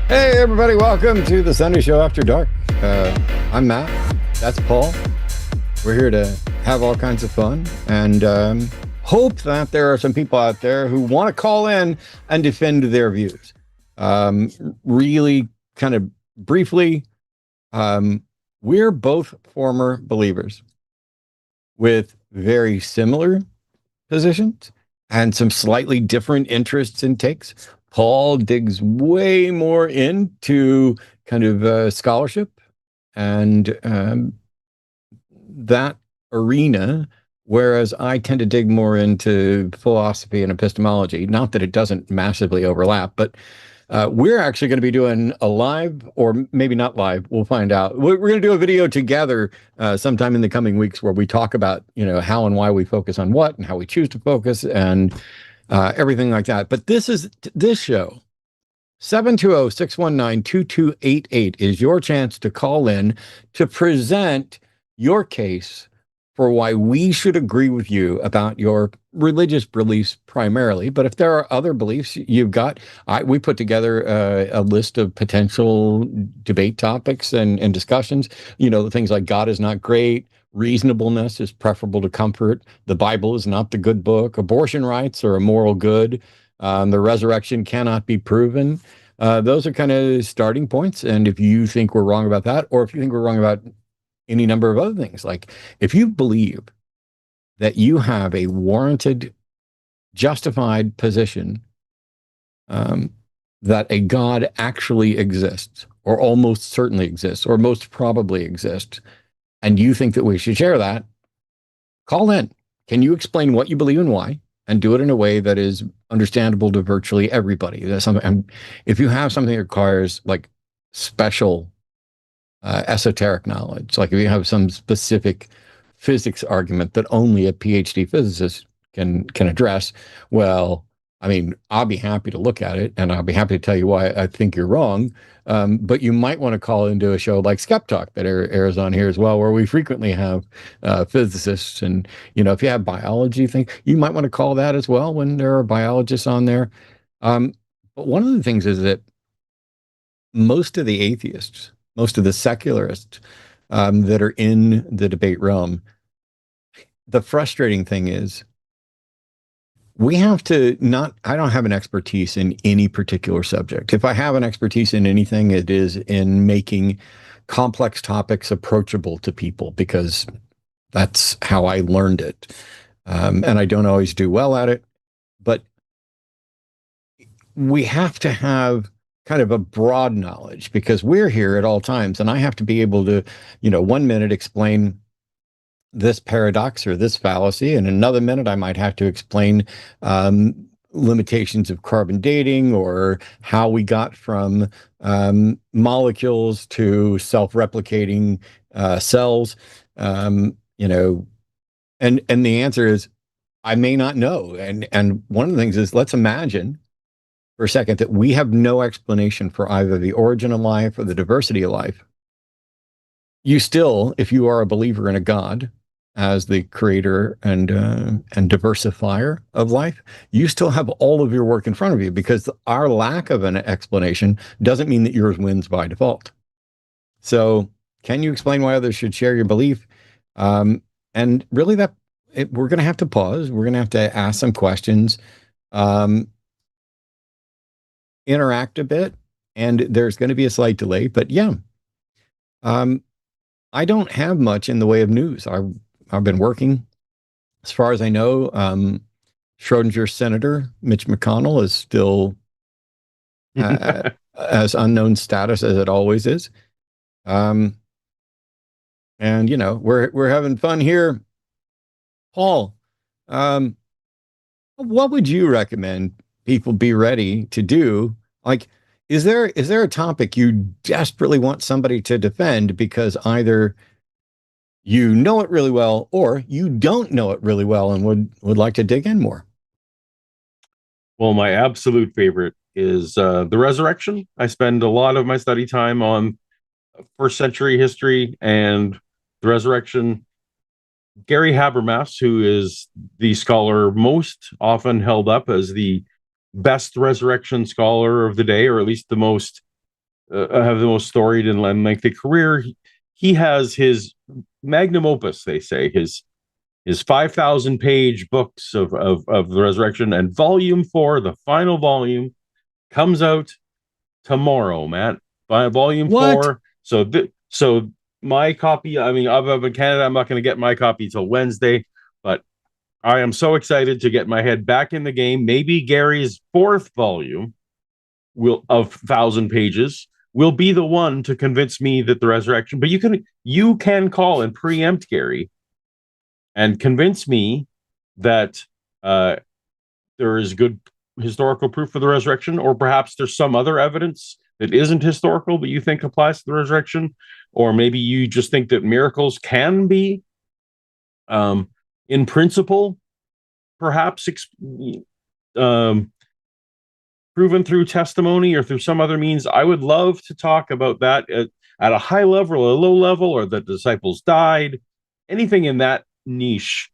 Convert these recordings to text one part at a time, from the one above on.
Hey everybody, welcome to the Sunday Show After Dark. I'm Matt, that's Paul. We're here to have all kinds of fun and hope that there are some people out there who want to call in and defend their views. Really kind of briefly, we're both former believers with very similar positions and some slightly different interests and takes. Paul digs way more into kind of scholarship and that arena, whereas I tend to dig more into philosophy and epistemology. Not that it doesn't massively overlap, but we're actually going to be doing a live, or maybe not live, we'll find out. We're going to do a video together sometime in the coming weeks where we talk about, how and why we focus on what and how we choose to focus and everything like that. But this show, 720-619-2288 is your chance to call in to present your case for why we should agree with you about your religious beliefs primarily. But if there are other beliefs you've got, we put together a list of potential debate topics and discussions, the things like God is not great, reasonableness is preferable to comfort, the Bible is not the good book, abortion rights are a moral good, the resurrection cannot be proven. Those are kind of starting points. And if you think we're wrong about that, or if you think we're wrong about any number of other things, like if you believe that you have a warranted, justified position that a God actually exists, or almost certainly exists, or most probably exists, and you think that we should share that, call in. Can you explain what you believe and why? And do it in a way that is understandable to virtually everybody. That's something. And if you have something that requires like special esoteric knowledge, like if you have some specific physics argument that only a PhD physicist can address, well, I mean, I'll be happy to look at it and I'll be happy to tell you why I think you're wrong. But you might want to call into a show like Skeptalk that airs on here as well, where we frequently have physicists. And, if you have biology thing, you might want to call that as well when there are biologists on there. But one of the things is that most of the atheists, most of the secularists that are in the debate realm, the frustrating thing is we have to I don't have an expertise in any particular subject. If I have an expertise in anything, it is in making complex topics approachable to people, because that's how I learned it. And I don't always do well at it, but we have to have kind of a broad knowledge, because we're here at all times, and I have to be able to, 1 minute explain this paradox or this fallacy, and another minute I might have to explain limitations of carbon dating, or how we got from molecules to self-replicating cells, and the answer is I may not know. And one of the things is, let's imagine for a second that we have no explanation for either the origin of life or the diversity of life. You still, if you are a believer in a God as the creator and diversifier of life, you still have all of your work in front of you, because our lack of an explanation doesn't mean that yours wins by default. So can you explain why others should share your belief? And really we're going to have to pause. We're going to have to ask some questions, interact a bit, and there's going to be a slight delay, but yeah. I don't have much in the way of news. I've been working. As far as I know, Schrodinger's senator, Mitch McConnell, is still as unknown status as it always is. And, we're having fun here. Paul, What would you recommend people be ready to do? Like, is there a topic you desperately want somebody to defend because either you know it really well or you don't know it really well and would like to dig in more? Well, my absolute favorite is the resurrection. I spend a lot of my study time on first century history and the resurrection. Gary Habermas, who is the scholar most often held up as the best resurrection scholar of the day, or at least the most have the most storied and lengthy career. He has his magnum opus, they say, his 5,000 page books of the resurrection, and volume 4, the final volume, comes out tomorrow, Matt. Volume What? 4. So my copy, I mean, I'm in Canada, I'm not going to get my copy till Wednesday, but I am so excited to get my head back in the game. Maybe Gary's 4th volume will of 1,000 pages will be the one to convince me that the resurrection. But you can call and preempt Gary and convince me that uh, there is good historical proof for the resurrection, or perhaps there's some other evidence that isn't historical but you think applies to the resurrection, or maybe you just think that miracles can be, in principle, perhaps um, proven through testimony or through some other means. I would love to talk about that at a high level or a low level, or that the disciples died, anything in that niche.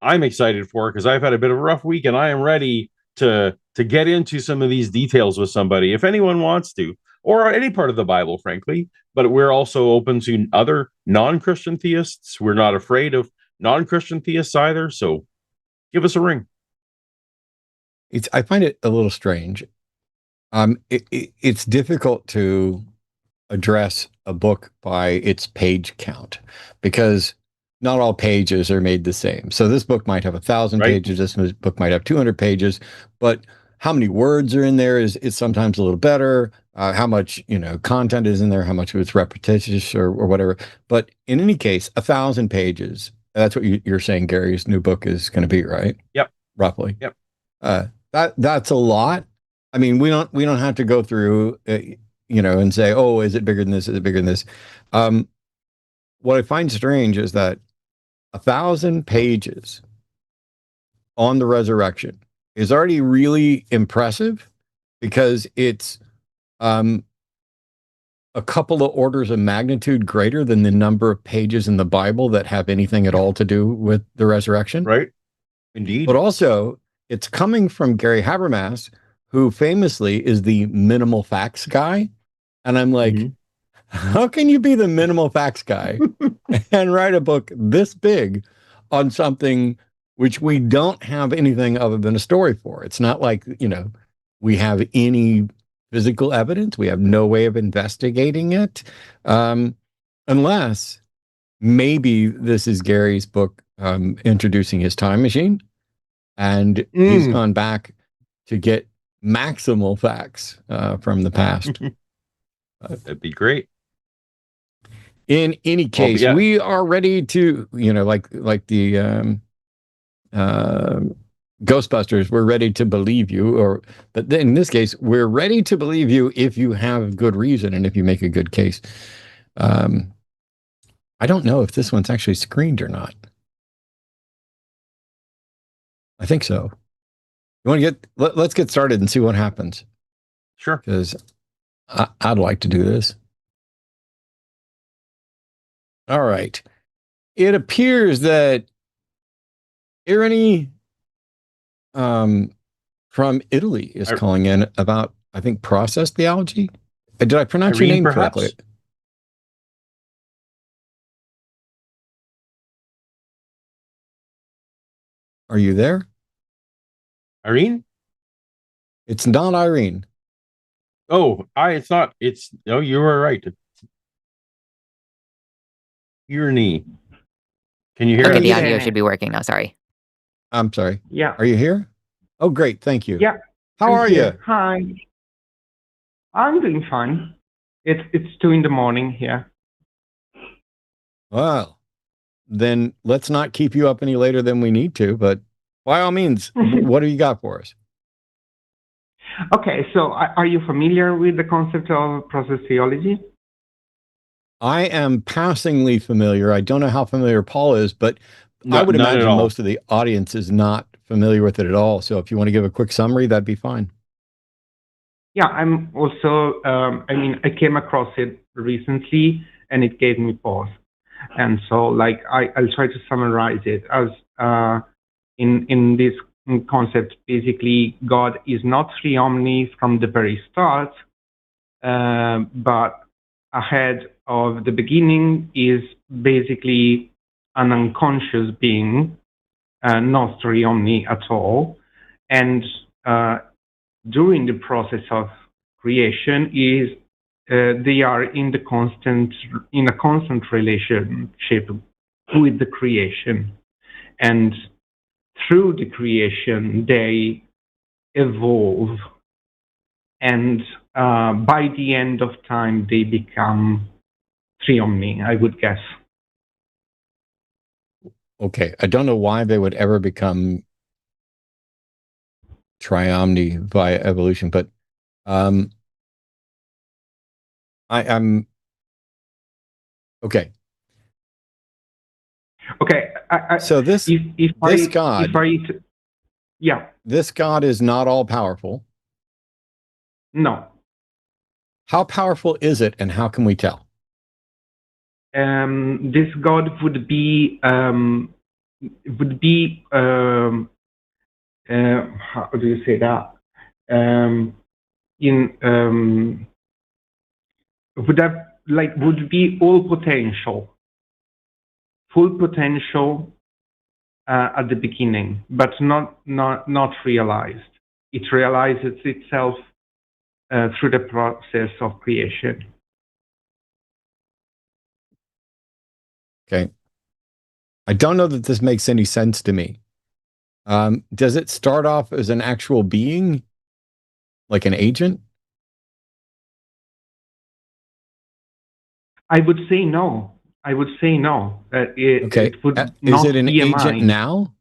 I'm excited for because I've had a bit of a rough week and I am ready to get into some of these details with somebody if anyone wants to, or any part of the Bible, frankly. But we're also open to other non-Christian theists. We're not afraid of non-Christian theists either. So give us a ring. I find it a little strange. It's difficult to address a book by its page count because not all pages are made the same. So this book might have 1,000 Right? pages. This book might have 200 pages, but how many words are in there is sometimes a little better. How much content is in there? How much of it's repetitious or whatever. But in any case, 1,000 pages. That's what you're saying. Gary's new book is going to be, right? Yep. Roughly. Yep. That's a lot. I mean, we don't have to go through, and say, oh, is it bigger than this? Is it bigger than this? Um, what I find strange is that 1,000 pages on the resurrection is already really impressive because it's um, a couple of orders of magnitude greater than the number of pages in the Bible that have anything at all to do with the resurrection. Right. Indeed. But also, it's coming from Gary Habermas, who famously is the minimal facts guy. And I'm like, Mm-hmm. how can you be the minimal facts guy and write a book this big on something which we don't have anything other than a story for? It's not like, we have any physical evidence. We have no way of investigating it. Unless maybe this is Gary's book, introducing his time machine. And he's gone back to get maximal facts from the past. That'd be great. In any case, yeah. we are ready to, like the Ghostbusters, we're ready to believe you. But in this case, we're ready to believe you if you have good reason and if you make a good case. I don't know if this one's actually screened or not. I think so. You want to let's get started and see what happens. Sure. Because I'd like to do this. All right. It appears that Irene from Italy is calling in about, I think, process theology. Did I pronounce Irene, your name perhaps? correctly? Are you there? Irene? It's not Irene. Oh, it's not. No, you were right. Irene. Can you hear Okay, us? the audio should be working now. Sorry. I'm sorry. Yeah. Are you here? Oh, great. Thank you. Yeah. How are you? Hi. I'm doing fine. It's 2 a.m. here. Well, then let's not keep you up any later than we need to, but By all means, what do you got for us? Okay, so are you familiar with the concept of process theology? I am passingly familiar. I don't know how familiar Paul is, but I No, would none at imagine all. most of the audience is not familiar with it at all. So if you want to give a quick summary, that'd be fine. Yeah, I'm also, I mean, I came across it recently and it gave me pause. And so, like, I'll try to summarize it as in this concept, basically, God is not three omni from the very start, but ahead of the beginning is basically an unconscious being, not three omni at all. And during the process of creation is they are in a constant relationship with the creation, and through the creation they evolve, and by the end of time they become triomni, I would guess. Okay. I don't know why they would ever become triomni via evolution, but I'm okay. Okay, So this God, yeah, this God is not all powerful. no. How powerful is it, and how can we tell? This God would be how do you say that? Would be all potential, full potential at the beginning, but not realized. It realizes itself through the process of creation. Okay. I don't know that this makes any sense to me. Does it start off as an actual being, like an agent? I would say no. I would say no. Okay. It would Is it not an be a agent mind. now?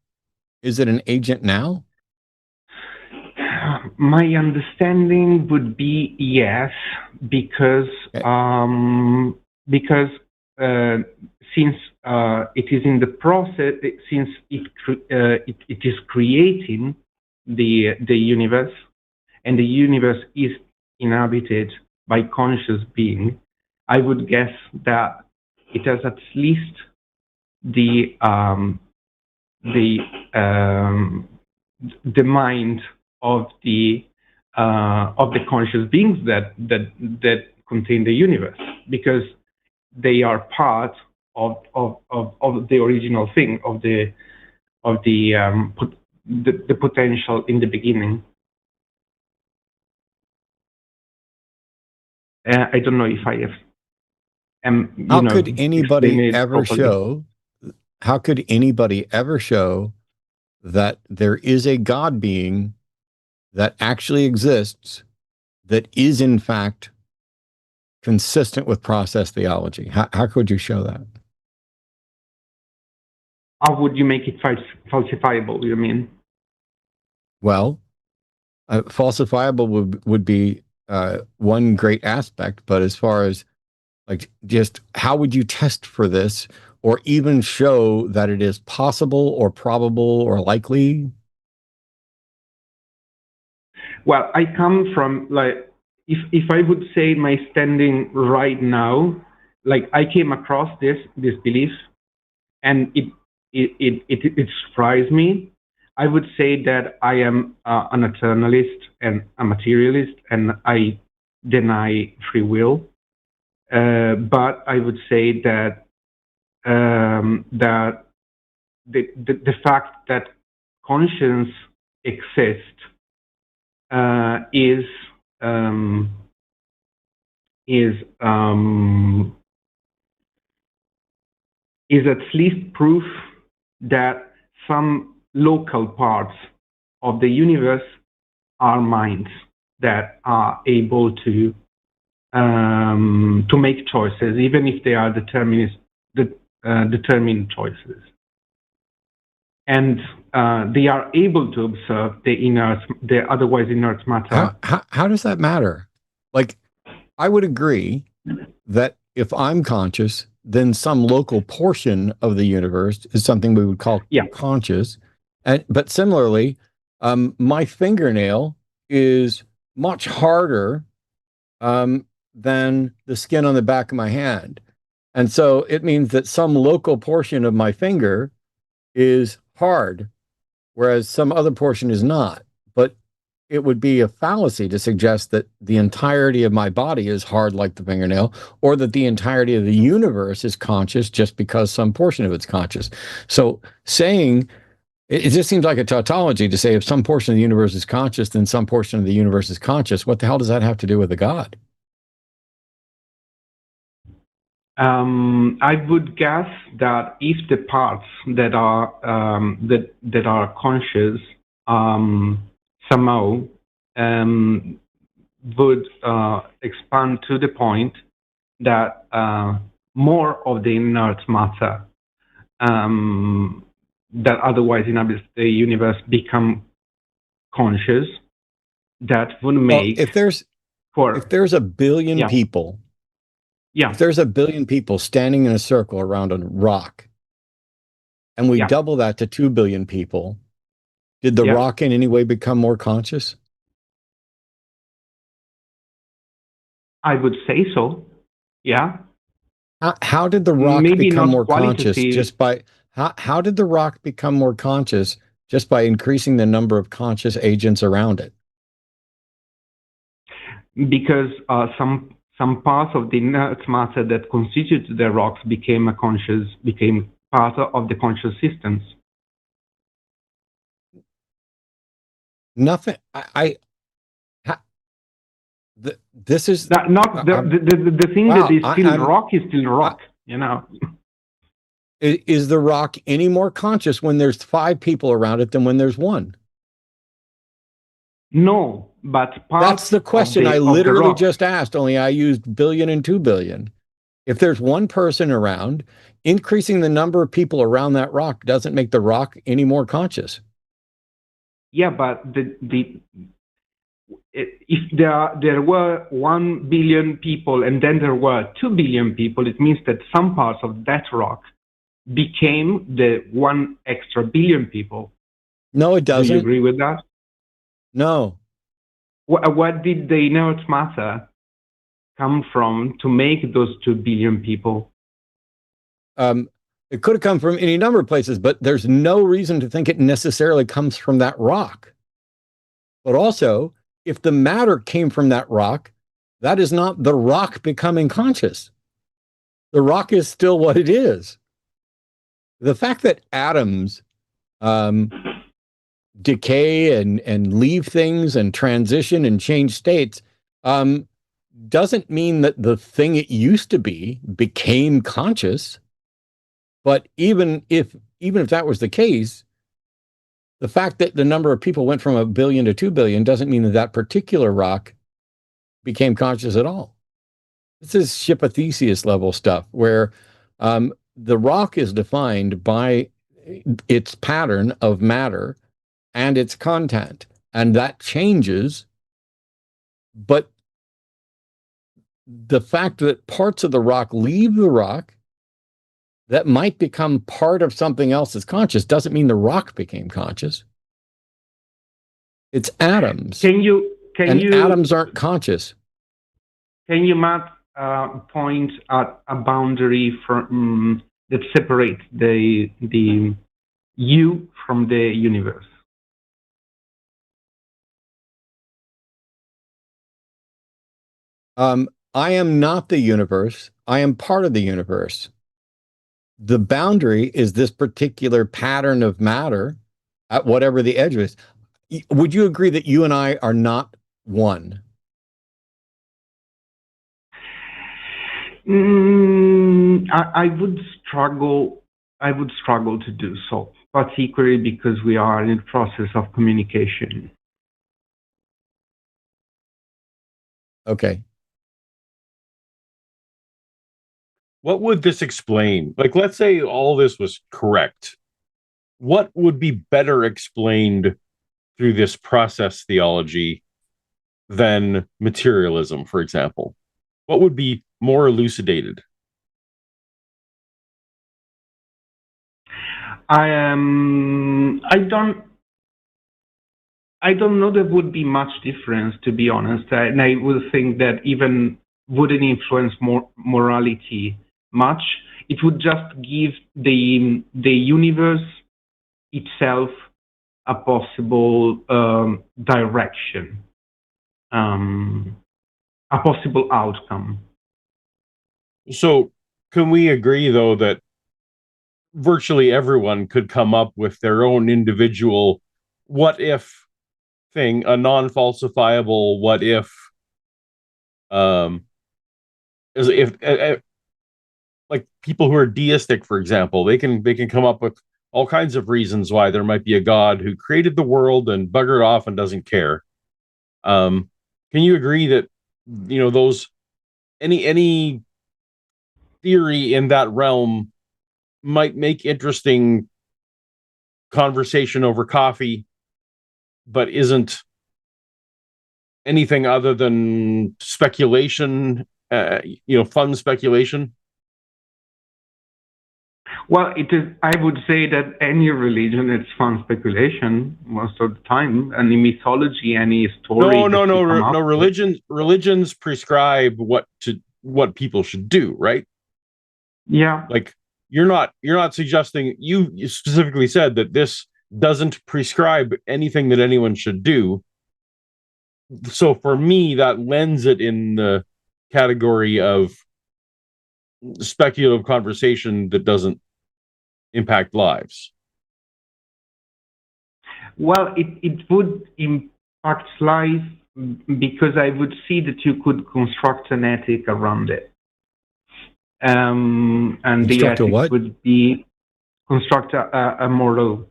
Is it an agent now? My understanding would be yes, because Okay. since it is in the process, since it is creating the universe, and the universe is inhabited by conscious being, I would guess that it has at least the mind of the conscious beings that contain the universe, because they are part of the original thing, of the potential in the beginning. I don't know if I have How could explained anybody it ever properly. show? How could anybody ever show that there is a God being that actually exists, that is in fact consistent with process theology? How could you show that? How would you make it falsifiable, you mean? Well, falsifiable would be one great aspect, but as far as like just how would you test for this, or even show that it is possible or probable or likely? Well, I come from, like, if I would say my standing right now, like, I came across this belief, and it surprised me. I would say that I am an eternalist and a materialist, and I deny free will. But I would say that that the fact that conscience exists is is um, is at least proof that some local parts of the universe are minds that are able to make choices, even if they are determined choices. and they are able to observe the otherwise inert matter. How does that matter? Like, I would agree that if I'm conscious, then some local portion of the universe is something we would call conscious. But similarly, my fingernail is much harder than the skin on the back of my hand. And so it means that some local portion of my finger is hard, whereas some other portion is not. But it would be a fallacy to suggest that the entirety of my body is hard like the fingernail, or that the entirety of the universe is conscious just because some portion of it's conscious. So saying, it just seems like a tautology to say if some portion of the universe is conscious, then some portion of the universe is conscious. What the hell does that have to do with a God? I would guess that if the parts that are that are conscious somehow would expand to the point that more of the inert matter that otherwise inhabits the universe become conscious, that would make if there's a billion people. Yeah. If there's a billion people standing in a circle around a rock, and we double that to 2 billion people, did the rock in any way become more conscious? I would say so. Yeah. How did the rock become more conscious just by how did the rock become more conscious just by increasing the number of conscious agents around it? Because some parts of the inert matter that constitute the rocks became part of the conscious systems. Nothing. This is not the thing that is still rock is still rock. You know. Is the rock any more conscious when there's 5 people around it than when there's 1? No, but that's the question I literally just asked, only I used billion and 2 billion. If there's 1 person around, increasing the number of people around that rock doesn't make the rock any more conscious. Yeah, but if there were 1 billion people and then there were 2 billion people, it means that some parts of that rock became the 1 extra billion people. No, it doesn't. Do you agree with that? No. What did the inert matter come from to make those 2 billion people? It could have come from any number of places, but there's no reason to think it necessarily comes from that rock. But also, if the matter came from that rock, that is not the rock becoming conscious. The rock is still what it is. The fact that atoms decay and leave things and transition and change states doesn't mean that the thing it used to be became conscious. But even if that was the case, the fact that the number of people went from 1 billion to 2 billion doesn't mean that that particular rock became conscious at all. This is Theseus level stuff where the rock is defined by its pattern of matter and its content, and that changes. But the fact that parts of the rock leave the rock that might become part of something else that's conscious doesn't mean the rock became conscious. It's atoms. Atoms aren't conscious. Can you, Matt, point at a boundary that separates the you from the universe? I am not the universe. I am part of the universe. The boundary is this particular pattern of matter at whatever the edge is. Would you agree that you and I are not one? I would struggle to do so, particularly because we are in the process of communication. Okay. What would this explain? Like, let's say all this was correct. what would be better explained through this process theology than materialism, for example? What would be more elucidated? I don't know there would be much difference, to be honest. And I would think that even wouldn't influence morality much. It would just give the universe itself a possible direction, a possible outcome. So, can we agree, though, that virtually everyone could come up with their own individual what if thing, a non-falsifiable what if, as if like people who are deistic, for example, they can come up with all kinds of reasons why there might be a god who created the world and buggered off and doesn't care. Can you agree that, you know, those any theory in that realm might make interesting conversation over coffee, but isn't anything other than speculation, fun speculation? Well, it is. I would say that any religion is fun speculation most of the time. Any mythology, any story. No. Religions prescribe what people should do, right? Yeah. Like you're not suggesting, you specifically said that this doesn't prescribe anything that anyone should do. So for me, that lends it in the category of speculative conversation that doesn't impact lives. Well, it would impact life because I would see that you could construct an ethic around it. And Construct the a ethic what? would be construct a moral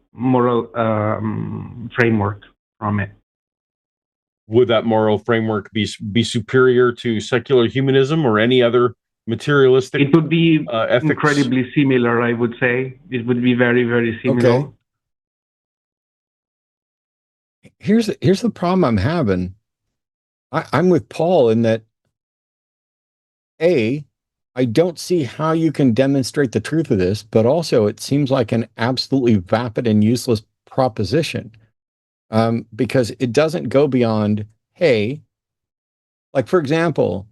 framework from it. Would that moral framework be superior to secular humanism or any other materialistic? It would be ethics? incredibly similar, I would say. It would be very, very similar. Okay. Here's the problem I'm having. I'm with Paul in that, I don't see how you can demonstrate the truth of this, but also it seems like an absolutely vapid and useless proposition, because it doesn't go beyond, hey, like, for example,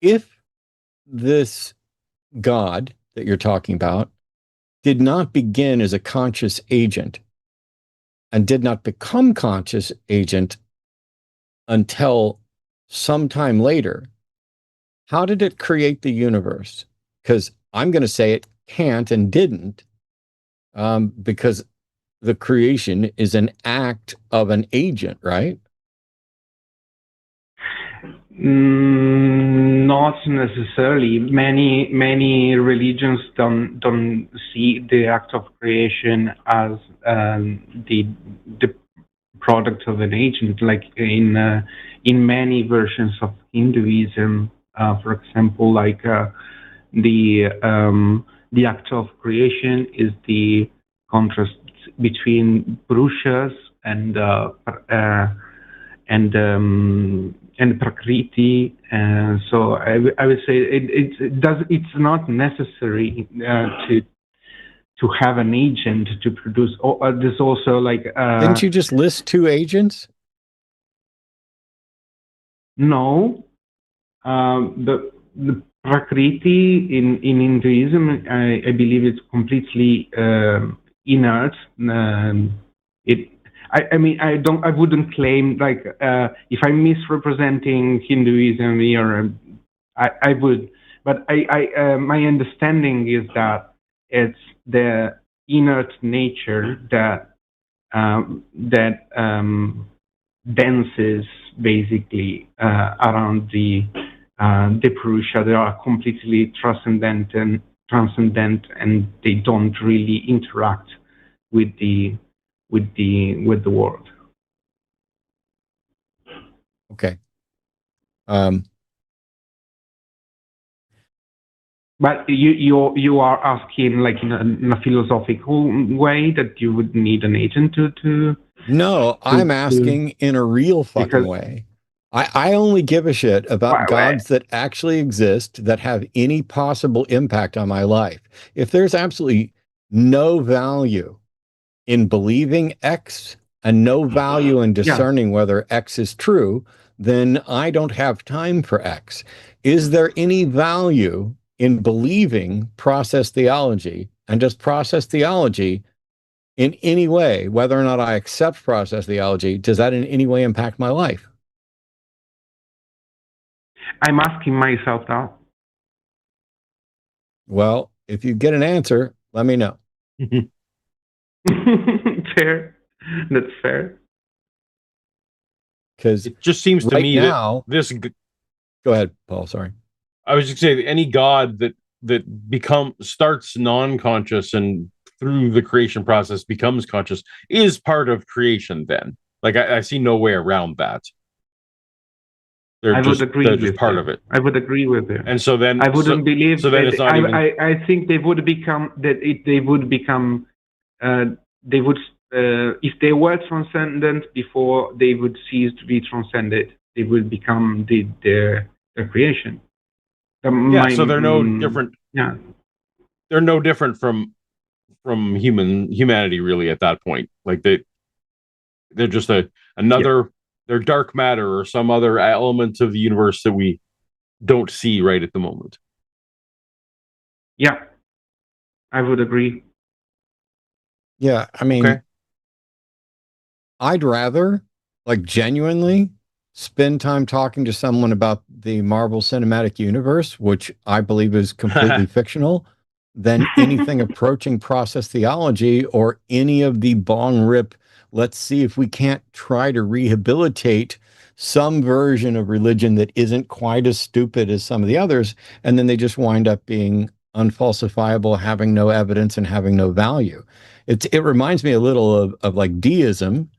if this God that you're talking about did not begin as a conscious agent and did not become conscious agent until sometime later, how did it create the universe? Because I'm going to say it can't and didn't, because the creation is an act of an agent, right? Not necessarily. Many religions don't see the act of creation as the product of an agent. Like in many versions of Hinduism, for example, like the act of creation is the contrast between Purushas and Prakriti. So I would say it's not necessary to have an agent to produce. There's also like didn't you just list two agents? No, the Prakriti in Hinduism, I believe it's completely inert. I mean, I wouldn't claim, like, if I'm misrepresenting Hinduism here, I would, but my understanding is that it's the inert nature that dances basically around the Purusha. They are completely transcendent, and they don't really interact with the world. Okay. But you are asking like in a philosophical way that you would need an agent to No, I'm asking in a real fucking because way. I only give a shit about gods that actually exist that have any possible impact on my life. If there's absolutely no value in believing X and no value in discerning whether X is true, then I don't have time for X. Is there any value in believing process theology, and does process theology in any way, whether or not I accept process theology, does that in any way impact my life? I'm asking myself that. Well, if you get an answer, let me know. Fair. That's fair. Because it just seems to right me now, that this. Go ahead, Paul. Sorry. I was just saying, any god that starts non-conscious and through the creation process becomes conscious is part of creation. Then, like I see no way around that. I would agree they're with just part you. of it. I would agree with you. And so then I wouldn't believe so then that. it's not even. I think they would become that. They would become. They would if they were transcendent before they would cease to be transcended. They would become their creation. So they're no different. Yeah, they're no different from humanity really at that point. Like they're just another. They're dark matter or some other element of the universe that we don't see right at the moment. Yeah, I would agree. Yeah, I mean, okay. I'd rather, like, genuinely spend time talking to someone about the Marvel Cinematic Universe, which I believe is completely fictional, than anything approaching process theology or any of the bong rip. Let's see if we can't try to rehabilitate some version of religion that isn't quite as stupid as some of the others. And then they just wind up being unfalsifiable, having no evidence and having no value. It reminds me a little of like deism,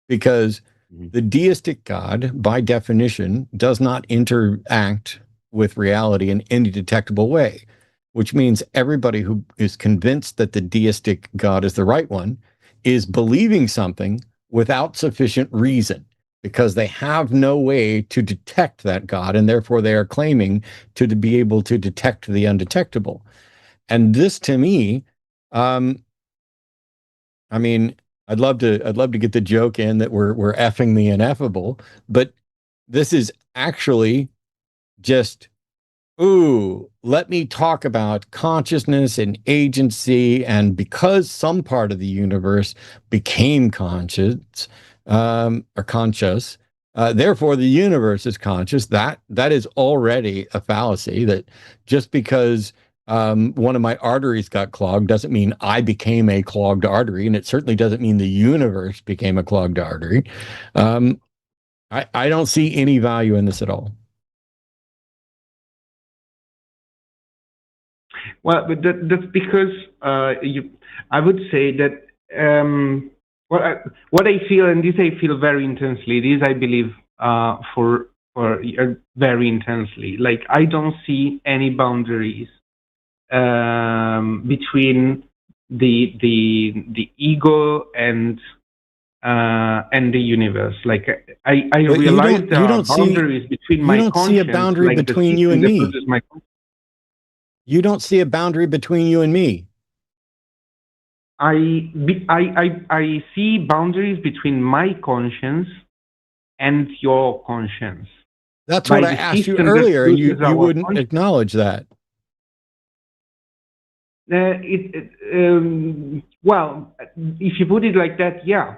because the deistic God, by definition, does not interact with reality in any detectable way, which means everybody who is convinced that the deistic God is the right one is believing something without sufficient reason, because they have no way to detect that God, and therefore they are claiming to be able to detect the undetectable. And this, to me, I mean, I'd love to get the joke in that we're effing the ineffable, but this is actually just, ooh, let me talk about consciousness and agency, and because some part of the universe became conscious, or conscious, therefore the universe is conscious. That is already a fallacy. That just because one of my arteries got clogged doesn't mean I became a clogged artery, and it certainly doesn't mean the universe became a clogged artery. I don't see any value in this at all. Well, but that's because I would say that what I feel, and this I feel very intensely. This I believe for very intensely. Like I don't see any boundaries between the ego and the universe. Like I realize there are boundaries between my conscience. You don't see a boundary between you and me. You don't see a boundary between you and me. I see boundaries between my conscience and your conscience. That's what I asked you earlier, and you wouldn't acknowledge that. Well, if you put it like that, yeah.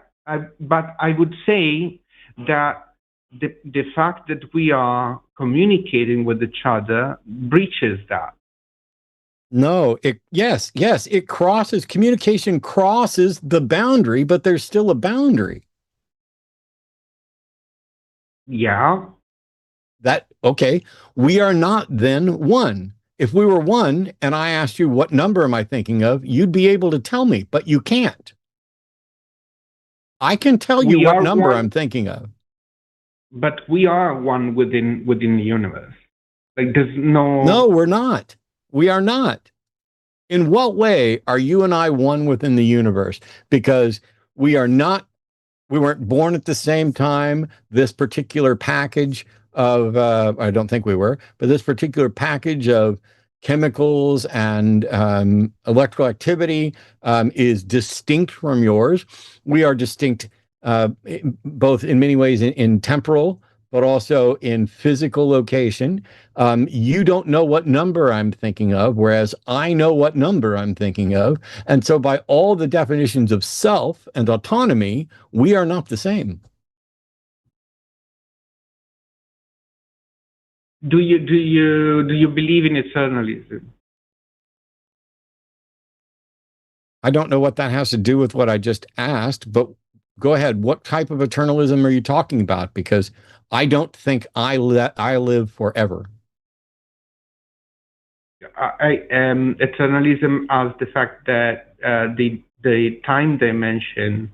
But I would say that the fact that we are communicating with each other breaches that. No, yes, it crosses, communication crosses the boundary, but there's still a boundary. Yeah. Okay, we are not then one. If we were one and I asked you what number am I thinking of, you'd be able to tell me, but you can't. I can tell you what number I'm thinking of. But we are one within the universe. Like there's no. No, we're not. We are not. In what way are you and I one within the universe? Because we are not, we weren't born at the same time. This particular package of, I don't think we were, but this particular package of chemicals and electrical activity is distinct from yours. We are distinct both in many ways in temporal, but also in physical location. You don't know what number I'm thinking of, whereas I know what number I'm thinking of. And so by all the definitions of self and autonomy, we are not the same. Do you believe in eternalism? I don't know what that has to do with what I just asked, but go ahead. What type of eternalism are you talking about? Because I don't think I live forever. Eternalism as the fact that the time dimension,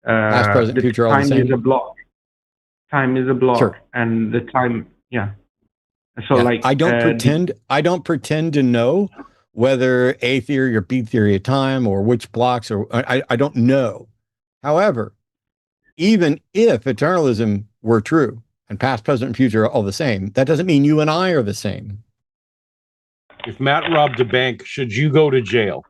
past, present, future, all the time same. is a block. Time is a block, Sure. and the time, yeah. So Yeah, like, I don't pretend to know whether A theory or B theory of time or which blocks, or I don't know. However, even if eternalism were true and past, present, and future are all the same, that doesn't mean you and I are the same. If Matt robbed a bank, should you go to jail?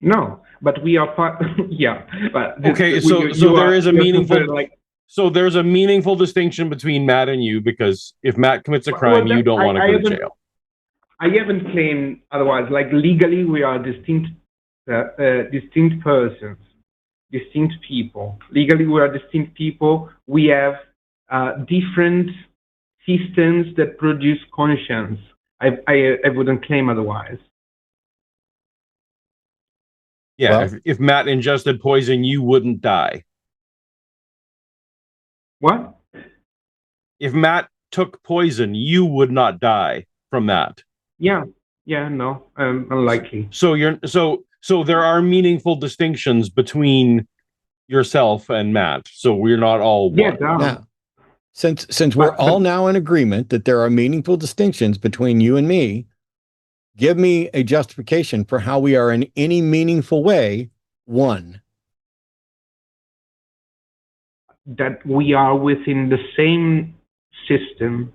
No, but we are part. Yeah, but Okay, so there is a meaningful, so there's a meaningful distinction between Matt and you, because if Matt commits a crime, you don't want to go to jail. I haven't claimed otherwise. Like legally, we are distinct persons, distinct people. Legally, we are distinct people. We have different systems that produce conscience. I wouldn't claim otherwise. Yeah, Well, if Matt ingested poison, you wouldn't die. What? If Matt took poison, you would not die from that. Yeah, no, unlikely. So there are meaningful distinctions between yourself and Matt. So we're not all one. Yeah, now, since we're all now in agreement that there are meaningful distinctions between you and me, give me a justification for how we are in any meaningful way one. That we are within the same system.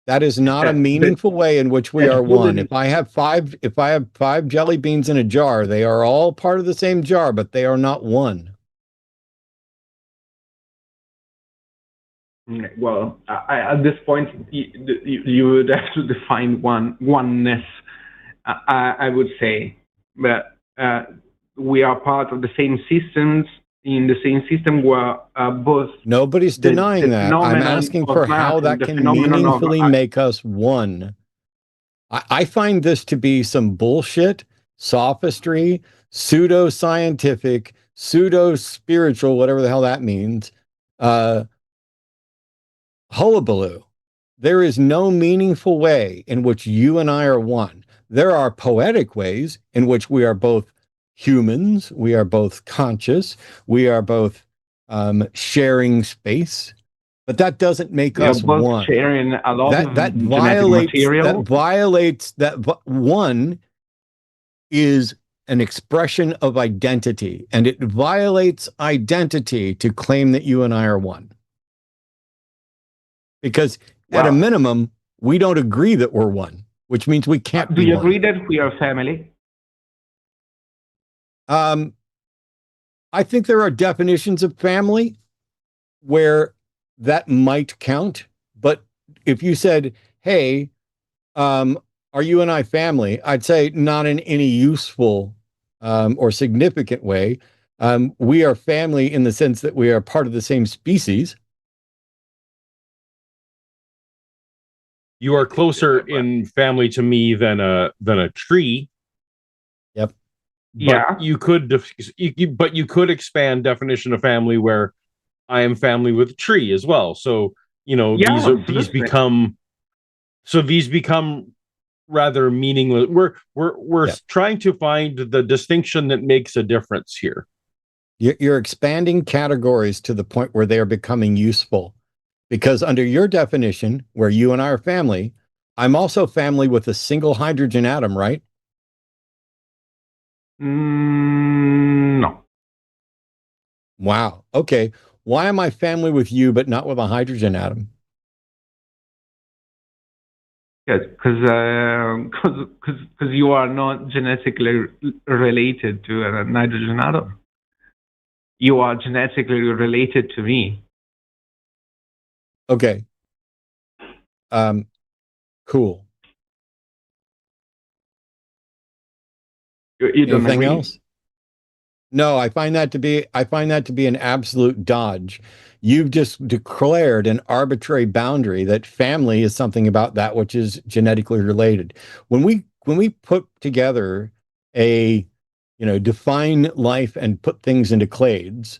That is not a meaningful way in which we are one. If I have five jelly beans in a jar, they are all part of the same jar, but they are not one. Well, at this point, you would have to define oneness. I would say, but we are part of the same systems. In the same system, where both. Nobody's denying that. I'm asking for how that can meaningfully make us one. I find this to be some bullshit, sophistry, pseudo-scientific, pseudo-spiritual, whatever the hell that means. Hullabaloo. There is no meaningful way in which you and I are one. There are poetic ways in which we are both humans, we are both conscious, we are both sharing space, but that doesn't make us one. Sharing a lot that violates that one is an expression of identity, and it violates identity to claim that you and I are one. Because at a minimum, we don't agree that we're one, which means we can't be one. Do you agree that we are family? I think there are definitions of family where that might count. But if you said, hey, are you and I family? I'd say not in any useful or significant way. We are family in the sense that we are part of the same species. You are closer in family to me than a tree. Yep. But you could expand definition of family where I am family with a tree as well. So, these become rather meaningless. We're trying to find the distinction that makes a difference here. You're expanding categories to the point where they are becoming useful, because under your definition, where you and I are family, I'm also family with a single hydrogen atom, right? No. Wow. Okay. Why am I family with you, but not with a hydrogen atom? Yes, because you are not genetically related to a nitrogen atom. You are genetically related to me. Okay. Cool. You don't Anything agree? else? No, I find that to be an absolute dodge. You've just declared an arbitrary boundary that family is something about that which is genetically related. When we put together a, define life and put things into clades,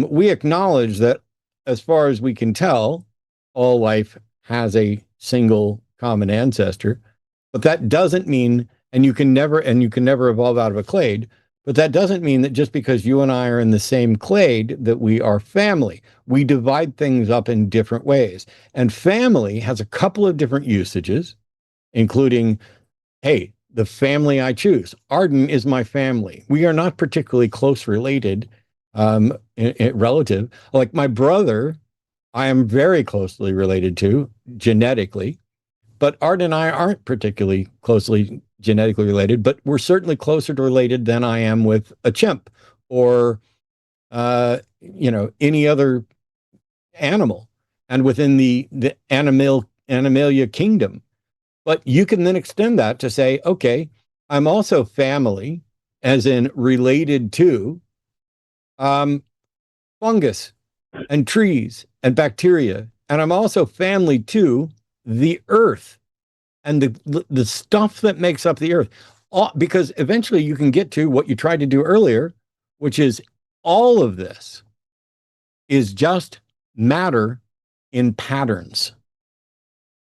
we acknowledge that as far as we can tell, all life has a single common ancestor, but that doesn't mean, and you can never evolve out of a clade. But that doesn't mean that just because you and I are in the same clade that we are family. We divide things up in different ways. And family has a couple of different usages, including, hey, the family I choose. Arden is my family. We are not particularly close related, relative. Like my brother, I am very closely related to genetically, but Art and I aren't particularly closely genetically related, but we're certainly closer to related than I am with a chimp or any other animal, and within the animalia kingdom. But you can then extend that to say, okay, I'm also family, as in related to um, fungus and trees and bacteria, and I'm also family to the earth and the stuff that makes up the earth. Because eventually you can get to what you tried to do earlier, which is all of this is just matter in patterns.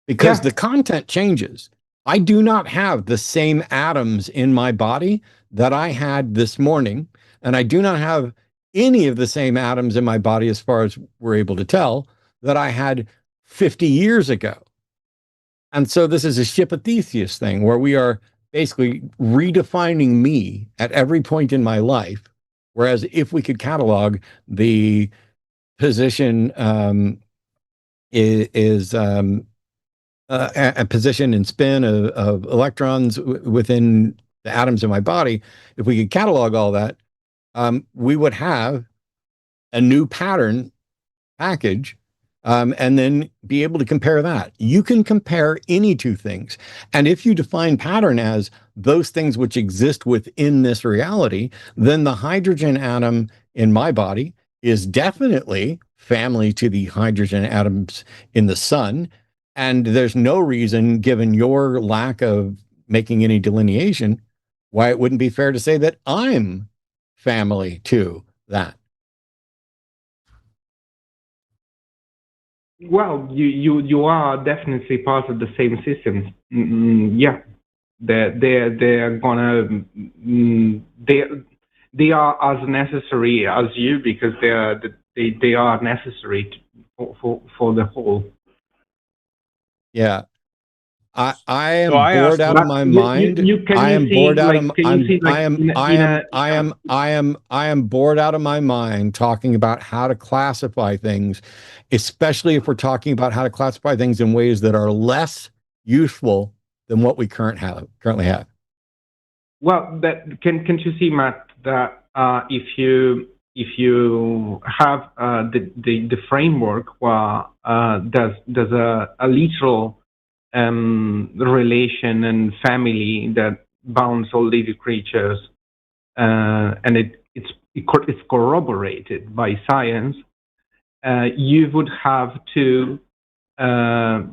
Because Yeah. the content changes. I do not have the same atoms in my body that I had this morning, and I do not have any of the same atoms in my body, as far as we're able to tell, that I had 50 years ago. And so this is a ship of Theseus thing where we are basically redefining me at every point in my life. Whereas if we could catalog the position is a position and spin of electrons within the atoms in my body, if we could catalog all that, we would have a new pattern package, and then be able to compare that. You can compare any two things. And if you define pattern as those things which exist within this reality, then the hydrogen atom in my body is definitely family to the hydrogen atoms in the sun. And there's no reason, given your lack of making any delineation, why it wouldn't be fair to say that I'm family to that. Well, you are definitely part of the same system. Yeah, they're gonna they are as necessary as you, because they are necessary for the whole. Yeah. I So am I bored asked, out of my mind. Can I you am see, bored out of like, can you see, like, I am bored out of my mind talking about how to classify things, especially if we're talking about how to classify things in ways that are less useful than what we currently have. well, that can you see, Matt, that if you have the framework where there's a literal relation and family that bounds all living creatures, and it's corroborated by science, you would have to uh,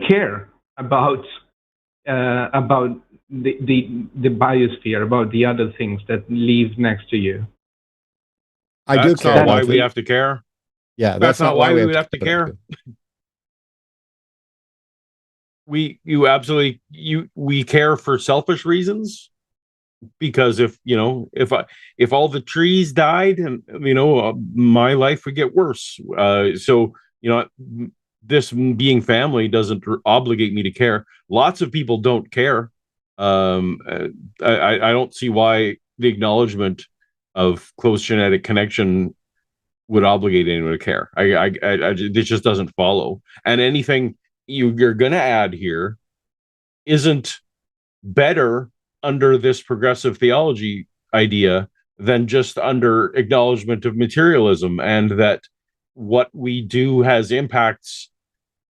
care about the biosphere, about the other things that live next to you. I do that's care not why about we it. have to care. Yeah, That's that's not not why why we we have would have to care about care. it. We care for selfish reasons, because if all the trees died, and my life would get worse. So this being family doesn't obligate me to care. Lots of people don't care. I don't see why the acknowledgement of close genetic connection would obligate anyone to care. It just doesn't follow. And anything you're going to add here isn't better under this progressive theology idea than just under acknowledgement of materialism, and that what we do has impacts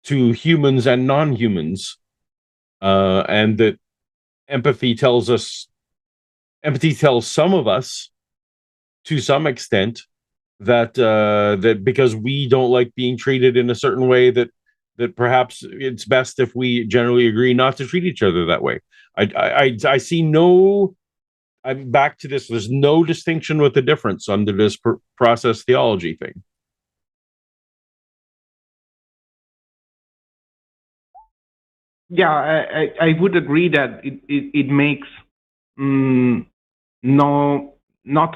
to humans and non-humans, and that empathy tells some of us to some extent that that because we don't like being treated in a certain way, that perhaps it's best if we generally agree not to treat each other that way. I see no. I'm back to this. There's no distinction with the difference under this process theology thing. Yeah, I would agree that it makes not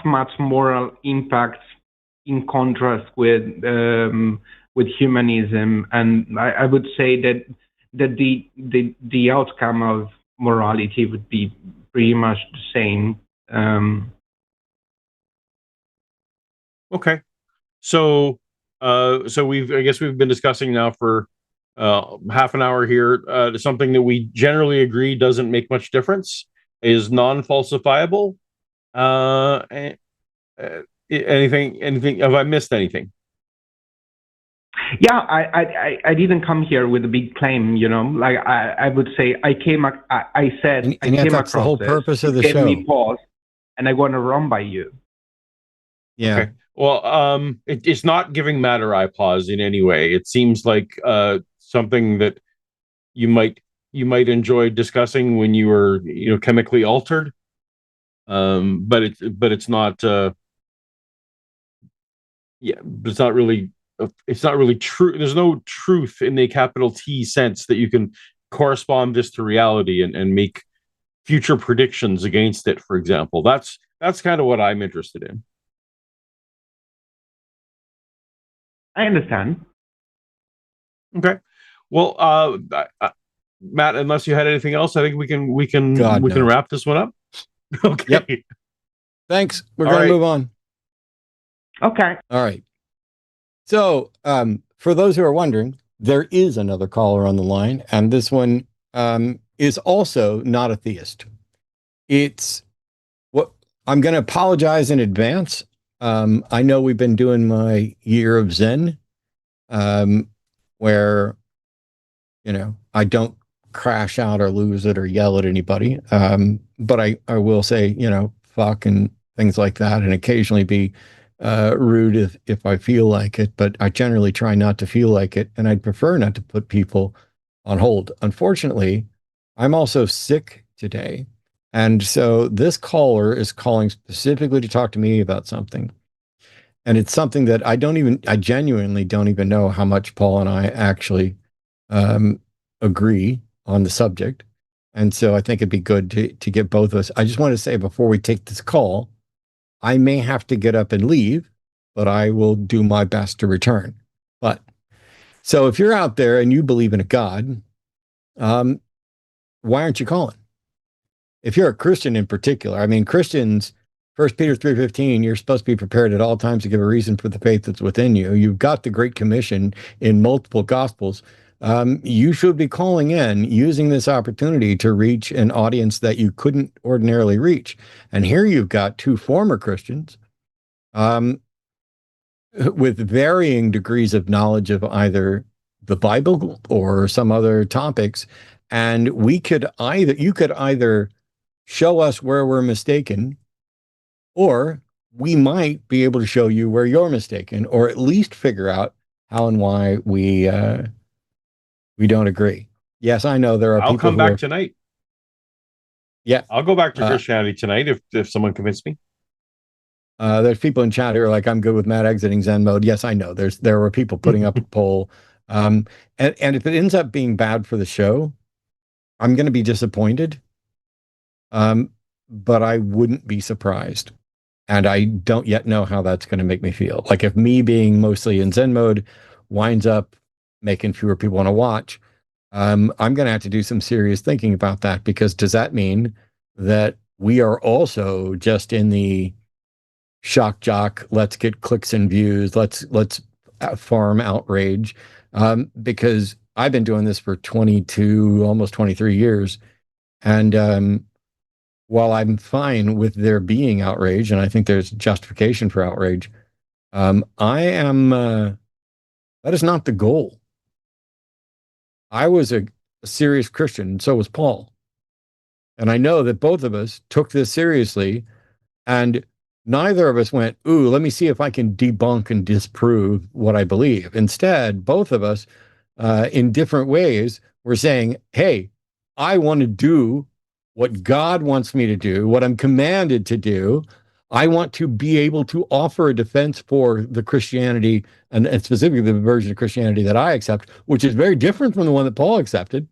much moral impact in contrast with humanism, and I would say that the outcome of morality would be pretty much the same. Okay, so I guess we've been discussing now for half an hour here. Something that we generally agree doesn't make much difference is non-falsifiable. Anything? Have I missed anything? Yeah, I didn't come here with a big claim, Like I would say, I came across the whole this, purpose of the gave show. me pause, and I want to run by you. Yeah. Okay. Well, it's not giving matter eye pause in any way. It seems like something that you might enjoy discussing when you were chemically altered. But it's not. But it's not really true. There's no truth in the capital T sense that you can correspond this to reality and make future predictions against it, for example. That's kind of what I'm interested in. I understand. Okay. Well, Matt, unless you had anything else, I think we can wrap this one up. Okay. Yep. Thanks. We're going to move on. Okay. All right. So, for those who are wondering, there is another caller on the line, and this one is also not a theist. It's what I'm going to apologize in advance. I know we've been doing my year of Zen, where, I don't crash out or lose it or yell at anybody. But I will say, fuck and things like that, and occasionally be rude if I feel like it, but I generally try not to feel like it, and I'd prefer not to put people on hold. Unfortunately, I'm also sick today, and so this caller is calling specifically to talk to me about something, and it's something that I genuinely don't even know how much Paul and I actually agree on the subject, and so I think it'd be good to get both of us. I just want to say before we take this call, I may have to get up and leave, but I will do my best to return. But so if you're out there and you believe in a God, why aren't you calling? If you're a Christian in particular, I mean, Christians, 1 Peter 3:15, you're supposed to be prepared at all times to give a reason for the faith that's within you. You've got the Great Commission in multiple Gospels. You should be calling in, using this opportunity to reach an audience that you couldn't ordinarily reach. And here you've got two former Christians with varying degrees of knowledge of either the Bible or some other topics. And you could either show us where we're mistaken, or we might be able to show you where you're mistaken, or at least figure out how and why we don't agree. Yes, I know there are people. I'll come back tonight. Yeah, I'll go back to Christianity tonight if someone convinced me. There's people in chat who are like, "I'm good with Matt exiting Zen mode." Yes, I know. There were people putting up a poll, and if it ends up being bad for the show, I'm going to be disappointed. But I wouldn't be surprised, and I don't yet know how that's going to make me feel. Like if me being mostly in Zen mode winds up making fewer people want to watch. I'm going to have to do some serious thinking about that, because does that mean that we are also just in the shock jock, let's get clicks and views, let's farm outrage? Because I've been doing this for 22, almost 23 years. And while I'm fine with there being outrage, and I think there's justification for outrage, that is not the goal. I was a serious Christian, and so was Paul. And I know that both of us took this seriously, and neither of us went, ooh, let me see if I can debunk and disprove what I believe. Instead, both of us, in different ways, were saying, hey, I want to do what God wants me to do, what I'm commanded to do. I want to be able to offer a defense for the Christianity, and specifically the version of Christianity that I accept, which is very different from the one that Paul accepted.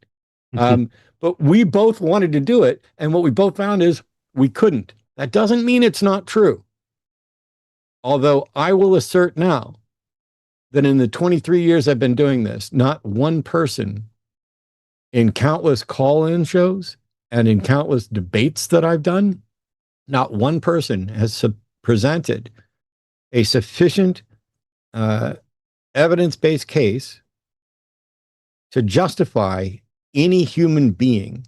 But we both wanted to do it, and what we both found is we couldn't. That doesn't mean it's not true. Although I will assert now that in the 23 years I've been doing this, not one person in countless call-in shows and in countless debates that I've done, not one person has presented a sufficient evidence-based case to justify any human being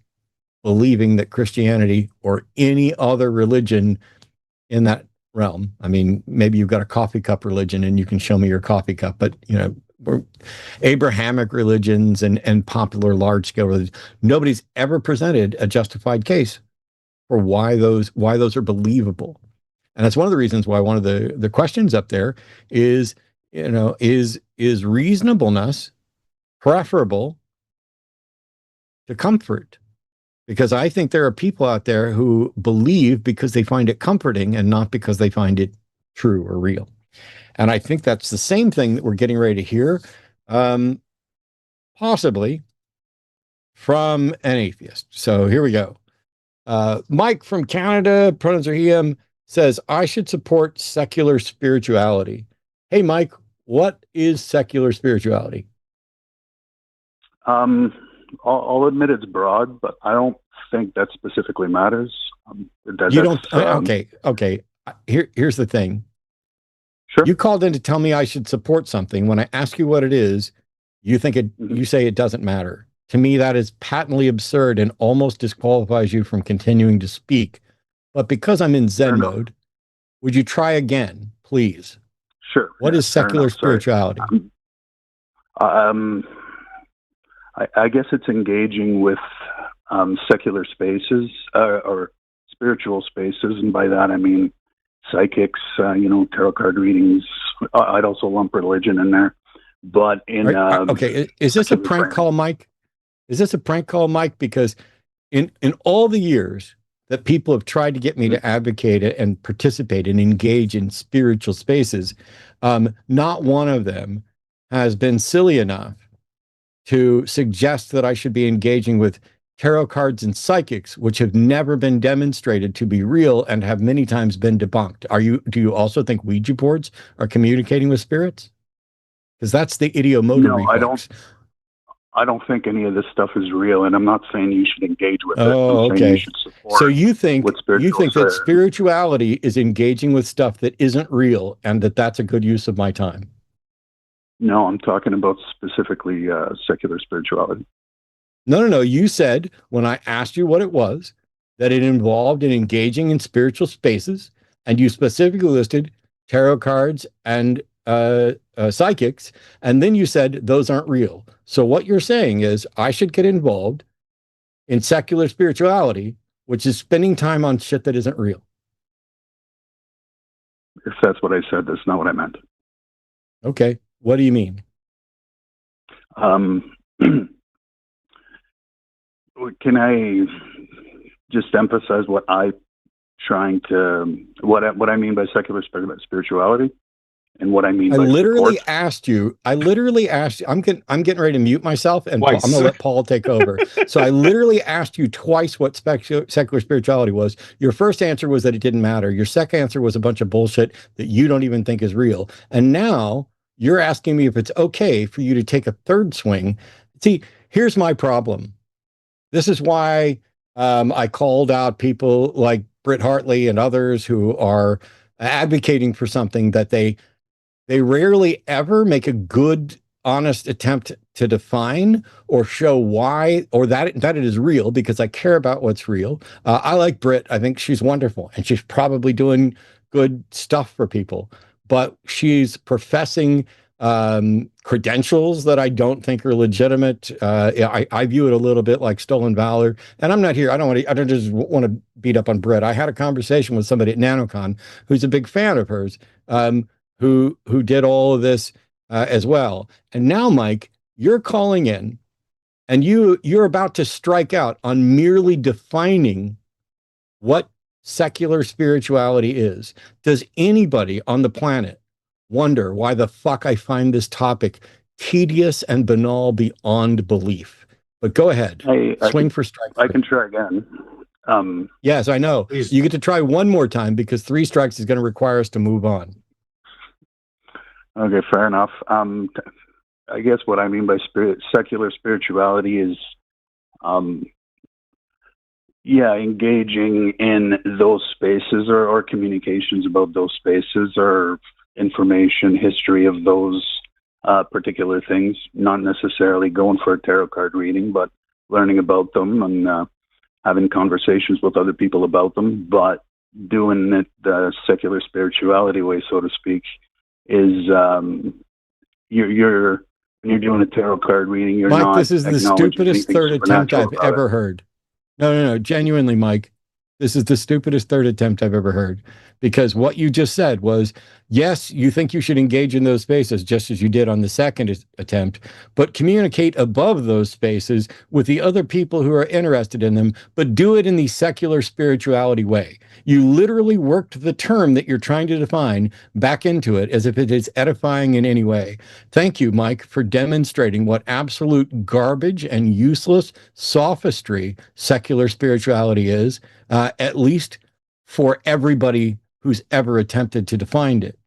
believing that Christianity or any other religion in that realm. I mean, maybe you've got a coffee cup religion and you can show me your coffee cup, but we're Abrahamic religions and popular large-scale religions. Nobody's ever presented a justified case for why those are believable. And that's one of the reasons why one of the questions up there is, is reasonableness preferable to comfort? Because I think there are people out there who believe because they find it comforting and not because they find it true or real. And I think that's the same thing that we're getting ready to hear, possibly from an atheist. So here we go. Mike from Canada, pronouns are he, him, says, I should support secular spirituality. Hey, Mike, what is secular spirituality? I'll admit it's broad, but I don't think that specifically matters. You don't? Okay. Here's the thing. Sure. You called in to tell me I should support something. When I ask you what it is, you think it. You say it doesn't matter. To me, that is patently absurd and almost disqualifies you from continuing to speak. But because I'm in Zen mode, would you try again, please? Sure. What is secular spirituality? I guess it's engaging with secular spaces or spiritual spaces, and by that I mean psychics, tarot card readings. I'd also lump religion in there. But okay, is this a prank call, Mike? Is this a prank call, Mike? Because in all the years that people have tried to get me to advocate and participate and engage in spiritual spaces, not one of them has been silly enough to suggest that I should be engaging with tarot cards and psychics, which have never been demonstrated to be real and have many times been debunked. Do you also think Ouija boards are communicating with spirits? Because that's the idiomotor. No, reflex. I don't think any of this stuff is real, and I'm not saying you should engage with it. Oh, okay. You should support so you think that say. Spirituality is engaging with stuff that isn't real, and that's a good use of my time? No, I'm talking about specifically secular spirituality. No. You said, when I asked you what it was, that it involved in engaging in spiritual spaces, and you specifically listed tarot cards and psychics, and then you said those aren't real. So what you're saying is I should get involved in secular spirituality, which is spending time on shit that isn't real. If that's what I said, that's not what I meant. Okay. What do you mean? Can I just emphasize what I mean by secular spirituality, and what I mean? I by literally support? asked you. I'm getting ready to mute myself, and I'm going to let Paul take over. So I literally asked you twice what secular spirituality was. Your first answer was that it didn't matter. Your second answer was a bunch of bullshit that you don't even think is real. And now You're asking me if it's okay for you to take a third swing. See, here's my problem. This is why I called out people like Britt Hartley and others who are advocating for something that they rarely ever make a good, honest attempt to define or show why, or that it is real, because I care about what's real. I like Britt. I think she's wonderful, and she's probably doing good stuff for people. But she's professing credentials that I don't think are legitimate. I view it a little bit like stolen valor. And I'm not here. I don't just want to beat up on Britt. I had a conversation with somebody at NanoCon who's a big fan of hers. Who did all of this as well. And now, Mike, you're calling in and you're about to strike out on merely defining what secular spirituality is. Does anybody on the planet wonder why the fuck I find this topic tedious and banal beyond belief? But go ahead. Swing for strike. I can try again. Yes, I know. Please. You get to try one more time because 3 strikes is going to require us to move on. Okay, fair enough. I guess what I mean by secular spirituality is, engaging in those spaces or communications about those spaces or information, history of those particular things, not necessarily going for a tarot card reading, but learning about them and having conversations with other people about them, but doing it the secular spirituality way, so to speak, is you're when you're doing a tarot card reading, you're Mike, not. This is the stupidest third attempt I've ever heard. No, genuinely, Mike. This is the stupidest third attempt I've ever heard, because what you just said was, yes, you think you should engage in those spaces just as you did on the second attempt, but communicate above those spaces with the other people who are interested in them, but do it in the secular spirituality way. You literally worked the term that you're trying to define back into it as if it is edifying in any way. Thank you, Mike, for demonstrating what absolute garbage and useless sophistry secular spirituality is, at least for everybody who's ever attempted to define it.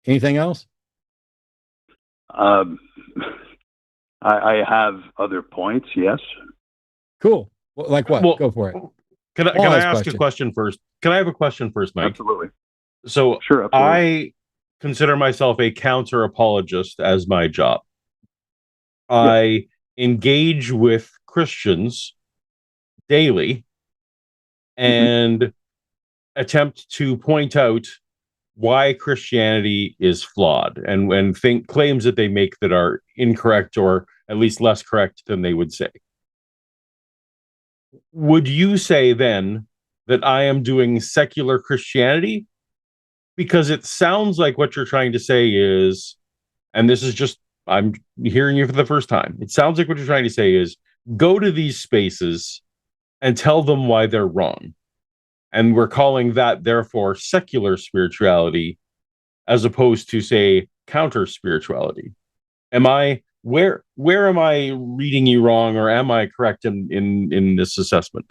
Anything else? I have other points, yes. Cool. Like what? Well, go for it. Can I ask a question first? Can I have a question first, Mike? Absolutely. So Sure. Absolutely. I consider myself a counter apologist as my job. I engage with Christians daily and attempt to point out why Christianity is flawed and think claims that they make that are incorrect or at least less correct than they would say. Would you say then that I am doing secular Christianity? Because it sounds like what you're trying to say is, and this is just, I'm hearing you for the first time. It sounds like what you're trying to say is go to these spaces and tell them why they're wrong. And we're calling that, therefore, secular spirituality as opposed to, say, counter spirituality. Where am I reading you wrong, or am I correct in this assessment?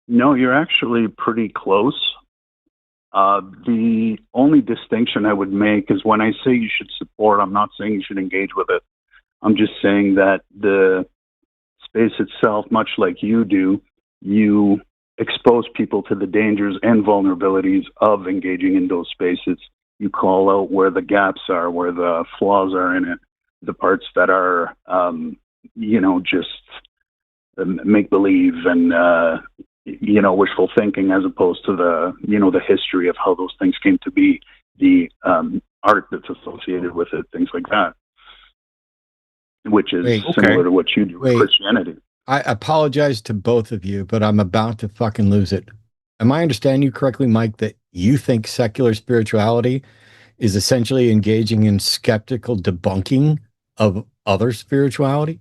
No, you're actually pretty close. The only distinction I would make is when I say you should support, I'm not saying you should engage with it. I'm just saying that the space itself, much like you do, you expose people to the dangers and vulnerabilities of engaging in those spaces. You call out where the gaps are, where the flaws are in it, the parts that are, just make-believe and, wishful thinking, as opposed to the history of how those things came to be, the art that's associated with it, things like that, which is similar to what you do with Christianity. I apologize to both of you, but I'm about to fucking lose it. Am I understanding you correctly, Mike, that you think secular spirituality is essentially engaging in skeptical debunking of other spirituality?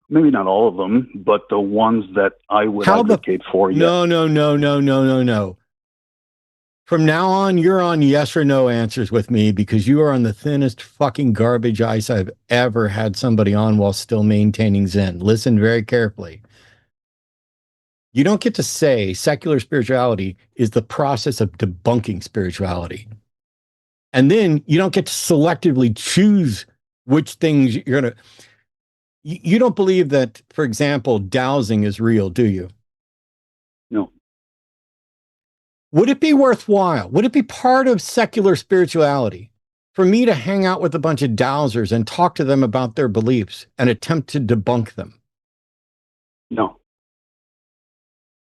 Maybe not all of them, but the ones that I would advocate for. No. From now on, you're on yes or no answers with me, because you are on the thinnest fucking garbage ice I've ever had somebody on while still maintaining Zen. Listen very carefully. You don't get to say secular spirituality is the process of debunking spirituality. And then you don't get to selectively choose which things you're going to. You don't believe that, for example, dowsing is real, do you? No. Would it be worthwhile? Would it be part of secular spirituality for me to hang out with a bunch of dowsers and talk to them about their beliefs and attempt to debunk them? No.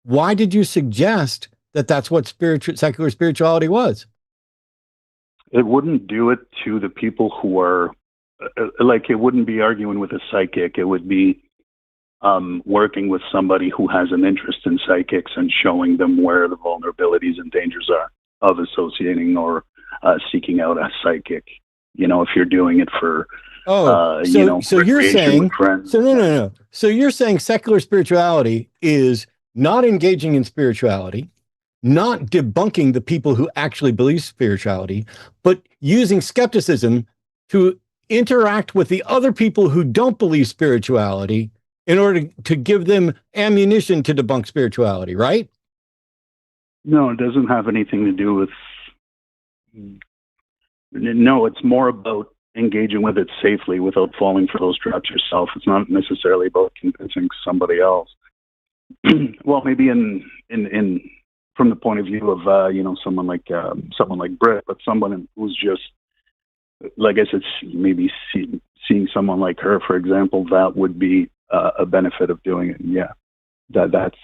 Why did you suggest that that's what secular spirituality was? It wouldn't do it to the people who are, like, it wouldn't be arguing with a psychic. It would be working with somebody who has an interest in psychics and showing them where the vulnerabilities and dangers are of associating or seeking out a psychic. You know, if you're doing it for, so you're saying, no. So you're saying secular spirituality is not engaging in spirituality, not debunking the people who actually believe spirituality, but using skepticism to interact with the other people who don't believe spirituality in order to give them ammunition to debunk spirituality, right? No, it doesn't have anything to do with. No, it's more about engaging with it safely without falling for those traps yourself. It's not necessarily about convincing somebody else. Well, maybe in from the point of view of someone like Britt, but someone who's just, like I said, maybe seeing someone like her, for example, that would be a benefit of doing it. Yeah, that's.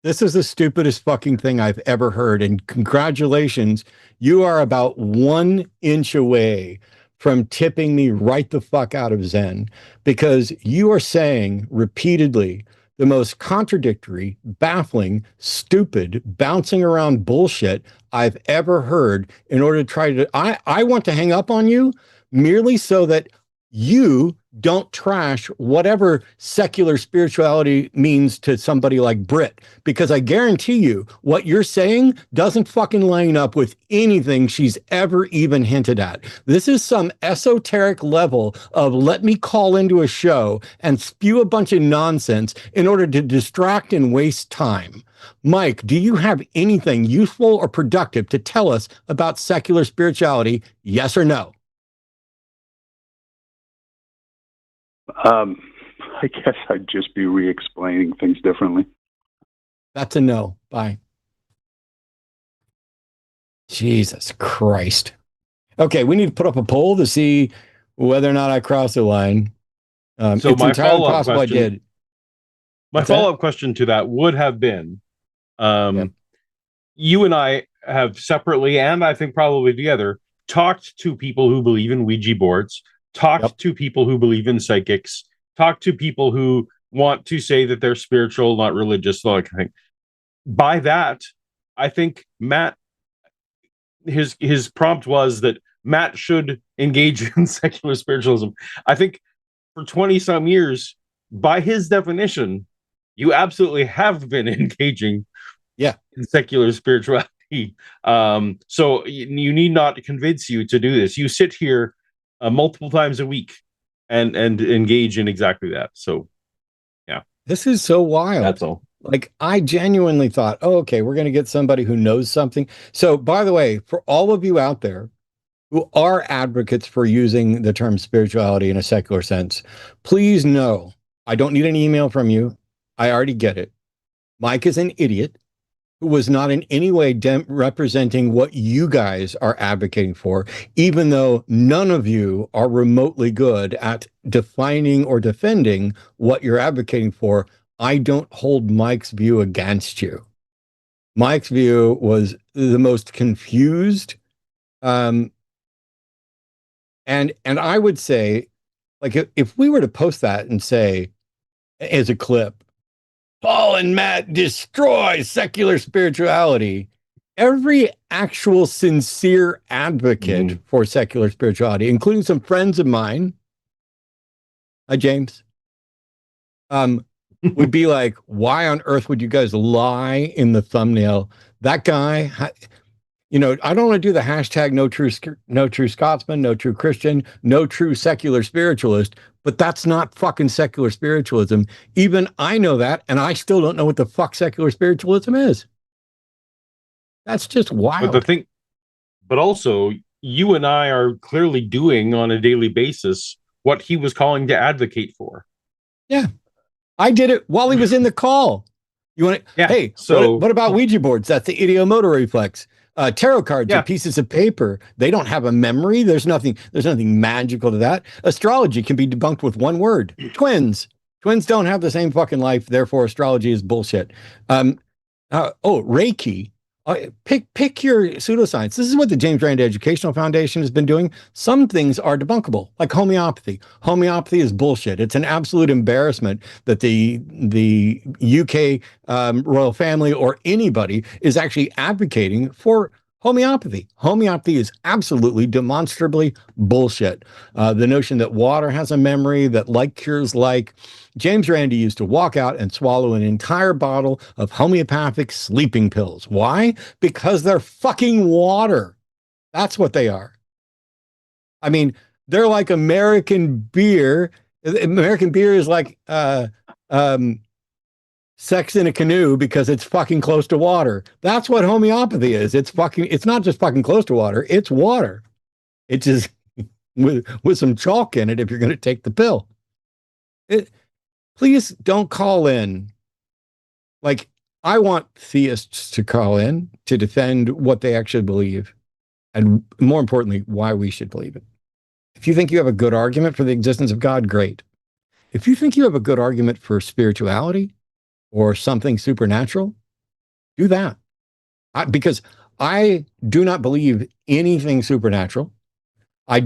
This is the stupidest fucking thing I've ever heard. And congratulations, you are about 1 inch away from tipping me right the fuck out of Zen, because you are saying repeatedly the most contradictory, baffling, stupid, bouncing around bullshit I've ever heard in order to try to. I want to hang up on you merely so that you don't trash whatever secular spirituality means to somebody like Britt, because I guarantee you what you're saying doesn't fucking line up with anything she's ever even hinted at. This is some esoteric level of let me call into a show and spew a bunch of nonsense in order to distract and waste time. Mike, do you have anything useful or productive to tell us about secular spirituality? Yes or no? I guess I'd just be re-explaining things differently. That's a no. Bye. Jesus Christ. Okay, we need to put up a poll to see whether or not I crossed the line. So it's my entirely follow-up possible question, I did. My follow-up question to that would have been, you and I have separately, and I think probably together, talked to people who believe in Ouija boards, talked to people who believe in psychics, talked to people who want to say that they're spiritual, not religious, like I think. By that, I think Matt, his prompt was that Matt should engage in secular spiritualism. I think for 20 some years, by his definition, you absolutely have been engaging in secular spirituality. So you need not convince you to do this. You sit here multiple times a week and engage in exactly that. So yeah, this is so wild. That's all. Like, I genuinely thought, oh, okay, we're going to get somebody who knows something. So by the way, for all of you out there who are advocates for using the term spirituality in a secular sense, please know I don't need an email from you. I already get it. Mike is an idiot who was not in any way representing what you guys are advocating for, even though none of you are remotely good at defining or defending what you're advocating for. I don't hold Mike's view against you. Mike's view was the most confused. And I would say, like, if we were to post that and say, as a clip, Paul and Matt destroy secular spirituality, every actual sincere advocate for secular spirituality, including some friends of mine, James, would be like, why on earth would you guys lie in the thumbnail? That guy, I don't want to do the hashtag no true Scotsman, no true Christian, no true secular spiritualist, but that's not fucking secular spiritualism. Even I know that, and I still don't know what the fuck secular spiritualism is. That's just wild. But also, you and I are clearly doing on a daily basis what he was calling to advocate for. Yeah. I did it while he was in the call. You want to? Yeah. Hey, so what about Ouija boards? That's the ideomotor reflex. Tarot cards are pieces of paper. They don't have a memory. There's nothing magical to that. Astrology can be debunked with one word: twins. Twins don't have the same fucking life. Therefore, astrology is bullshit. Reiki. Pick your pseudoscience. This is what the James Randi Educational Foundation has been doing. Some things are debunkable, like homeopathy. Homeopathy is bullshit. It's an absolute embarrassment that the UK royal family or anybody is actually advocating for homeopathy. Homeopathy is absolutely demonstrably bullshit. The notion that water has a memory, that like cures like. James Randi used to walk out and swallow an entire bottle of homeopathic sleeping pills. Why? Because they're fucking water. That's what they are. I mean, they're like American beer. American beer is like sex in a canoe because it's fucking close to water. That's what homeopathy is. It's not just fucking close to water. It's water. It's just with some chalk in it if you're going to take the pill. Please don't call in. Like, I want theists to call in to defend what they actually believe. And more importantly, why we should believe it. If you think you have a good argument for the existence of God, great. If you think you have a good argument for spirituality or something supernatural, do that. Because I do not believe anything supernatural. I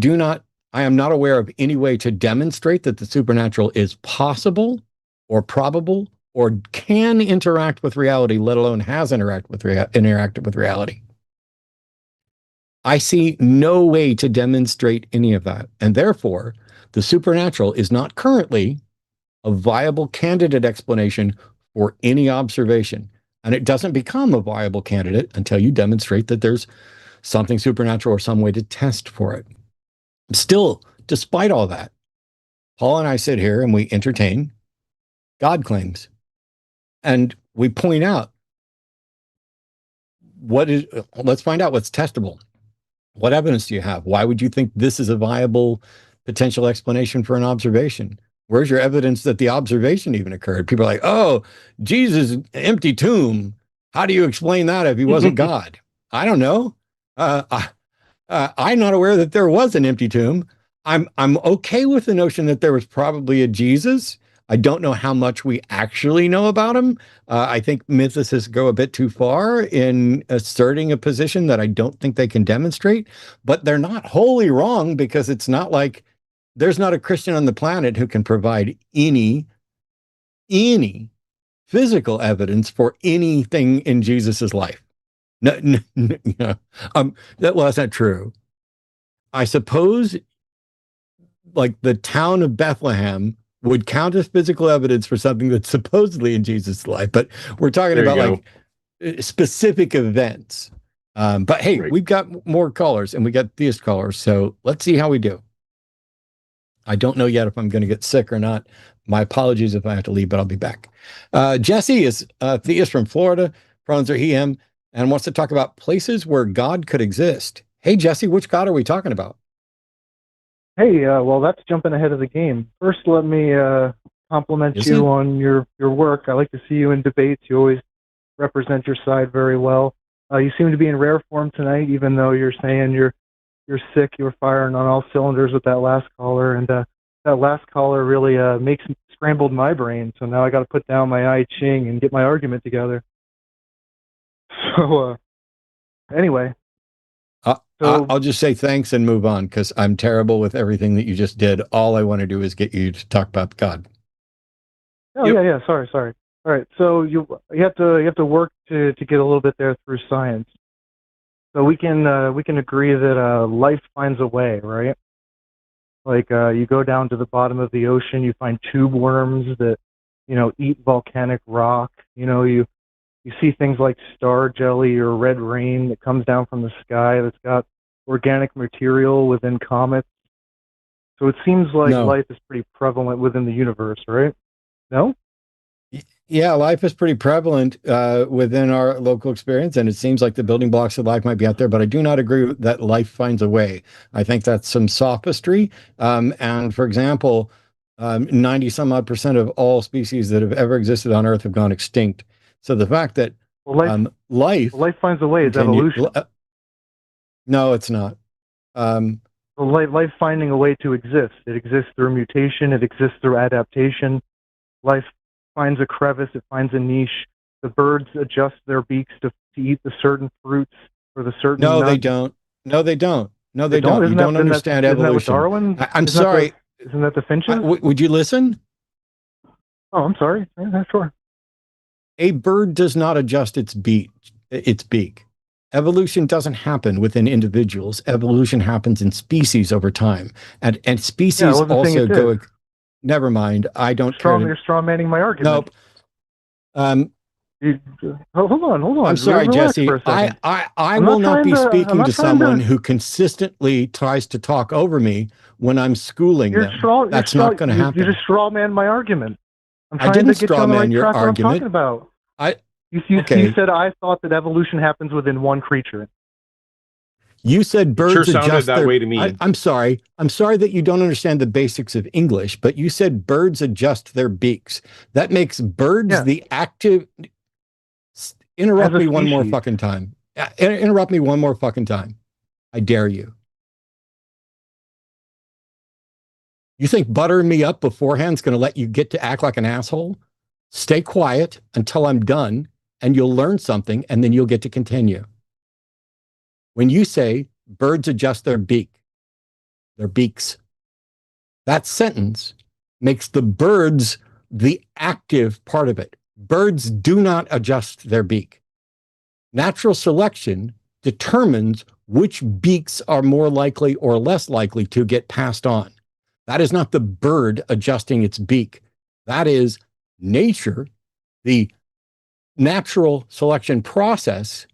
am not aware of any way to demonstrate that the supernatural is possible or probable or can interact with reality, let alone has interacted with reality. I see no way to demonstrate any of that. And therefore, the supernatural is not currently a viable candidate explanation for any observation. And it doesn't become a viable candidate until you demonstrate that there's something supernatural or some way to test for it. Still, despite all that, Paul and I sit here and we entertain God claims. And we point out let's find out what's testable. What evidence do you have? Why would you think this is a viable potential explanation for an observation? Where's your evidence that the observation even occurred? People are like, oh, Jesus, empty tomb. How do you explain that if he wasn't God? I don't know. I'm not aware that there was an empty tomb. I'm okay with the notion that there was probably a Jesus. I don't know how much we actually know about him. I think mythicists go a bit too far in asserting a position that I don't think they can demonstrate, but they're not wholly wrong because it's not like there's not a Christian on the planet who can provide any physical evidence for anything in Jesus's life. No. That's not true. I suppose like the town of Bethlehem would count as physical evidence for something that's supposedly in Jesus' life, but we're talking about like specific events. But hey, we've got more callers and we got theist callers, so let's see how we do. I don't know yet if I'm going to get sick or not. My apologies if I have to leave, but I'll be back. Jesse is a theist from Florida, pronouns are he, him, and wants to talk about places where God could exist. Hey, Jesse, which God are we talking about? Hey, well, that's jumping ahead of the game. First, let me compliment you on your work. I like to see you in debates. You always represent your side very well. You seem to be in rare form tonight, even though you're saying you're sick. You were firing on all cylinders with that last caller, and that last caller really scrambled my brain. So now I got to put down my I Ching and get my argument together. So anyway. I'll just say thanks and move on because I'm terrible with everything that you just did. All I want to do is get you to talk about God. Oh yeah. Sorry. All right. So you have to work to get a little bit there through science. So we can agree that life finds a way, right? Like you go down to the bottom of the ocean, you find tube worms that eat volcanic rock. You You see things like star jelly or red rain that comes down from the sky that's got organic material within comets. So it seems like No. life is pretty prevalent within the universe, right? No? Yeah, life is pretty prevalent within our local experience, and it seems like the building blocks of life might be out there, but I do not agree that life finds a way. I think that's some sophistry. And for example, 90 some odd percent of all species that have ever existed on Earth have gone extinct. So the fact that Well, life finds a way is evolution. No, it's not. Life finding a way to exist. It exists through mutation. It exists through adaptation. Life finds a crevice. It finds a niche. The birds adjust their beaks to eat the certain fruits or the certain No, nuts. they don't. No, they don't. No, they don't. You don't understand evolution. Isn't that what Darwin? I'm sorry. Isn't that the finches? Would you listen? Oh, I'm sorry. Yeah, sure. A bird does not adjust its beak. Evolution doesn't happen within individuals. Evolution happens in species over time, and species also go. Never mind. I don't care. You're straw manning my argument. Nope. Hold on. I'm sorry, Jesse. I will not be speaking to someone who consistently tries to talk over me when I'm schooling them. That's not going to happen. You just straw man my argument. I didn't straw man your argument. You said I thought that evolution happens within one creature. You said birds sure sounded adjust that way to me. I'm sorry. I'm sorry that you don't understand the basics of English, but you said birds adjust their beaks. That makes birds the active. Interrupt me one more fucking time. Interrupt me one more fucking time. I dare you. You think buttering me up beforehand is going to let you get to act like an asshole? Stay quiet until I'm done, and you'll learn something, and then you'll get to continue. When you say birds adjust their beaks, that sentence makes the birds the active part of it. Birds do not adjust their beak. Natural selection determines which beaks are more likely or less likely to get passed on. That is not the bird adjusting its beak. That is nature, the natural selection process,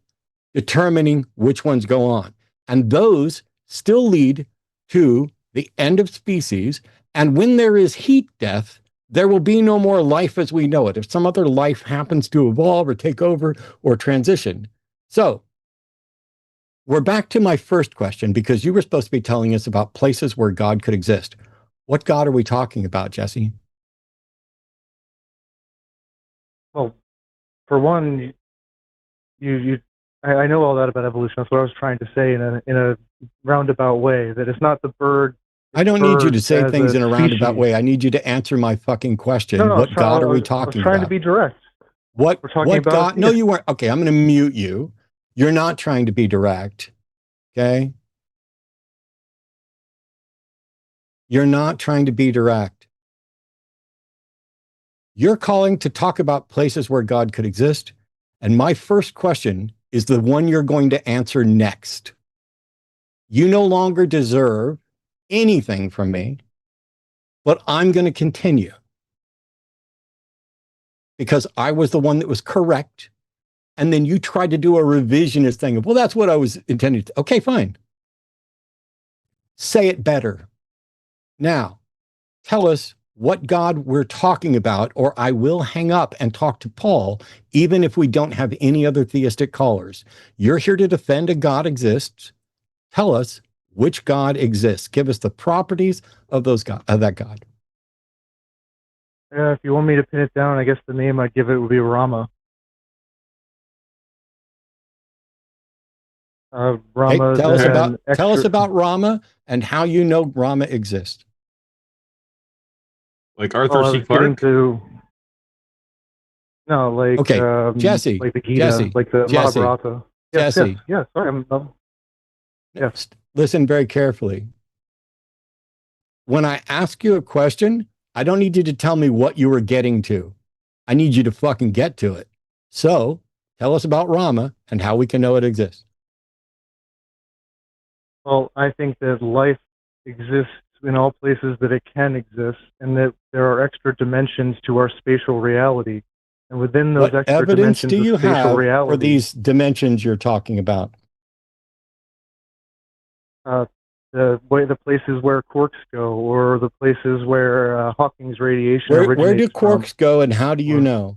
determining which ones go on. And those still lead to the end of species. And when there is heat death, there will be no more life as we know it. If some other life happens to evolve or take over or transition. So we're back to my first question, because you were supposed to be telling us about places where God could exist. What God are we talking about, Jesse? Well, for one, I know all that about evolution. That's what I was trying to say in a roundabout way. That it's not the bird. I don't need you to say things in a roundabout way. I need you to answer my fucking question. What God are we talking about? I was trying to be direct. What God? No, you weren't. Okay, I'm going to mute you. You're not trying to be direct. Okay? You're not trying to be direct. You're calling to talk about places where God could exist. And my first question is the one you're going to answer next. You no longer deserve anything from me, but I'm going to continue. Because I was the one that was correct. And then you tried to do a revisionist thing of, well, that's what I was intending to. Okay, fine. Say it better. Now, tell us what God we're talking about, or I will hang up and talk to Paul, even if we don't have any other theistic callers. You're here to defend a God exists. Tell us which God exists. Give us the properties of that God. If you want me to pin it down, I guess the name I'd give it would be Rama. Rama. Hey, tell us about Rama and how you know Rama exists. Like Arthur C. Clarke? Jesse. Like the Gita, Jesse, like the Mahabharata. Jesse. Yes, sorry. Yes. Listen very carefully. When I ask you a question, I don't need you to tell me what you were getting to. I need you to fucking get to it. So tell us about Rama and how we can know it exists. Well, I think that life exists in all places that it can exist, and that there are extra dimensions to our spatial reality. And within those What extra evidence dimensions do you of spatial have reality, for these dimensions you're talking about? the places where quarks go, or the places where Hawking's radiation originates Where do from. quarks go, and how do you know?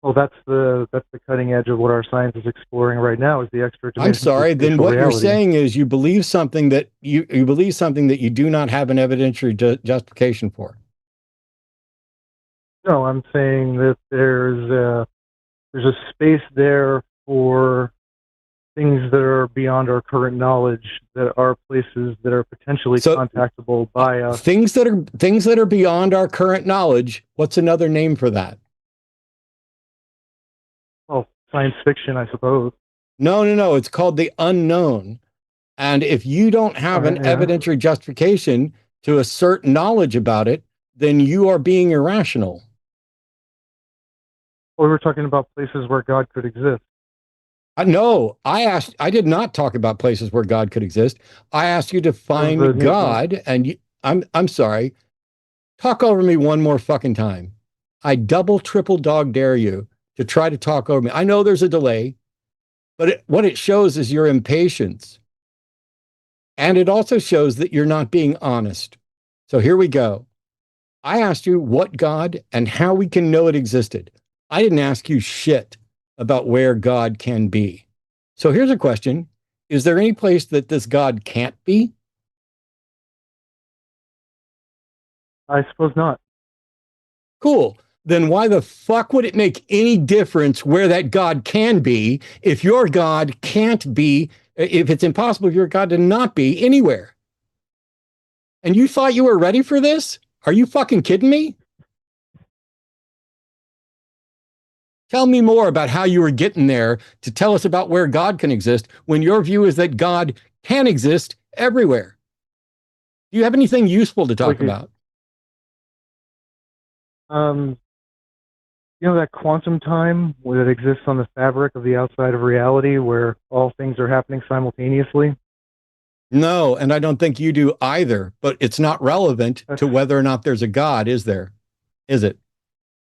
Well, that's the cutting edge of what our science is exploring right now, is the extra I'm dimensions sorry. of Then spatial what you're reality. saying is you believe something that you believe something that you do not have an evidentiary justification for. No, I'm saying that there's a space there for things that are beyond our current knowledge, that are places that are potentially contactable by us. Things that are beyond our current knowledge. What's another name for that? Well, science fiction, I suppose. No. It's called the unknown. And if you don't have an evidentiary justification to assert knowledge about it, then you are being irrational. Well, we were talking about places where God could exist. No, I did not talk about places where God could exist. I asked you to find God, and I'm sorry. Talk over me one more fucking time. I double, triple dog dare you to try to talk over me. I know there's a delay, but what it shows is your impatience. And it also shows that you're not being honest. So here we go. I asked you what God and how we can know it existed. I didn't ask you shit about where God can be. So here's a question. Is there any place that this God can't be? I suppose not. Cool. Then why the fuck would it make any difference where that God can be if your God can't be, if it's impossible for your God to not be anywhere? And you thought you were ready for this? Are you fucking kidding me? Tell me more about how you were getting there to tell us about where God can exist when your view is that God can exist everywhere. Do you have anything useful to talk about? You know that quantum time that exists on the fabric of the outside of reality where all things are happening simultaneously? No, and I don't think you do either, but it's not relevant to whether or not there's a God, is there? Is it?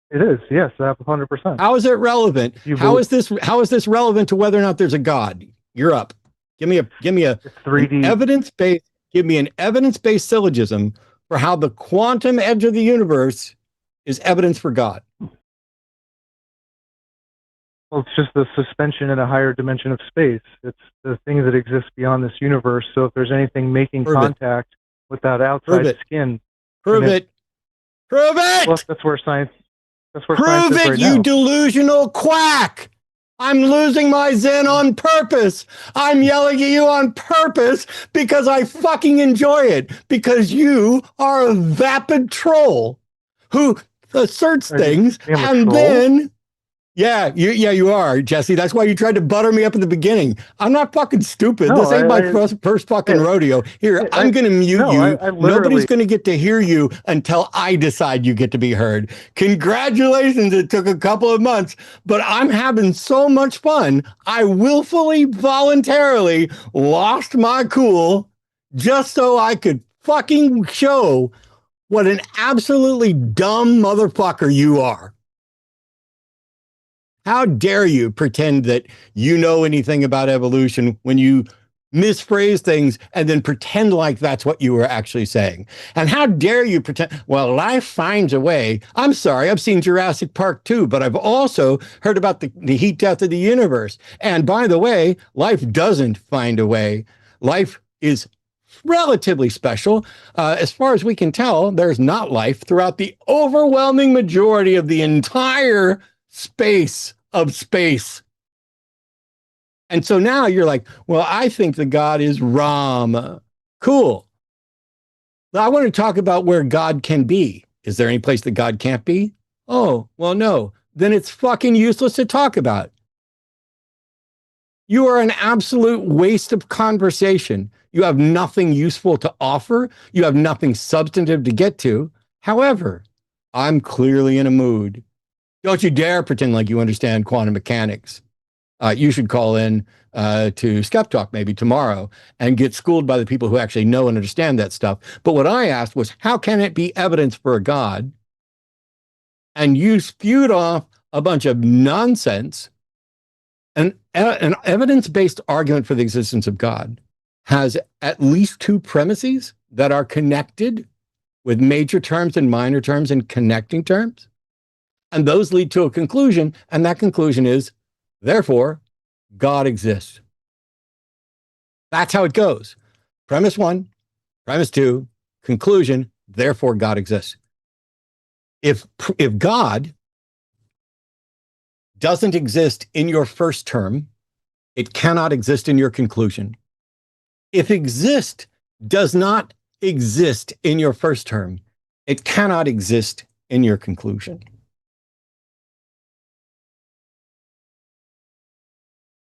It is, yes, 100%. How is it relevant? How is this relevant to whether or not there's a God? You're up. Give me a 3D evidence-based, give me an evidence-based syllogism for how the quantum edge of the universe is evidence for God. Well, it's just the suspension in a higher dimension of space. It's the thing that exists beyond this universe. So if there's anything making contact with that outside skin, prove it. Prove it. Well, that's where science. That's where prove science is it, right you now. delusional quack. I'm losing my zen on purpose. I'm yelling at you on purpose because I fucking enjoy it. Because you are a vapid troll who asserts things and then. Yeah, you are, Jesse. That's why you tried to butter me up at the beginning. I'm not fucking stupid. No, this ain't my first fucking rodeo. Here, I'm going to mute you. Nobody's going to get to hear you until I decide you get to be heard. Congratulations. It took a couple of months, but I'm having so much fun. I willfully, voluntarily lost my cool just so I could fucking show what an absolutely dumb motherfucker you are. How dare you pretend that you know anything about evolution when you misphrase things and then pretend like that's what you were actually saying? And how dare you pretend, well, life finds a way. I'm sorry, I've seen Jurassic Park too, but I've also heard about the heat death of the universe. And by the way, life doesn't find a way. Life is relatively special. As far as we can tell, there's not life throughout the overwhelming majority of the entire space of space. And so now you're like, well, I think the God is Ram. Cool. Now I want to talk about where God can be. Is there any place that God can't be? Oh, well, no. Then it's fucking useless to talk about. You are an absolute waste of conversation. You have nothing useful to offer. You have nothing substantive to get to. However, I'm clearly in a mood. Don't you dare pretend like you understand quantum mechanics. You should call in to Skeptalk maybe tomorrow and get schooled by the people who actually know and understand that stuff. But what I asked was, how can it be evidence for a God? and you spewed off a bunch of nonsense. An evidence-based argument for the existence of God has at least two premises that are connected with major terms and minor terms and connecting terms. And those lead to a conclusion, and that conclusion is, therefore, God exists. That's how it goes. Premise one, premise two, conclusion, therefore God exists. If God doesn't exist in your first term, it cannot exist in your conclusion. If exist does not exist in your first term, it cannot exist in your conclusion.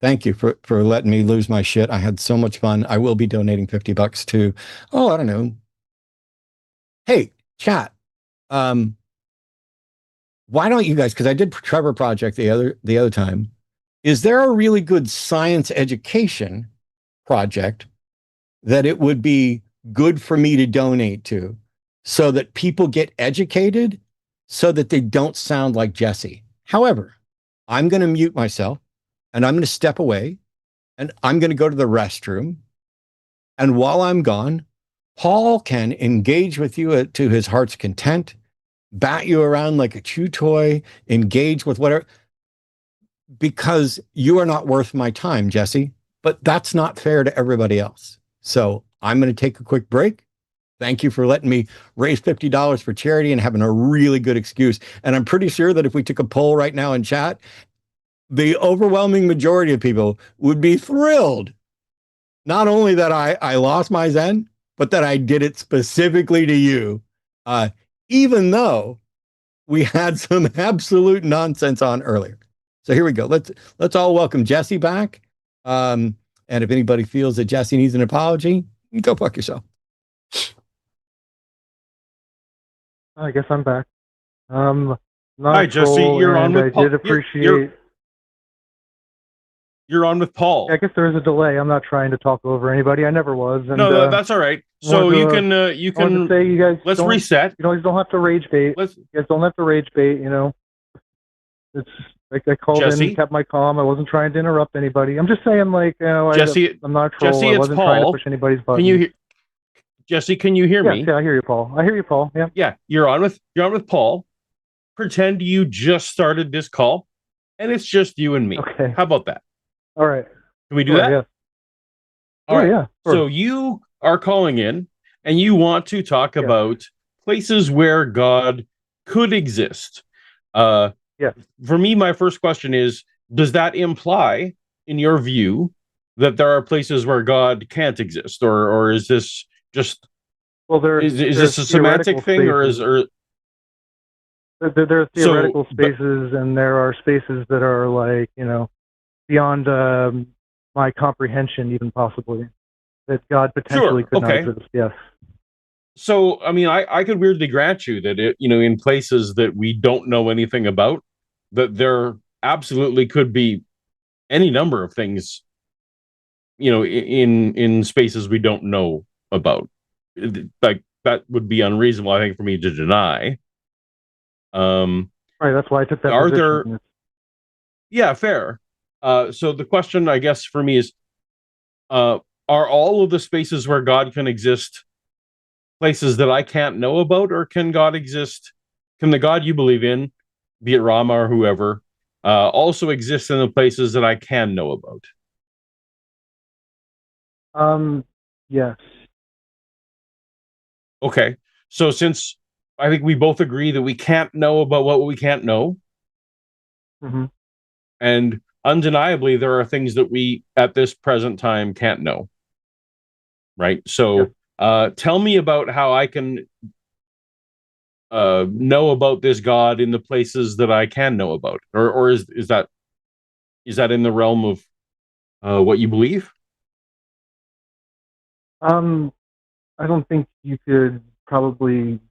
Thank you for letting me lose my shit. I had so much fun. I will be donating $50 to, I don't know. Hey, chat. Why don't you guys, because I did Trevor Project the other time. Is there a really good science education project that it would be good for me to donate to so that people get educated so that they don't sound like Jesse? However, I'm going to mute myself and I'm going to step away and I'm going to go to the restroom. And while I'm gone, Paul can engage with you to his heart's content, bat you around like a chew toy, engage with whatever, because you are not worth my time, Jesse. But that's not fair to everybody else. So I'm going to take a quick break. Thank you for letting me raise $50 for charity and having a really good excuse. And I'm pretty sure that if we took a poll right now in chat, the overwhelming majority of people would be thrilled. Not only that I lost my Zen, but that I did it specifically to you, even though we had some absolute nonsense on earlier. So here we go. Let's all welcome Jesse back. And if anybody feels that Jesse needs an apology, go fuck yourself. I guess I'm back. Not Hi, Jesse. You're on with Paul. I did appreciate. You're on with Paul. I guess there is a delay. I'm not trying to talk over anybody. I never was. And, no, that's all right. So you can say you guys. Let's reset. You guys don't have to rage bait. You guys don't have to rage bait. It's like I called in, kept my calm. I wasn't trying to interrupt anybody. I'm just saying, Jesse, I'm not a troll. Jesse, I wasn't trying to push anybody's button. Can you hear? Jesse, can you hear me? Yeah, I hear you, Paul. I hear you, Paul. Yeah. Yeah, you're on with Paul. Pretend you just started this call, and it's just you and me. Okay. How about that? All right. Can we do that? Yeah. All right. Yeah. Sure. So you are calling in, and you want to talk about places where God could exist. Yeah. For me, my first question is, does that imply, in your view, that there are places where God can't exist? Or is this just... Well, is this a semantic thing, spaces. or is... There are theoretical spaces, and there are spaces that are beyond my comprehension, even possibly, that God potentially could not exist. Yes. So, I mean, I could weirdly grant you that in places that we don't know anything about, that there absolutely could be any number of things, in spaces we don't know about. Like, that would be unreasonable, I think, for me to deny. Right. That's why I took that position. Yeah, fair. So the question, I guess, for me is, are all of the spaces where God can exist places that I can't know about, or can God exist? Can the God you believe in, be it Rama or whoever, also exist in the places that I can know about? Yes. Okay. So since I think we both agree that we can't know about what we can't know, and undeniably there are things that we at this present time can't know, right? So tell me about how I can know about this God in the places that I can know about, or is that in the realm of what you believe? I don't think you could probably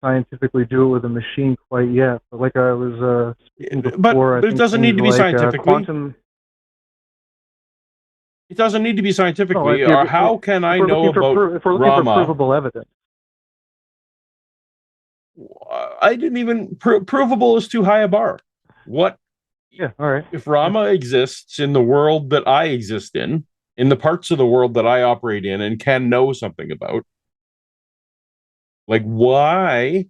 scientifically do it with a machine quite yet. But like I was speaking before, but it doesn't need to be scientifically. Quantum. It doesn't need to be scientifically. No, how can I know about if we're looking Rama? for provable evidence. I didn't even provable is too high a bar. What? Yeah, all right. If Rama exists in the world that I exist in the parts of the world that I operate in and can know something about, like, why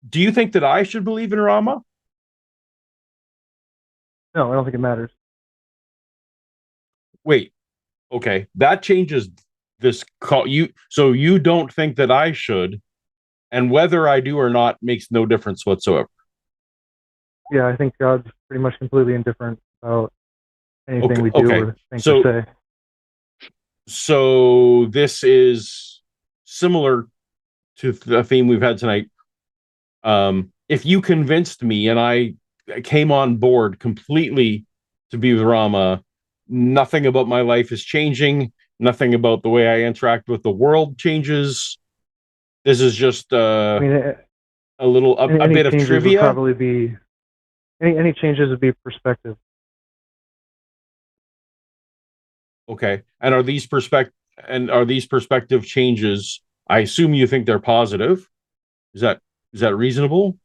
do you think that I should believe in Rama? No, I don't think it matters. Wait, okay, that changes this call. So you don't think that I should, and whether I do or not makes no difference whatsoever. Yeah, I think God's pretty much completely indifferent about anything we do Okay. or think or say. So this is similar to the theme we've had tonight. If you convinced me and I came on board completely to be with Rama, nothing about my life is changing. Nothing about the way I interact with the world changes. This is just a bit of trivia. Would probably be any changes would be perspective. Okay, and are these perspective changes? I assume you think they're positive. Is that reasonable?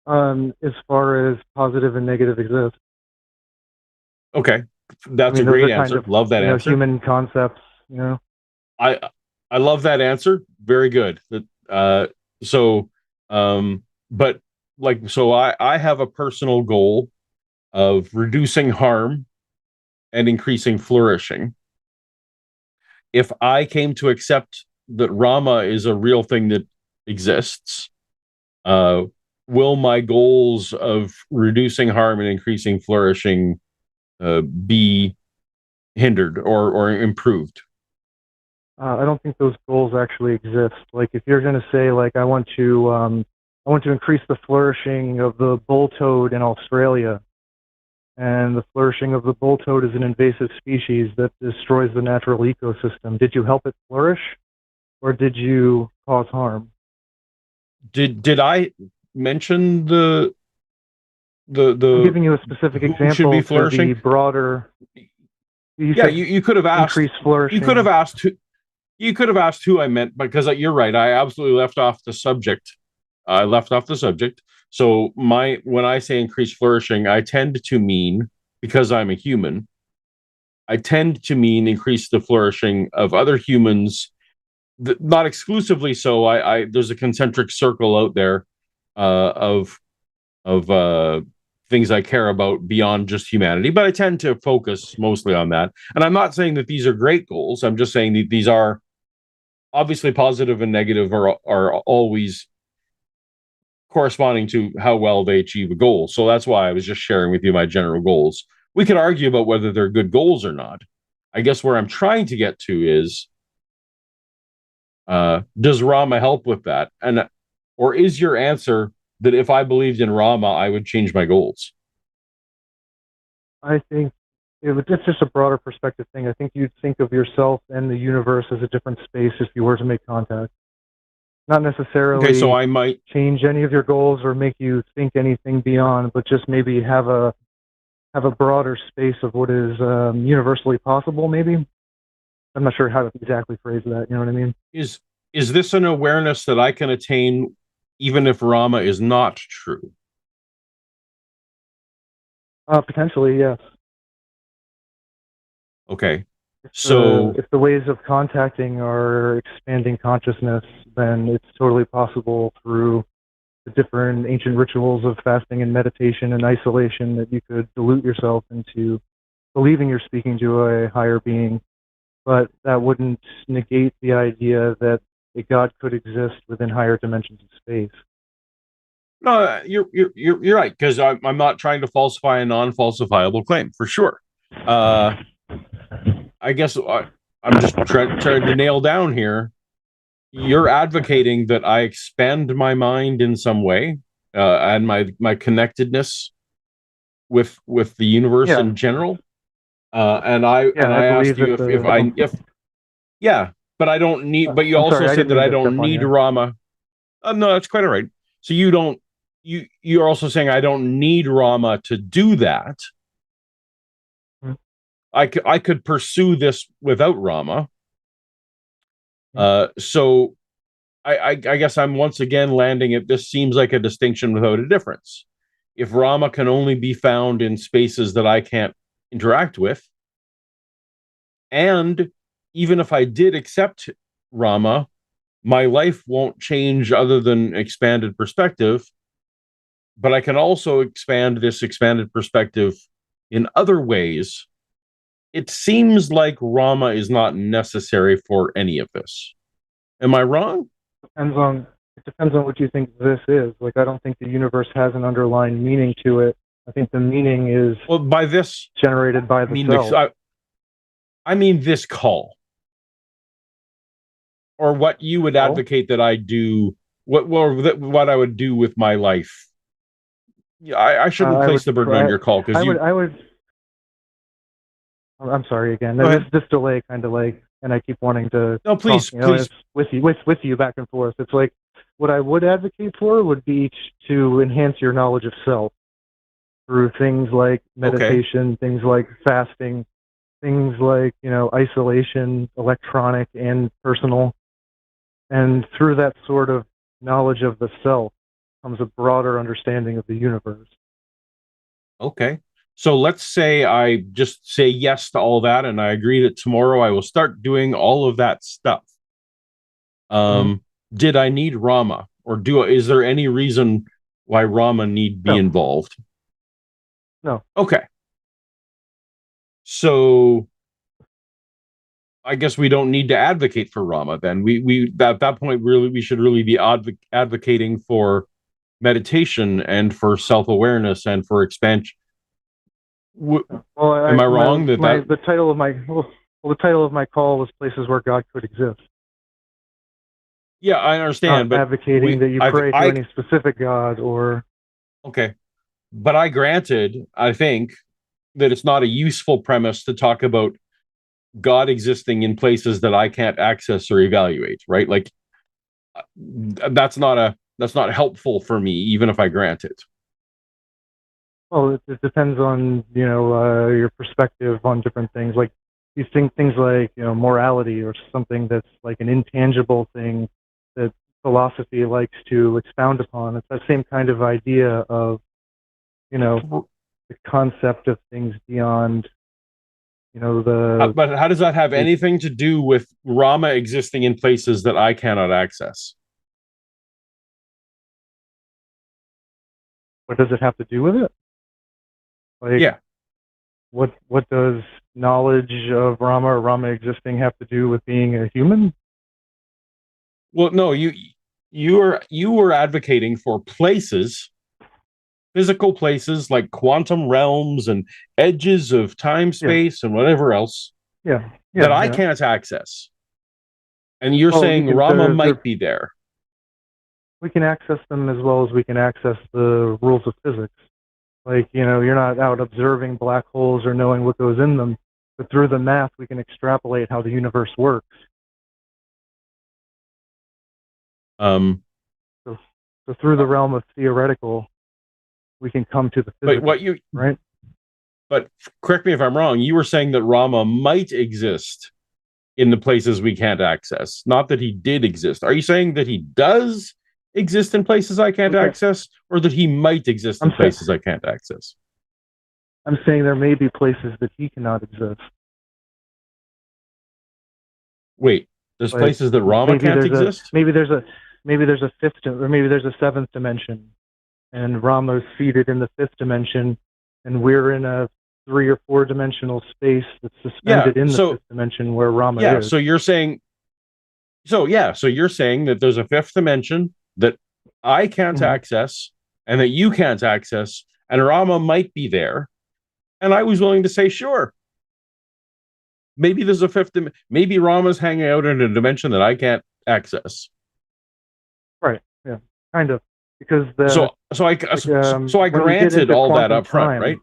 As far as positive and negative exist. Okay, that's a great answer. Love that answer. Human concepts, I love that answer. Very good. But I have a personal goal of reducing harm and increasing flourishing. If I came to accept that Rama is a real thing that exists, will my goals of reducing harm and increasing flourishing be hindered or improved? I don't think those goals actually exist. Like, if you're going to say, like, I want to increase the flourishing of the bull toad in Australia, and the flourishing of the bull toad is an invasive species that destroys the natural ecosystem. Did you help it flourish, or did you cause harm? Did I mention the I'm giving you a specific example should be flourishing? To the broader. You could have asked. Increase flourishing. You could have asked who. You could have asked who I meant, because you're right. I absolutely left off the subject. So when I say increased flourishing, I tend to mean, because I'm a human, I tend to mean increase the flourishing of other humans. Not exclusively so. There's a concentric circle out there of things I care about beyond just humanity, but I tend to focus mostly on that. And I'm not saying that these are great goals. I'm just saying that these are obviously positive and negative are always corresponding to how well they achieve a goal. So that's why I was just sharing with you my general goals. We could argue about whether they're good goals or not. I guess where I'm trying to get to is, does Rama help with that? Or is your answer that if I believed in Rama, I would change my goals? I think it's just a broader perspective thing. I think you'd think of yourself and the universe as a different space if you were to make contact. Not necessarily okay, so I might change any of your goals or make you think anything beyond, but just maybe have a broader space of what is universally possible, maybe. I'm not sure how to exactly phrase that, you know what I mean? Is this an awareness that I can attain even if Rama is not true? Potentially, yes. Okay. If the ways of contacting are expanding consciousness, then it's totally possible through the different ancient rituals of fasting and meditation and isolation that you could dilute yourself into believing you're speaking to a higher being. But that wouldn't negate the idea that a God could exist within higher dimensions of space. No, you're right, because I'm not trying to falsify a non-falsifiable claim, for sure. I guess I'm just trying to nail down here. You're advocating that I expand my mind in some way, and my connectedness with the universe in general. And I asked you but I don't need. But you also said that I don't need Rama. No, that's quite all right. So you don't. You're also saying I don't need Rama to do that. I could pursue this without Rama. So I guess I'm once again landing at this seems like a distinction without a difference. If Rama can only be found in spaces that I can't interact with, and even if I did accept Rama, my life won't change other than expanded perspective, but I can also expand this expanded perspective in other ways. It seems like Rama is not necessary for any of this. Am I wrong? It depends on what you think this is. Like, I don't think the universe has an underlying meaning to it. I think the meaning is by this generated by the self. I mean this call, or what you would advocate that I do. What I would do with my life. I shouldn't place the burden on your call because I would. I'm sorry again. This delay kind of like, and I keep wanting to. No, please, talk, please. With you back and forth. It's like what I would advocate for would be to enhance your knowledge of self through things like meditation, things like fasting, things like isolation, electronic and personal, and through that sort of knowledge of the self comes a broader understanding of the universe. Okay. So let's say I just say yes to all that, and I agree that tomorrow I will start doing all of that stuff. Did I need Rama, or is there any reason why Rama need be involved? No. Okay. So I guess we don't need to advocate for Rama then. We at that point we should really be advocating for meditation and for self-awareness and for expansion. Am I wrong? The title of my call was "Places Where God Could Exist." Yeah, I understand, but advocating that you pray to any specific God or. Okay, but I think that it's not a useful premise to talk about God existing in places that I can't access or evaluate. Right? Like that's not helpful for me, even if I grant it. Well, it depends on your perspective on different things. Like you think things like morality or something that's like an intangible thing that philosophy likes to expound upon. It's that same kind of idea of the concept of things beyond But how does that have anything to do with Rama existing in places that I cannot access? What does it have to do with it? Like, yeah. What does knowledge of Rama or Rama existing have to do with being a human? Well, no, you were advocating for places, physical places like quantum realms and edges of time, space, and whatever else. That I can't access. And you're saying Rama might be there. We can access them as well as we can access the rules of physics. Like, you're not out observing black holes or knowing what goes in them, but through the math, we can extrapolate how the universe works. So through the realm of theoretical, we can come to the physical, right? But correct me if I'm wrong, you were saying that Rama might exist in the places we can't access, not that he did exist. Are you saying that he does exist in places I can't access, or that he might exist in places I can't access? I'm saying there may be places that he cannot exist. Wait, there's places that Rama can't exist? Maybe there's a fifth, or maybe there's a seventh dimension, and Rama's seated in the fifth dimension, and we're in a 3 or 4 dimensional space that's suspended in the fifth dimension where Rama is. So you're saying that there's a fifth dimension that I can't access and that you can't access, and Rama might be there. And I was willing to say, sure, maybe there's a fifth dimension. Maybe Rama's hanging out in a dimension that I can't access. Right. Yeah. Kind of. Because I granted all that up front, right?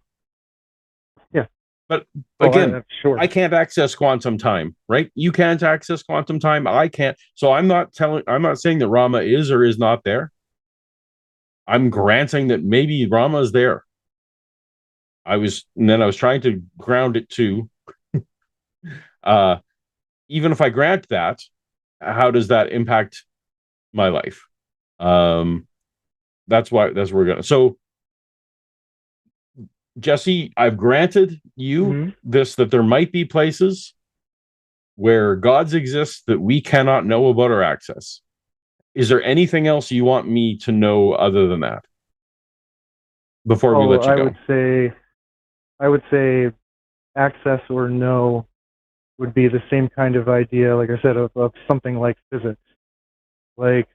Yeah. But again, I can't access quantum time, right? You can't access quantum time. I can't. So I'm not saying that Rama is or is not there. I'm granting that maybe Rama is there. I was trying to ground it to, even if I grant that, how does that impact my life. That's where we're going. So, Jesse, I've granted you this, that there might be places where gods exist that we cannot know about or access. Is there anything else you want me to know other than that before we let you go? I would say access or no would be the same kind of idea, like I said, of something like physics. Like,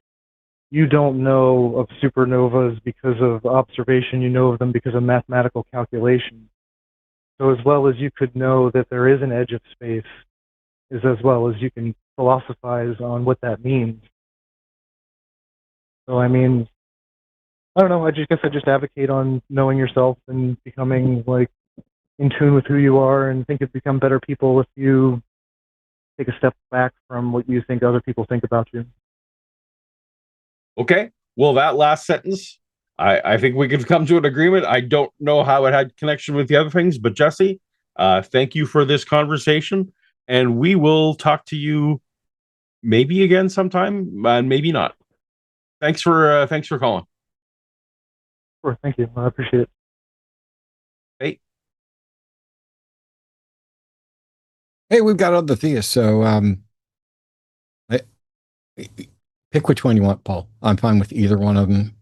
you don't know of supernovas because of observation, you know of them because of mathematical calculation. So as well as you could know that there is an edge of space, is as well as you can philosophize on what that means. So I mean, I don't know, I guess I just advocate on knowing yourself and becoming like in tune with who you are, and think you'd become better people if you take a step back from what you think other people think about you. Okay. Well, that last sentence, I think we could come to an agreement. I don't know how it had connection with the other things, but Jesse, thank you for this conversation, and we will talk to you maybe again sometime, and maybe not. Thanks for calling. Sure, thank you. I appreciate it. Hey, we've got other theists, so pick which one you want, Paul. I'm fine with either one of them.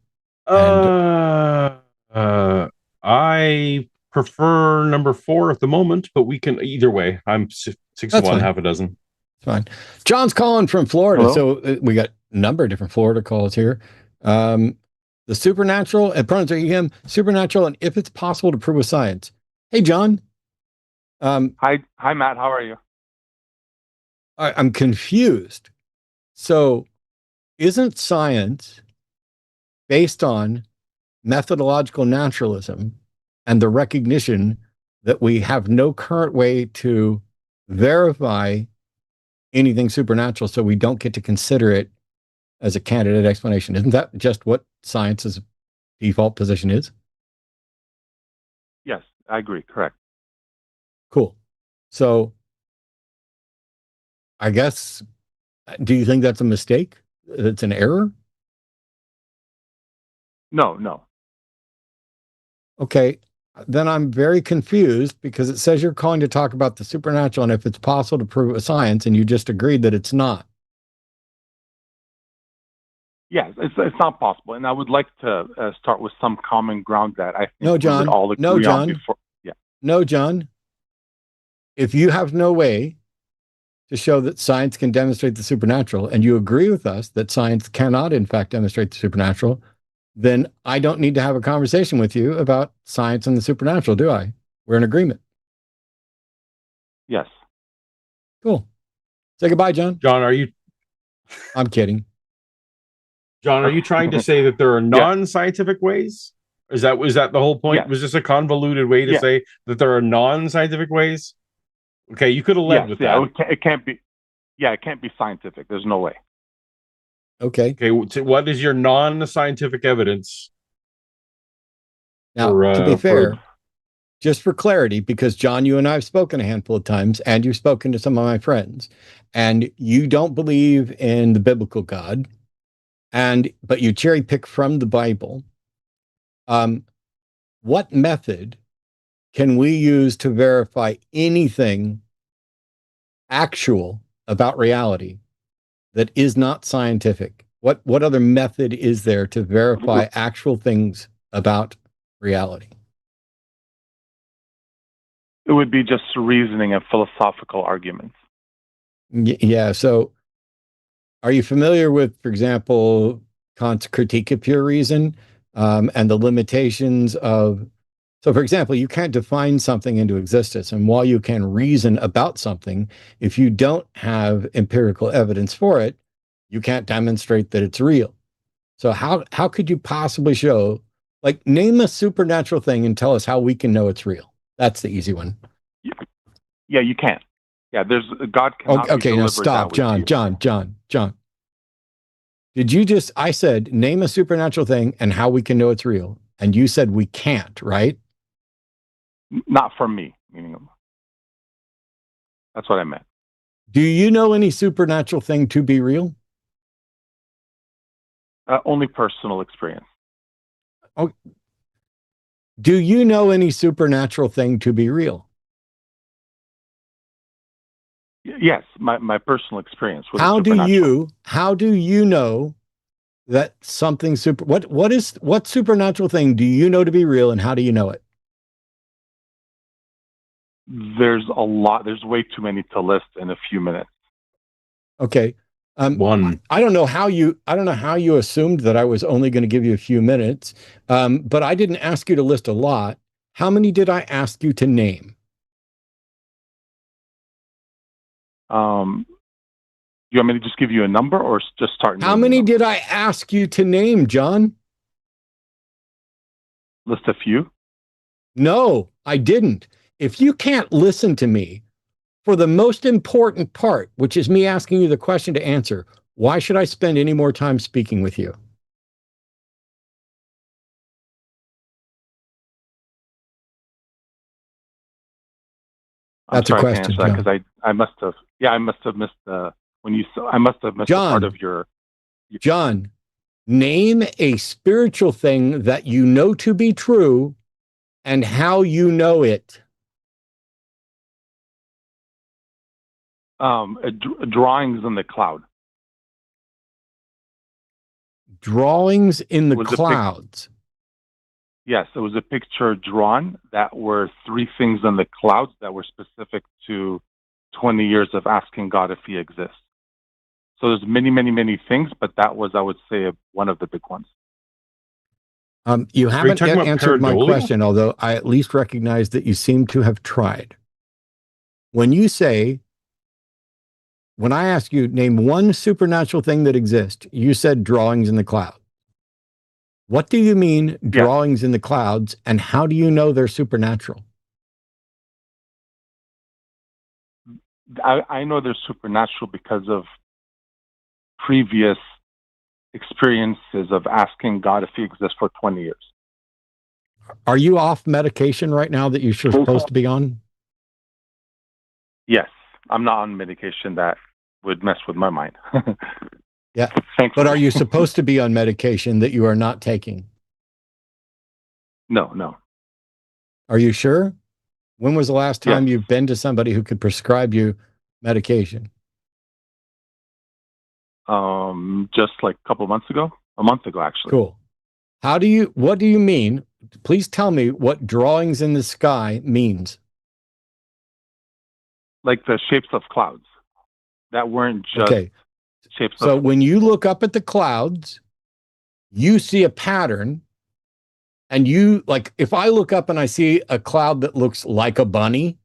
I prefer number 4 at the moment, but we can either way. I'm 6 of one, half a dozen. It's fine. John's calling from Florida. Hello? So we got a number of different Florida calls here. The supernatural, and pronouns are him, supernatural, and if it's possible to prove with science. Hey, John. Hi, Matt. How are you? I'm confused. So, isn't science based on methodological naturalism and the recognition that we have no current way to verify anything supernatural, so we don't get to consider it as a candidate explanation? Isn't that just what science's default position is? Yes, I agree. Correct. Cool. So, I guess, do you think that's a mistake? It's an error? No. Okay, then I'm very confused, because it says you're calling to talk about the supernatural and if it's possible to prove it with science, and you just agreed that it's not. Yes, it's not possible, and I would like to start with some common ground that I think No, John. we would all agree on before. Yeah. No, John. If you have no way to show that science can demonstrate the supernatural, and you agree with us that science cannot, in fact, demonstrate the supernatural, then I don't need to have a conversation with you about science and the supernatural, do I? We're in agreement. Yes. Cool. Say goodbye, John. John, are you? I'm kidding. John, are you trying to say that there are non-scientific ways? Was that the whole point? Yes. Was this a convoluted way to say that there are non-scientific ways? Okay, you could have led with that. It can't be. Yeah, it can't be scientific. There's no way. Okay. What is your non-scientific evidence? Now, to be fair, just for clarity, because John, you and I have spoken a handful of times, and you've spoken to some of my friends, and you don't believe in the biblical God, but you cherry pick from the Bible. What method can we use to verify anything actual about reality that is not scientific? What other method is there to verify actual things about reality? It would be just reasoning and philosophical arguments. Yeah. So, are you familiar with, for example, Kant's critique of pure reason, and the limitations of? So, for example, you can't define something into existence, and while you can reason about something, if you don't have empirical evidence for it, you can't demonstrate that it's real. So how could you possibly show, like, name a supernatural thing and tell us how we can know it's real? That's the easy one. Yeah, you can't. Yeah, God cannot. Okay, now stop, John. Did you just? I said name a supernatural thing and how we can know it's real, and you said we can't, right? Not for me, meaning that's what I meant. Do you know any supernatural thing to be real? Only personal experience. Do you know any supernatural thing to be real? Yes, my personal experience with How do supernatural. you know that something what supernatural thing do you know to be real, and how do you know it? There's a lot. There's way too many to list in a few minutes. Okay. One. I don't know how you assumed that I was only going to give you a few minutes, but I didn't ask you to list a lot. How many did I ask you to name? You want me to just give you a number or just start? How many did I ask you to name, John? List a few. No, I didn't. If you can't listen to me for the most important part, which is me asking you the question to answer, why should I spend any more time speaking with you? That's a question, John. Because I must have missed the I must have missed John, a part of your. John, name a spiritual thing that you know to be true and how you know it. Drawings in the cloud. Drawings in the clouds. Yes, it was a picture drawn that were three things in the clouds that were specific to 20 years of asking God if he exists. So there's many, many, many things, but that was, I would say, one of the big ones. You haven't yet answered my question, although I at least recognize that you seem to have tried. When I ask you, name one supernatural thing that exists, you said drawings in the cloud. What do you mean, drawings in the clouds, and how do you know they're supernatural? I know they're supernatural because of previous experiences of asking God if he exists for 20 years. Are you off medication right now that you're supposed to be on? Yes, I'm not on medication that would mess with my mind. Yeah. But are you supposed to be on medication that you are not taking? No. Are you sure? When was the last time you've been to somebody who could prescribe you medication? Just like a couple of months ago, a month ago, actually. Cool. What do you mean? Please tell me what drawings in the sky means. Like the shapes of clouds that weren't just shapes of. So when you look up at the clouds, you see a pattern, and if I look up and I see a cloud that looks like a bunny,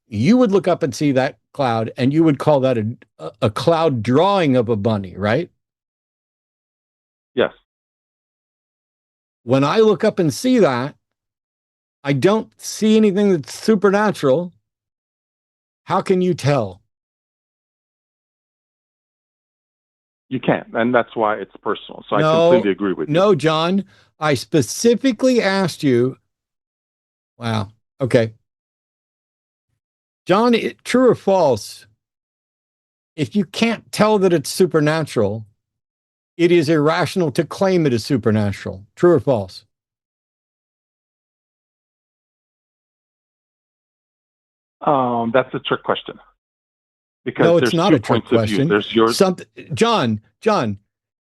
you would look up and see that cloud, and you would call that a cloud drawing of a bunny, right? Yes. When I look up and see that, I don't see anything that's supernatural. How can you tell? You can't, and that's why it's personal. So I completely agree with you. No, John, I specifically asked you. Wow. Okay. John, true or false? If you can't tell that it's supernatural, it is irrational to claim it is supernatural. True or false? That's a trick question. Because no, it's not a trick question. There's yours. John,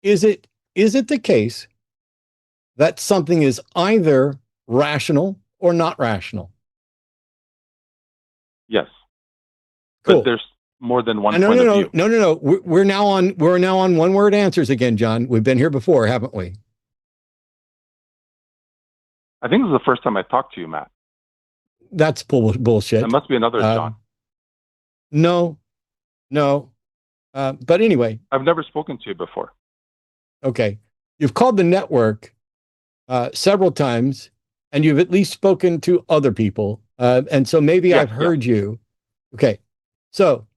is it the case that something is either rational or not rational? Yes. Cool. But there's more than one point of view. No. We're now on one-word answers again, John. We've been here before, haven't we? I think this is the first time I talked to you, Matt. That's bullshit. It must be another John. No. But anyway. I've never spoken to you before. Okay. You've called the network several times, and you've at least spoken to other people. And so maybe I've heard you. Okay. So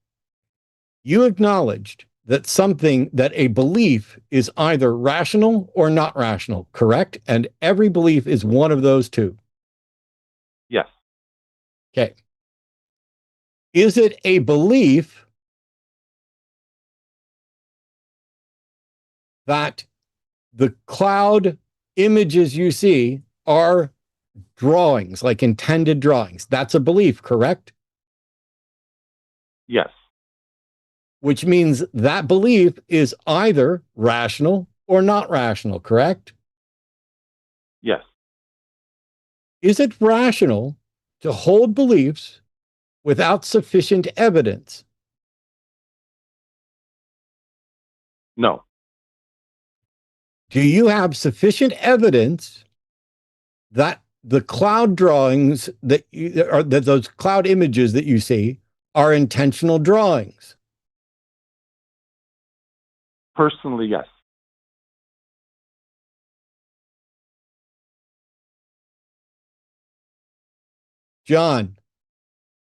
you acknowledged that a belief is either rational or not rational, correct? And every belief is one of those two. Yes. Okay. Is it a belief that the cloud images you see are drawings, like intended drawings. That's a belief, correct? Yes. Which means that belief is either rational or not rational, correct? Yes. Is it rational to hold beliefs without sufficient evidence? No. Do you have sufficient evidence that the cloud drawings that those cloud images that you see are intentional drawings? Personally, yes. John,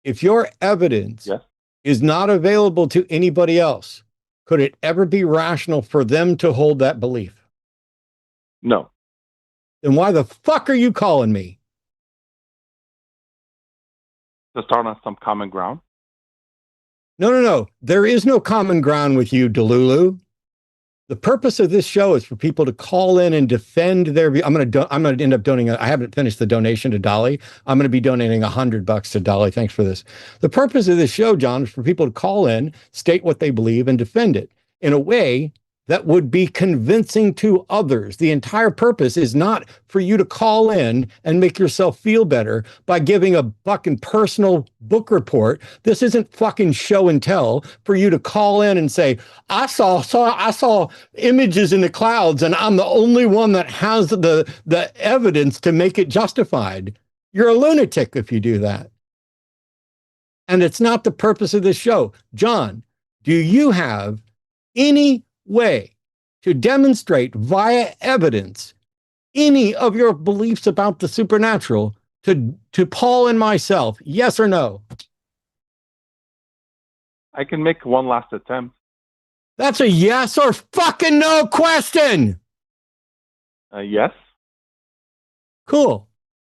if your evidence Yes. is not available to anybody else, could it ever be rational for them to hold that belief? No. Then why the fuck are you calling me? To start on some common ground. No. There is no common ground with you, Delulu. The purpose of this show is for people to call in and defend their view. I'm going to end up donating. I haven't finished the donation to Dolly. I'm going to be donating $100 to Dolly. Thanks for this. The purpose of this show, John, is for people to call in, state what they believe, and defend it in a way that would be convincing to others. The entire purpose is not for you to call in and make yourself feel better by giving a fucking personal book report. This isn't fucking show and tell for you to call in and say, I saw images in the clouds and I'm the only one that has the evidence to make it justified. You're a lunatic if you do that. And it's not the purpose of this show. John, do you have any way to demonstrate via evidence any of your beliefs about the supernatural to Paul and myself? Yes or no? I can make one last attempt. That's a yes or fucking no question. Yes. Cool.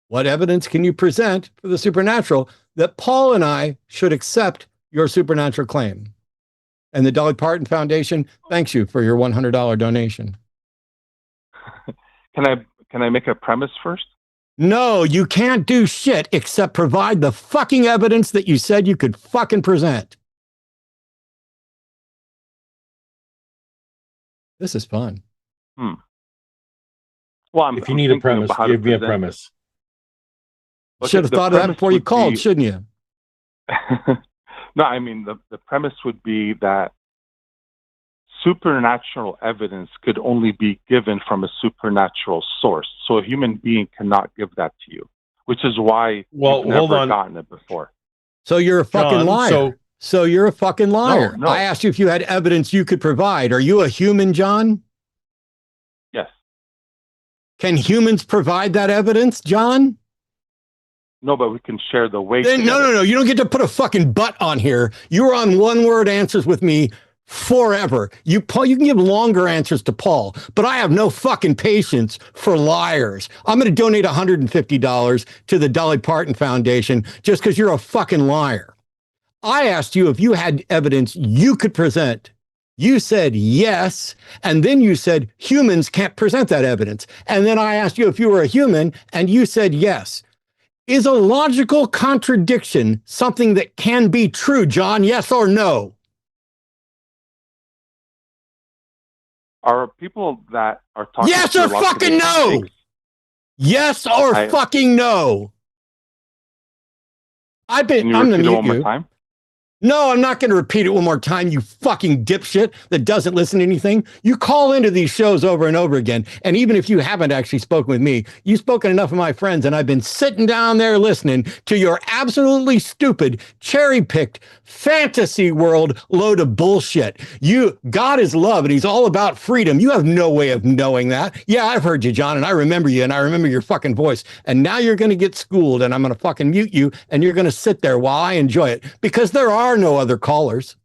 What evidence can you present for the supernatural that Paul and I should accept your supernatural claim? And the Dolly Parton Foundation thanks you for your $100 donation. Can I make a premise first? No, you can't do shit except provide the fucking evidence that you said you could fucking present. This is fun. Well, if you need a premise, give me a premise. You should have thought of that before you called, shouldn't you? No, I mean, the premise would be that supernatural evidence could only be given from a supernatural source. So a human being cannot give that to you, which is why you've never gotten it before. So you're a fucking liar. So you're a fucking liar. No. I asked you if you had evidence you could provide. Are you a human, John? Yes. Can humans provide that evidence, John? No, but we can share the weight. No. You don't get to put a fucking but on here. You were on one-word answers with me forever. Paul, you can give longer answers to Paul, but I have no fucking patience for liars. I'm going to donate $150 to the Dolly Parton Foundation just because you're a fucking liar. I asked you if you had evidence you could present. You said yes, and then you said humans can't present that evidence. And then I asked you if you were a human, and you said yes. Is a logical contradiction something that can be true, John? Yes or no? Are people that are talking yes or fucking no? Yes or fucking no? I'm going to mute you. One more time? No, I'm not going to repeat it one more time, you fucking dipshit that doesn't listen to anything. You call into these shows over and over again, and even if you haven't actually spoken with me, you've spoken enough of my friends, and I've been sitting down there listening to your absolutely stupid, cherry-picked fantasy world load of bullshit. God is love, and he's all about freedom. You have no way of knowing that. Yeah, I've heard you, John, and I remember you, and I remember your fucking voice, and now you're going to get schooled, and I'm going to fucking mute you, and you're going to sit there while I enjoy it, because there are no other callers.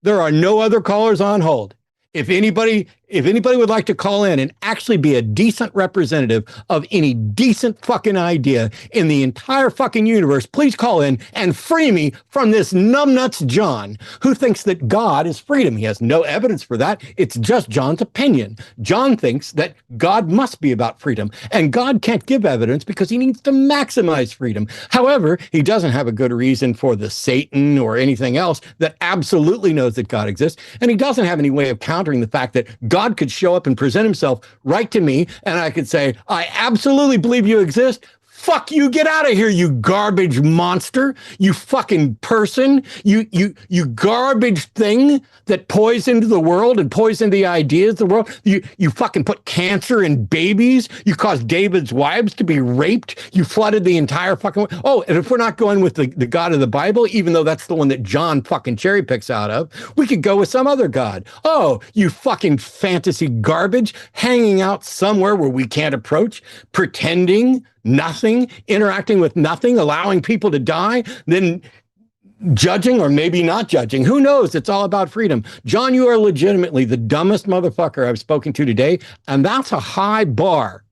There are no other callers on hold. If anybody If anybody would like to call in and actually be a decent representative of any decent fucking idea in the entire fucking universe, please call in and free me from this numbnuts John, who thinks that God is freedom. He has no evidence for that. It's just John's opinion. John thinks that God must be about freedom, and God can't give evidence because he needs to maximize freedom. However, he doesn't have a good reason for the Satan or anything else that absolutely knows that God exists, and he doesn't have any way of countering the fact that God could show up and present himself right to me, and I could say, I absolutely believe you exist. Fuck you, get out of here, you garbage monster, you fucking person, you garbage thing that poisoned the world and poisoned the ideas of the world. You fucking put cancer in babies. You caused David's wives to be raped. You flooded the entire fucking world. Oh, and if we're not going with the God of the Bible, even though that's the one that John fucking cherry picks out of, we could go with some other God. Oh, you fucking fantasy garbage hanging out somewhere where we can't approach, pretending nothing, interacting with nothing, allowing people to die, then judging or maybe not judging. Who knows? It's all about freedom. John, you are legitimately the dumbest motherfucker I've spoken to today, and that's a high bar.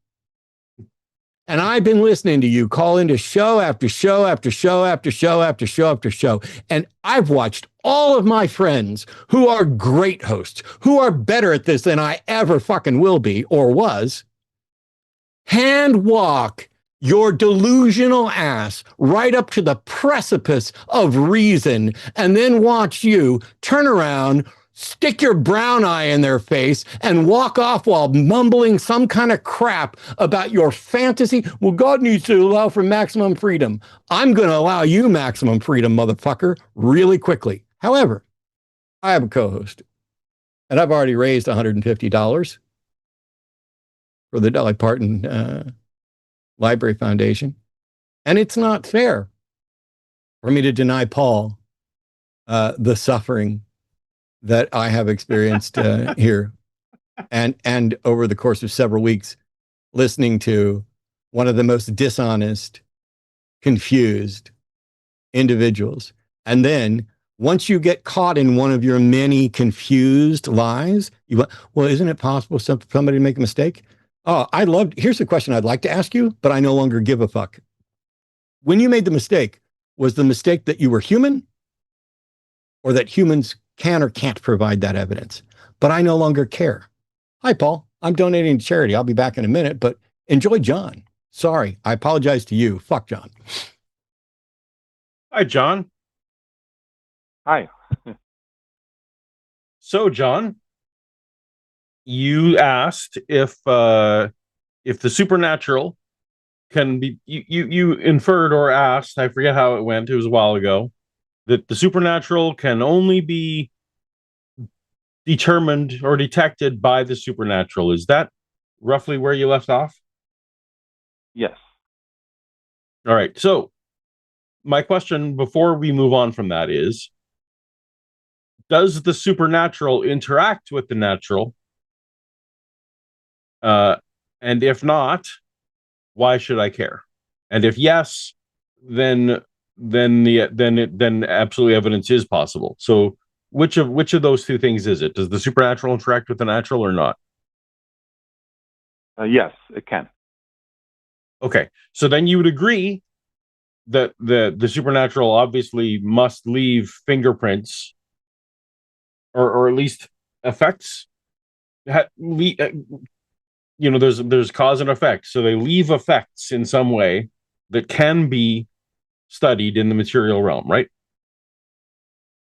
And I've been listening to you call into show after show after show after show after show after show, and I've watched all of my friends who are great hosts, who are better at this than I ever fucking will be or was, hand walk your delusional ass right up to the precipice of reason, and then watch you turn around, stick your brown eye in their face, and walk off while mumbling some kind of crap about your fantasy. Well, God needs to allow for maximum freedom. I'm going to allow you maximum freedom, motherfucker, really quickly. However, I have a co-host, and I've already raised $150 for the Dolly Parton Library Foundation. And it's not fair for me to deny Paul the suffering that I have experienced here. And over the course of several weeks, listening to one of the most dishonest, confused individuals. And then once you get caught in one of your many confused lies, you went, well, isn't it possible somebody to make a mistake? Oh, here's the question I'd like to ask you, but I no longer give a fuck. When you made the mistake, was the mistake that you were human, or that humans can or can't provide that evidence? But I no longer care. Hi, Paul. I'm donating to charity. I'll be back in a minute, but enjoy John. Sorry, I apologize to you. Fuck John. Hi, John. Hi. So, John, you asked if the supernatural can be, you inferred or asked, I forget how it went, it was a while ago, that the supernatural can only be determined or detected by the supernatural. Is that roughly where you left off? Yes. All right. So my question before we move on from that is, does the supernatural interact with the natural? And if not, why should I care? And if yes, then absolutely evidence is possible. So which of those two things is it? Does the supernatural interact with the natural or not? Yes, it can. Okay, so then you would agree that the supernatural obviously must leave fingerprints, or at least effects. There's cause and effect, so they leave effects in some way that can be studied in the material realm, right?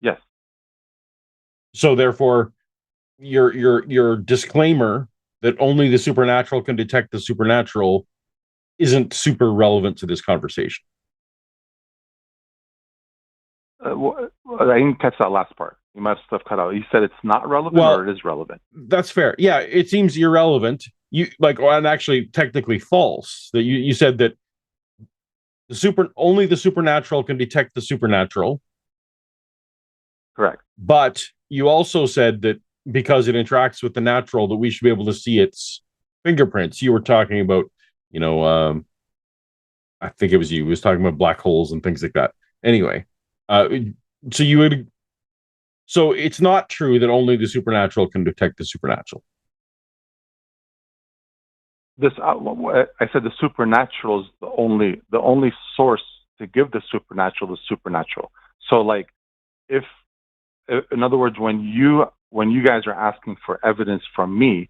Yes. So therefore, your disclaimer that only the supernatural can detect the supernatural isn't super relevant to this conversation. I didn't catch that last part. You must have cut out. You said it's not relevant, or it is relevant? That's fair. Yeah, it seems irrelevant. And actually technically false. That you said that only the supernatural can detect the supernatural. Correct. But you also said that because it interacts with the natural, that we should be able to see its fingerprints. You were talking about, I think it was you. He was talking about black holes and things like that. Anyway, so it's not true that only the supernatural can detect the supernatural. I said the supernatural is the only source to give the supernatural. So, like, if in other words, when you guys are asking for evidence from me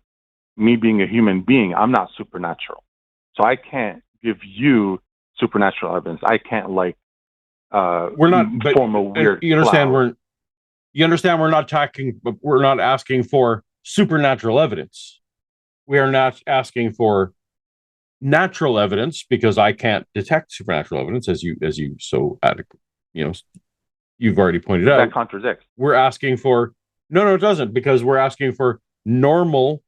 being a human being, I'm not supernatural, so I can't give you supernatural evidence. I can't we're not form a weird. You understand? Cloud. We're not talking. We're not asking for supernatural evidence. We are not asking for natural evidence, because I can't detect supernatural evidence, as you so you've already pointed out. That contradicts. We're asking for no, it doesn't, because we're asking for normal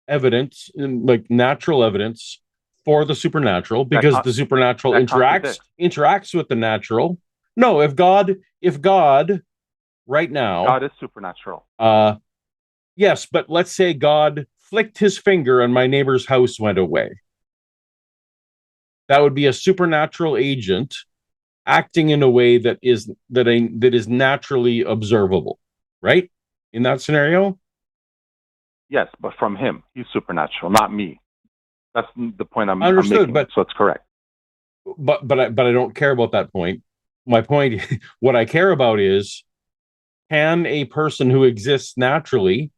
evidence, like natural evidence for the supernatural, because the supernatural interacts with the natural. No, if God right now, God is supernatural. Yes, but let's say God flicked his finger and my neighbor's house went away. That would be a supernatural agent acting in a way that is naturally observable, right? In that scenario? Yes, but from him, he's supernatural, not me. That's the point I'm understood, making. So it's correct. But I don't care about that point. My point, what I care about is, can a person who exists naturally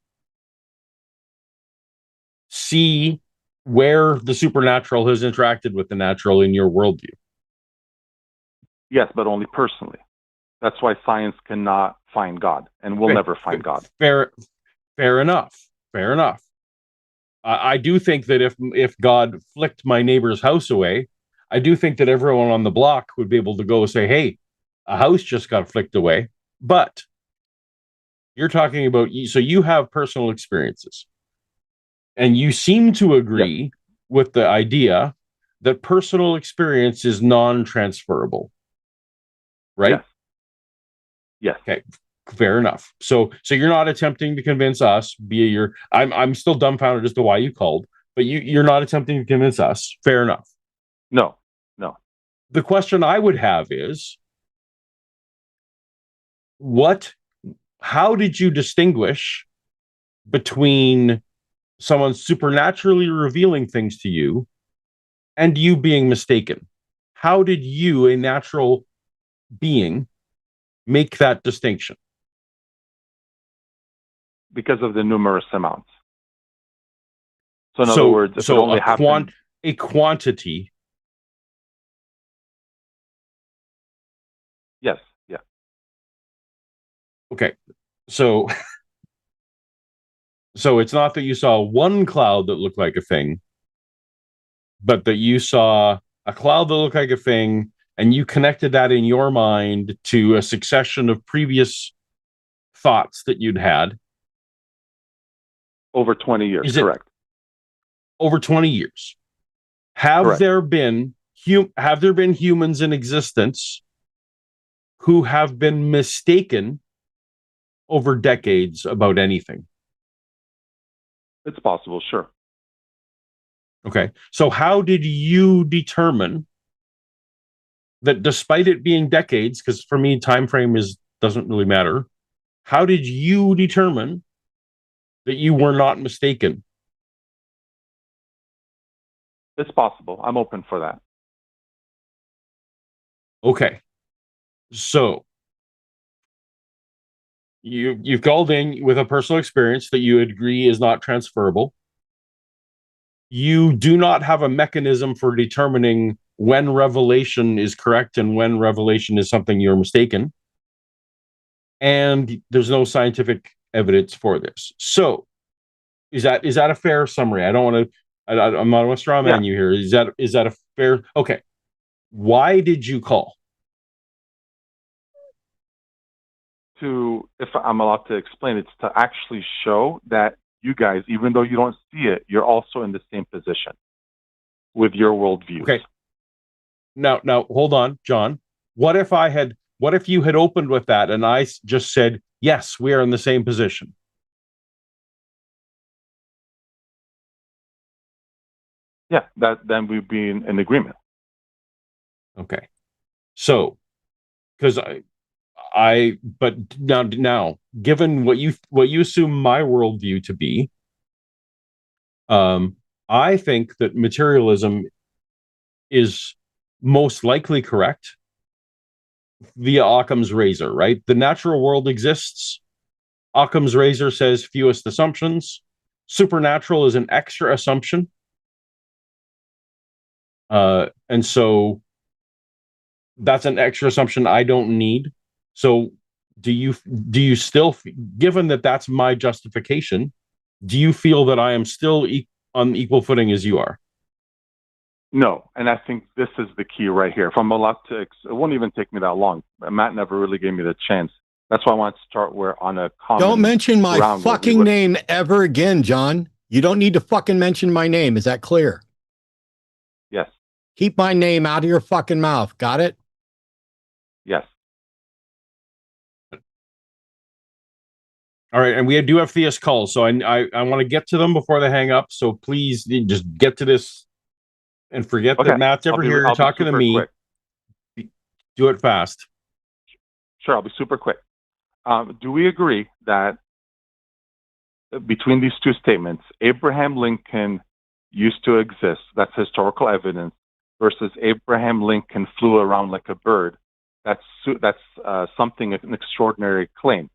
see where the supernatural has interacted with the natural in your worldview? Yes, but only personally. That's why science cannot find God, and will never find God. Fair enough. I do think that if God flicked my neighbor's house away, I do think that everyone on the block would be able to go say, hey, a house just got flicked away. But you're talking about, so you have personal experiences, and you seem to agree with the idea that personal experience is non-transferable, right? Yes. Okay, fair enough. So you're not attempting to convince us via your. I'm still dumbfounded as to why you called, but you're not attempting to convince us. Fair enough. No. The question I would have is, how did you distinguish between someone supernaturally revealing things to you and you being mistaken? How did you, a natural being, make that distinction? Because of the numerous amounts. So in other words, if it only happened... a quantity. Yes. Yeah. Okay. So it's not that you saw one cloud that looked like a thing, but that you saw a cloud that looked like a thing, and you connected that in your mind to a succession of previous thoughts that you'd had. Over 20 years, correct. Over 20 years. Have there been humans in existence who have been mistaken over decades about anything? It's possible, sure. Okay. So how did you determine that, despite it being decades, because for me, time frame doesn't really matter, how did you determine that you were not mistaken? It's possible. I'm open for that. Okay. So you've called in with a personal experience that you agree is not transferable. You do not have a mechanism for determining when revelation is correct and when revelation is something you're mistaken. And there's no scientific evidence for this. So is that a fair summary? I'm not a straw man you here. Is that a fair? Okay. Why did you call? If I'm allowed to explain, it's to actually show that you guys, even though you don't see it, you're also in the same position with your worldviews. Okay. Now, hold on, John. What if you had opened with that and I just said, yes, we are in the same position? Yeah, then we'd be in agreement. Okay. So, because but now, given what you assume my worldview to be, I think that materialism is most likely correct via Occam's razor, right? The natural world exists. Occam's razor says fewest assumptions. Supernatural is an extra assumption. And so that's an extra assumption I don't need. So do you still, given that that's my justification, do you feel that I am still on equal footing as you are? No, and I think this is the key right here. If I'm allowed to, it won't even take me that long. Matt never really gave me the chance. That's why I want to start where on a common. Don't mention my fucking name ever again, John. You don't need to fucking mention my name. Is that clear? Yes. Keep my name out of your fucking mouth. Got it? Yes. All right, and we do have theist calls, so I want to get to them before they hang up. So please just get to this and forget that Matt's ever here talking to me. Quick. Do it fast. Sure, I'll be super quick. Do we agree that between these two statements, Abraham Lincoln used to exist, that's historical evidence, versus Abraham Lincoln flew around like a bird, that's something, an extraordinary claim.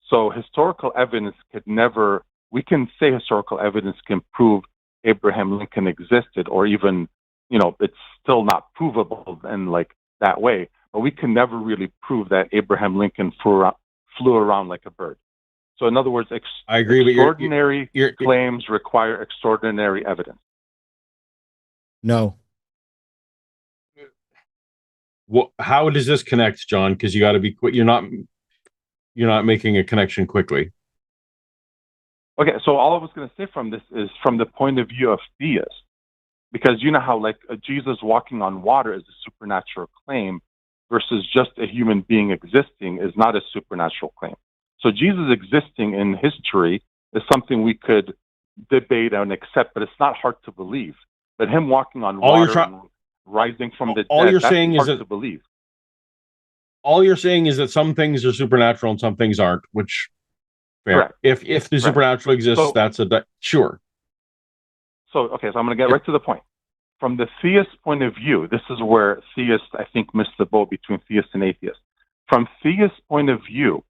So historical evidence could never, we can say historical evidence can prove Abraham Lincoln existed, or even, it's still not provable in like that way, but we can never really prove that Abraham Lincoln flew around like a bird. So in other words, I agree, extraordinary claims require extraordinary evidence. No. Well, how does this connect, John? Because you got to be quick. You're not making a connection quickly. Okay, so all I was going to say from this is from the point of view of theists, because you know how like Jesus walking on water is a supernatural claim versus just a human being existing is not a supernatural claim. So Jesus existing in history is something we could debate and accept, but it's not hard to believe. But him walking on water and rising from the dead, that's hard to believe. All you're saying is that some things are supernatural and some things aren't, which fair. Correct. If the supernatural exists, that's sure. So I'm going to get right to the point. From the theist point of view, this is where theists, I think, miss the boat between theists and atheists. From theist point of view,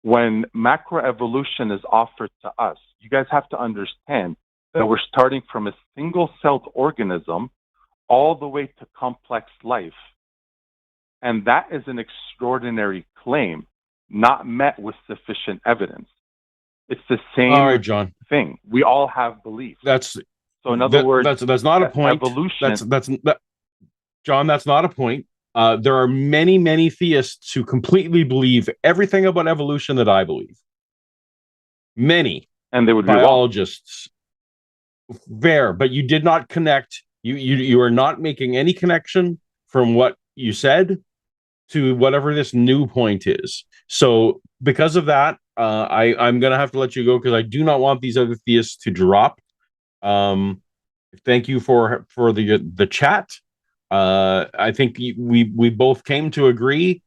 when macroevolution is offered to us, you guys have to understand that we're starting from a single-celled organism all the way to complex life. And that is an extraordinary claim, not met with sufficient evidence. It's the same thing. We all have beliefs. So in other words, that's not a point. Evolution. John, that's not a point. There are many, many theists who completely believe everything about evolution that I believe. Many. And they would be biologists. Fair, but you did not connect. You are not making any connection from what you said to whatever this new point is. So because of that, I'm going to have to let you go because I do not want these other theists to drop. Thank you for the chat. I think we both came to agree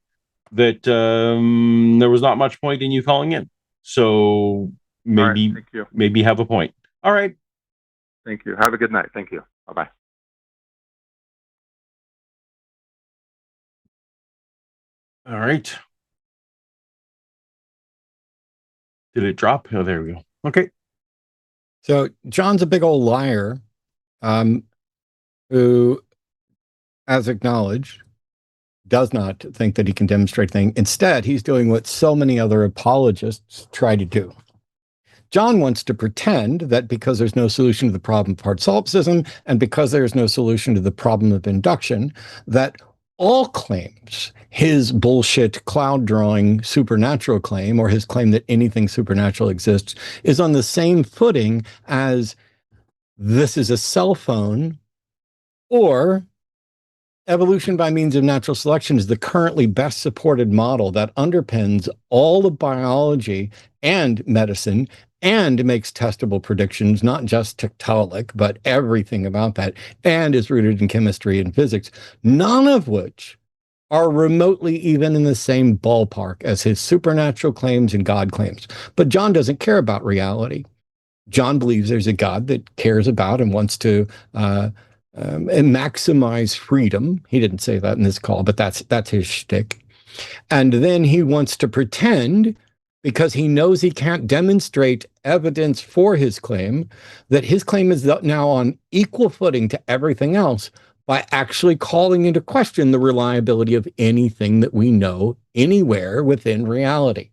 that there was not much point in you calling in. So maybe have a point. All right. Thank you. Have a good night. Thank you. Bye-bye. All right. Did it drop? Oh, there we go. Okay. So John's a big old liar, who, as acknowledged, does not think that he can demonstrate things. Instead, he's doing what so many other apologists try to do. John wants to pretend that because there's no solution to the problem of hard solipsism and because there's no solution to the problem of induction, that all claims, his bullshit cloud drawing supernatural claim or his claim that anything supernatural exists, is on the same footing as this is a cell phone, or evolution by means of natural selection is the currently best supported model that underpins all of biology and medicine and makes testable predictions, not just Tiktaalik, but everything about that, and is rooted in chemistry and physics, none of which are remotely even in the same ballpark as his supernatural claims and God claims. But John doesn't care about reality. John believes there's a God that cares about and wants to maximize freedom. He didn't say that in this call, but that's his shtick. And then he wants to pretend, because he knows he can't demonstrate evidence for his claim, that his claim is now on equal footing to everything else by actually calling into question the reliability of anything that we know anywhere within reality.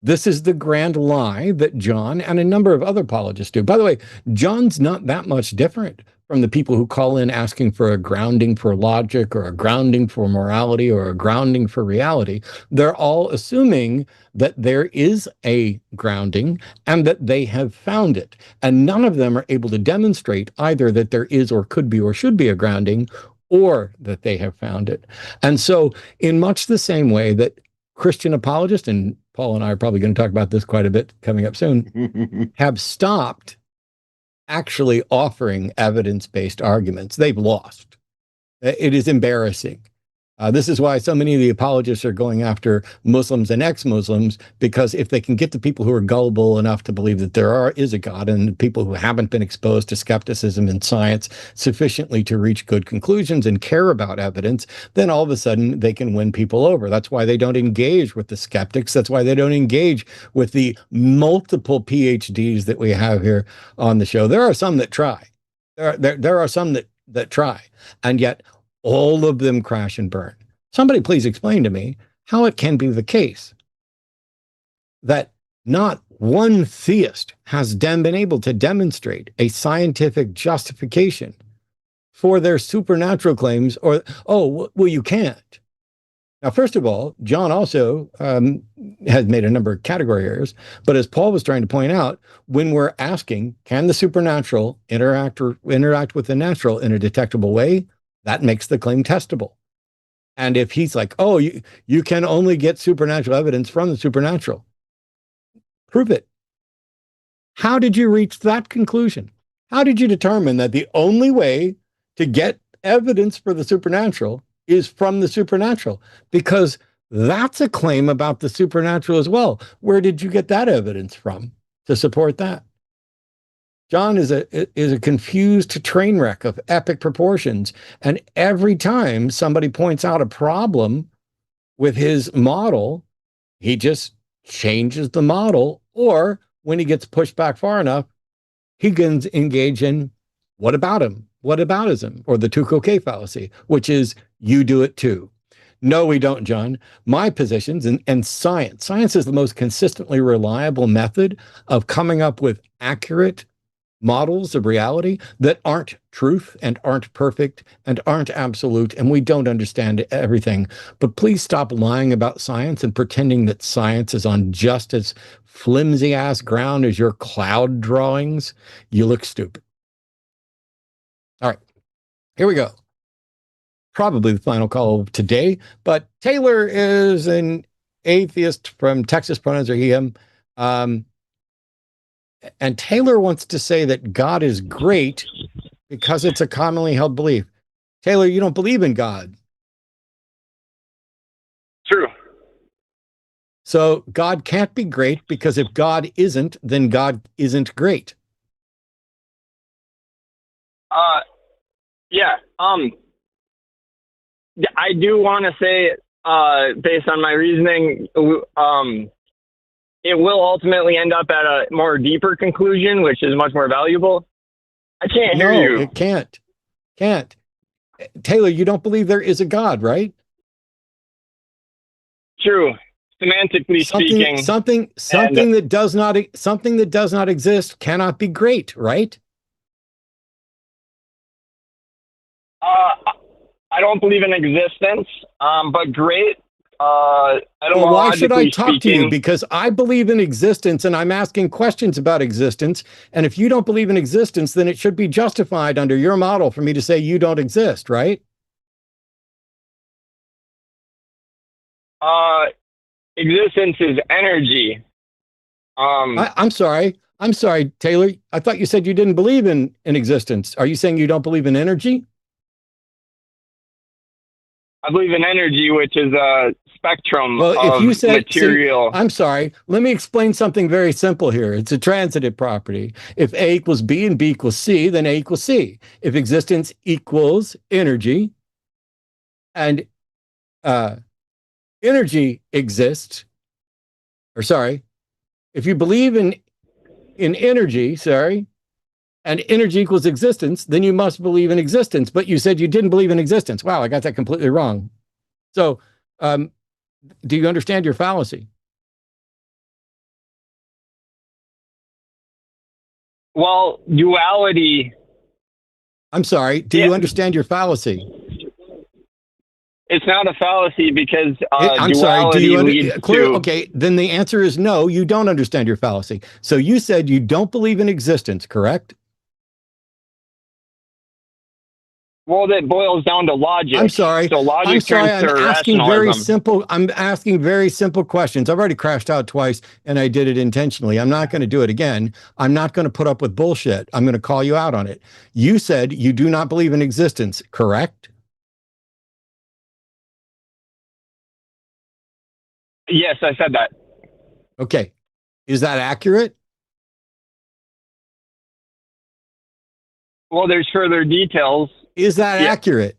This is the grand lie that John and a number of other apologists do. By the way, John's not that much different from the people who call in asking for a grounding for logic or a grounding for morality or a grounding for reality. They're all assuming that there is a grounding and that they have found it. And none of them are able to demonstrate either that there is or could be or should be a grounding, or that they have found it. And so in much the same way that Christian apologists, and Paul and I are probably going to talk about this quite a bit coming up soon, have stopped actually offering evidence-based arguments. They've lost. It is embarrassing. This is why so many of the apologists are going after Muslims and ex-Muslims, because if they can get the people who are gullible enough to believe that there is a God, and people who haven't been exposed to skepticism and science sufficiently to reach good conclusions and care about evidence, then all of a sudden they can win people over. That's why they don't engage with the skeptics. That's why they don't engage with the multiple PhDs that we have here on the show. There are some that try. There are some that try, and yet all of them crash and burn. Somebody please explain to me how it can be the case that not one theist has been able to demonstrate a scientific justification for their supernatural claims, or, oh, well, you can't. Now, first of all, John also has made a number of category errors, but as Paul was trying to point out, when we're asking, can the supernatural interact with the natural in a detectable way, that makes the claim testable. And if he's like, oh, you can only get supernatural evidence from the supernatural, prove it. How did you reach that conclusion? How did you determine that the only way to get evidence for the supernatural is from the supernatural? Because that's a claim about the supernatural as well. Where did you get that evidence from to support that? John is a confused train wreck of epic proportions. And every time somebody points out a problem with his model, he just changes the model. Or when he gets pushed back far enough, he can engage in what about him? What aboutism? Or the two-coquet fallacy, which is you do it too. No, we don't, John. My positions and science is the most consistently reliable method of coming up with accurate models of reality that aren't truth and aren't perfect and aren't absolute, and we don't understand everything. But please stop lying about science and pretending that science is on just as flimsy ass ground as your cloud drawings. You look stupid. All right, here we go. Probably the final call of today, but Taylor is an atheist from Texas, pronouns are he, him. And Taylor wants to say that God is great because it's a commonly held belief. Taylor, you don't believe in God. True. So God can't be great, because if God isn't, then God isn't great. Yeah. I do want to say, based on my reasoning, it will ultimately end up at a more deeper conclusion, which is much more valuable. I can't hear you. No, it can't. Can't. Taylor, you don't believe there is a God, right? True. Semantically speaking. Something that does not exist cannot be great, right? I don't believe in existence, but great. I don't know. Why should I talk to you? Because I believe in existence, and I'm asking questions about existence. And if you don't believe in existence, then it should be justified under your model for me to say you don't exist, right? Existence is energy. I'm sorry, Taylor. I thought you said you didn't believe in existence. Are you saying you don't believe in energy? I believe in energy, which is a spectrum Well, if of you said, material. I'm sorry, let me explain something very simple here. It's a transitive property. If A equals B and B equals C, then A equals C. If existence equals energy and energy exists, or sorry, if you believe in energy, sorry, and energy equals existence, then you must believe in existence. But you said you didn't believe in existence. Wow, I got that completely wrong. So, do you understand your fallacy? Well, duality. I'm sorry. Do you understand your fallacy? It's not a fallacy because I'm sorry. Do duality you leads clear? to. Okay, then the answer is no. You don't understand your fallacy. So you said you don't believe in existence, correct? Well, that boils down to logic. I'm sorry. So logic I'm sorry. turns I'm to asking very rationalism. simple. I'm asking very simple questions. I've already crashed out twice, and I did it intentionally. I'm not going to do it again. I'm not going to put up with bullshit. I'm going to call you out on it. You said you do not believe in existence, correct? Yes, I said that. Okay. Is that accurate? Well, there's further details. Is that accurate?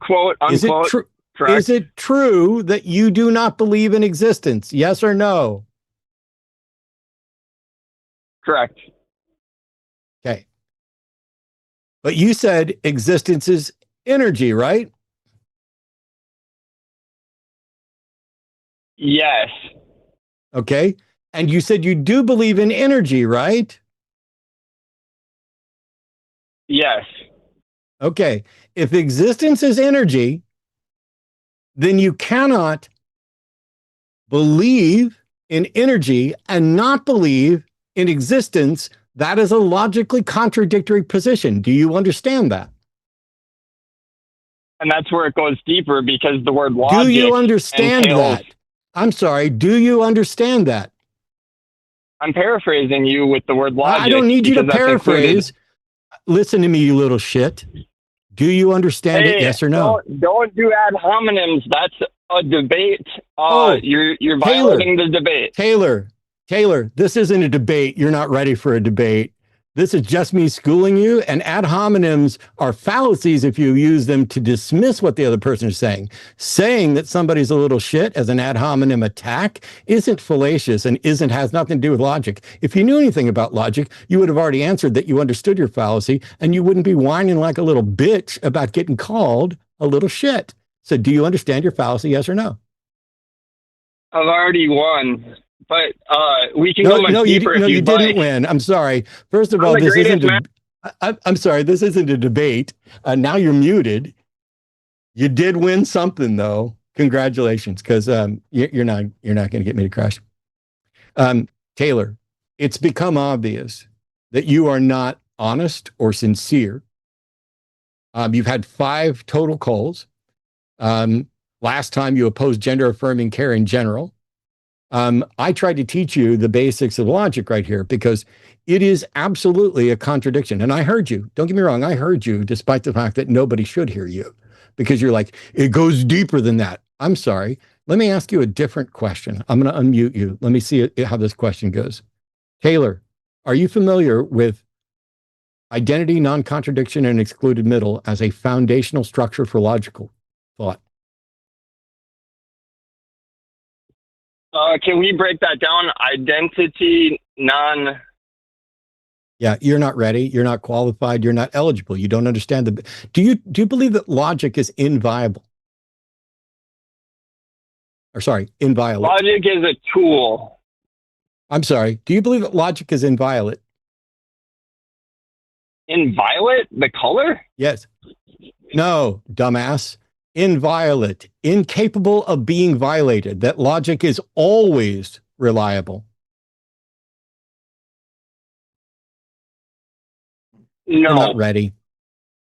Quote, unquote. Is it true? Correct. Is it true that you do not believe in existence? Yes or no? Correct. Okay. But you said existence is energy, right? Yes. Okay. And you said you do believe in energy, right? Yes. Okay. If existence is energy, then you cannot believe in energy and not believe in existence. That is a logically contradictory position. Do you understand that? And that's where it goes deeper because the word logic. Do you understand entails, that? I'm sorry. Do you understand that? I'm paraphrasing you with the word logic. I don't need you to because that's paraphrase. Listen to me, you little shit. Do you understand it? Yes or no? Don't do ad hominems. That's a debate. You're Taylor, violating the debate. Taylor, this isn't a debate. You're not ready for a debate. This is just me schooling you, and ad hominems are fallacies if you use them to dismiss what the other person is saying. Saying that somebody's a little shit as an ad hominem attack isn't fallacious and has nothing to do with logic. If you knew anything about logic, you would have already answered that you understood your fallacy, and you wouldn't be whining like a little bitch about getting called a little shit. So do you understand your fallacy, yes or no? I've already won. But we can go much deeper if you you'd didn't like. win. I'm sorry. First of all, this isn't I'm sorry. This isn't a debate. Now you're muted. You did win something, though. Congratulations, because you're not going to get me to crash. Taylor, it's become obvious that you are not honest or sincere. You've had 5 total calls. Last time you opposed gender affirming care in general. I tried to teach you the basics of logic right here because it is absolutely a contradiction. And I heard you. Don't get me wrong. I heard you, despite the fact that nobody should hear you, because you're like, it goes deeper than that. I'm sorry. Let me ask you a different question. I'm going to unmute you. Let me see how this question goes. Taylor, are you familiar with identity, non-contradiction, and excluded middle as a foundational structure for logical thought? Can we break that down? Identity, non. Yeah, you're not ready. You're not qualified. You're not eligible. You don't understand the. Do you believe that logic is inviolable? Or sorry, inviolate. Logic is a tool. I'm sorry. Do you believe that logic is inviolate? Inviolate? The color? Yes. No, dumbass. Inviolate, incapable of being violated, that logic is always reliable. No. You're not ready.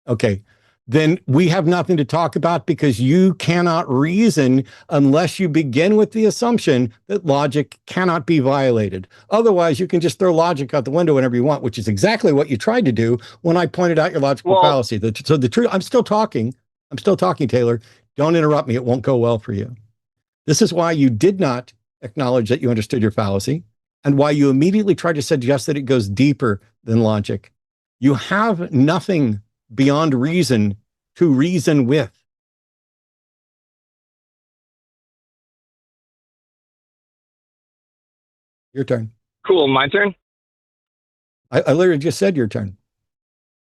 Okay. Then we have nothing to talk about because you cannot reason unless you begin with the assumption that logic cannot be violated. Otherwise, you can just throw logic out the window whenever you want, which is exactly what you tried to do when I pointed out your logical fallacy. So the truth, I'm still talking. I'm still talking, Taylor. Don't interrupt me. It won't go well for you. This is why you did not acknowledge that you understood your fallacy and why you immediately tried to suggest that it goes deeper than logic. You have nothing beyond reason to reason with. Your turn. Cool. My turn. I literally just said your turn.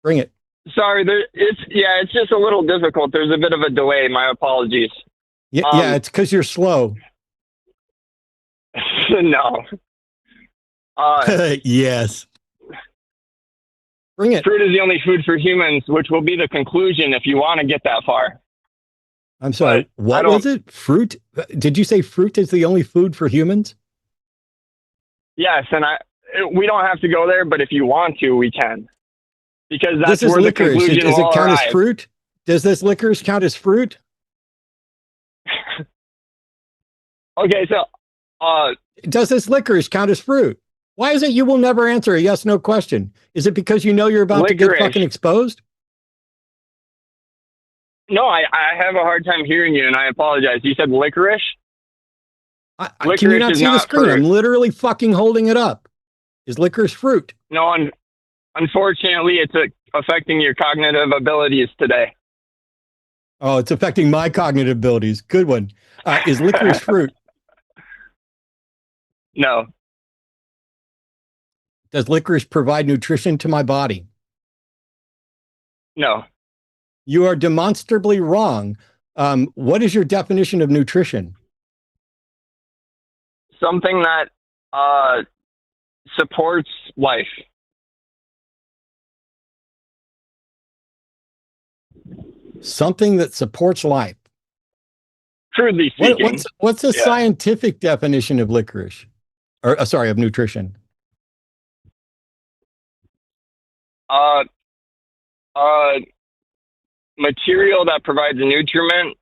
Bring it. Sorry, it's just a little difficult. There's a bit of a delay. My apologies. Yeah, it's because you're slow. No. Yes. Bring it. Fruit is the only food for humans, which will be the conclusion if you want to get that far. I'm sorry. What was it? Fruit? Did you say fruit is the only food for humans? Yes, and we don't have to go there, but if you want to, we can. Because that's where the licorice. conclusion Does will it count arrive. as fruit? Does this licorice count as fruit? Okay, so does this licorice count as fruit? Why is it you will never answer a yes/no question? Is it because you know you're about to get fucking exposed? No, I have a hard time hearing you, and I apologize. You said licorice? Licorice can you not see the screen? fruit. I'm literally fucking holding it up. Is licorice fruit? No, unfortunately, it's affecting your cognitive abilities today. Oh, it's affecting my cognitive abilities. Good one. Is licorice fruit? No. Does licorice provide nutrition to my body? No. You are demonstrably wrong. What is your definition of nutrition? Something that supports life. Something that supports life. Crudely speaking. What's the scientific definition of licorice? Or of nutrition? Material that provides a nutriment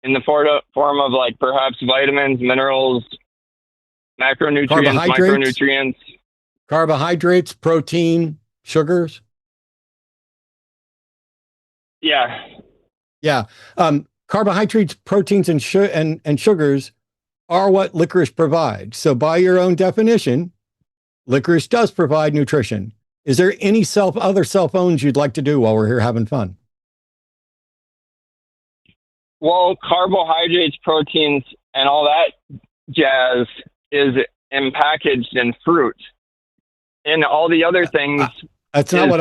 in the form of like perhaps vitamins, minerals, macronutrients, micronutrients. Carbohydrates, protein, sugars. Yeah. Yeah. Carbohydrates, proteins, and sugars are what licorice provides. So by your own definition, licorice does provide nutrition. Is there any other cell phones you'd like to do while we're here having fun? Well, carbohydrates, proteins, and all that jazz is packaged in fruit. And all the other things. That's not what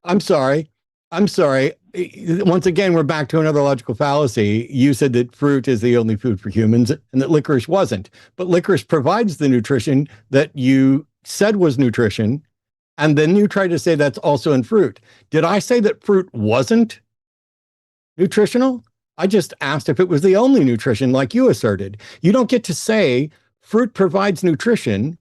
I'm sorry. Once again, we're back to another logical fallacy. You said that fruit is the only food for humans and that licorice wasn't. But licorice provides the nutrition that you said was nutrition. And then you try to say that's also in fruit. Did I say that fruit wasn't nutritional? I just asked if it was the only nutrition like you asserted. You don't get to say fruit provides nutrition,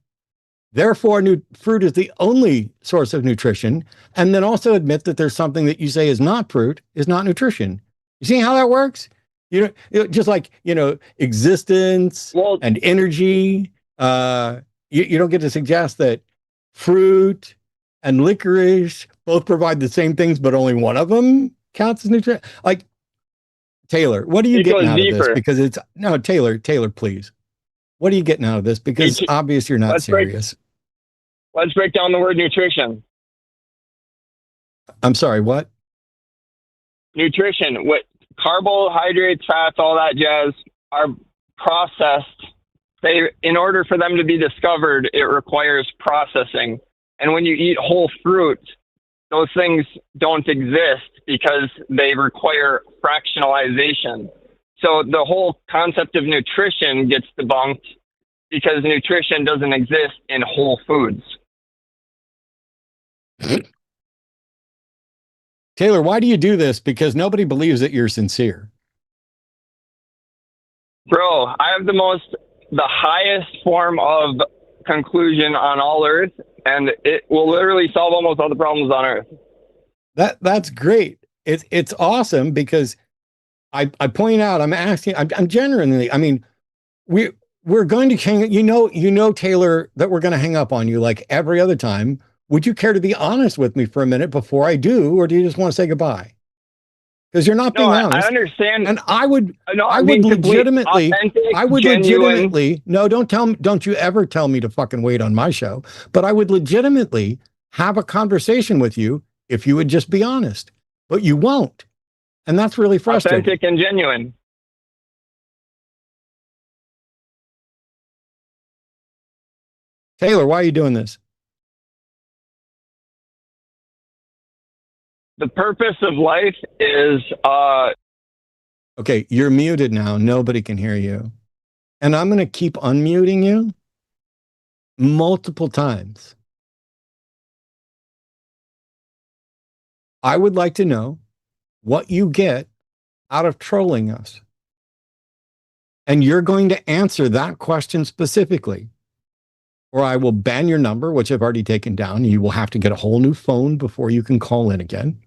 therefore fruit is the only source of nutrition, and then also admit that there's something that you say is not fruit, is not nutrition. You see how that works? Just like, existence and energy. You don't get to suggest that fruit and licorice both provide the same things, but only one of them counts as nutrition. Like, Taylor, what are you getting out of this? Because Taylor, please. What are you getting out of this? Because obvious you're not serious. Let's break down the word nutrition. I'm sorry, what? Nutrition. What carbohydrates, fats, all that jazz are processed. In order for them to be discovered, it requires processing. And when you eat whole fruit, those things don't exist because they require fractionalization. So the whole concept of nutrition gets debunked because nutrition doesn't exist in whole foods. Taylor, why do you do this? Because nobody believes that you're sincere. Bro, I have the highest form of conclusion on all Earth, and it will literally solve almost all the problems on Earth. That's great. It's awesome because I point out, I'm asking, I'm genuinely, I mean, we're going to hang, Taylor, that we're going to hang up on you like every other time. Would you care to be honest with me for a minute before I do, or do you just want to say goodbye? because you're not being No, I honest. understand. And I would No, I I'm would being complete, legitimately authentic, I would genuine. legitimately no, don't you ever tell me to fucking wait on my show, but I would legitimately have a conversation with you if you would just be honest. But you won't. And that's really frustrating. Authentic and genuine. Taylor, why are you doing this? The purpose of life is Okay, you're muted now. Nobody can hear you. And I'm going to keep unmuting you multiple times. I would like to know what you get out of trolling us. And you're going to answer that question specifically, or I will ban your number, which I've already taken down. You will have to get a whole new phone before you can call in again.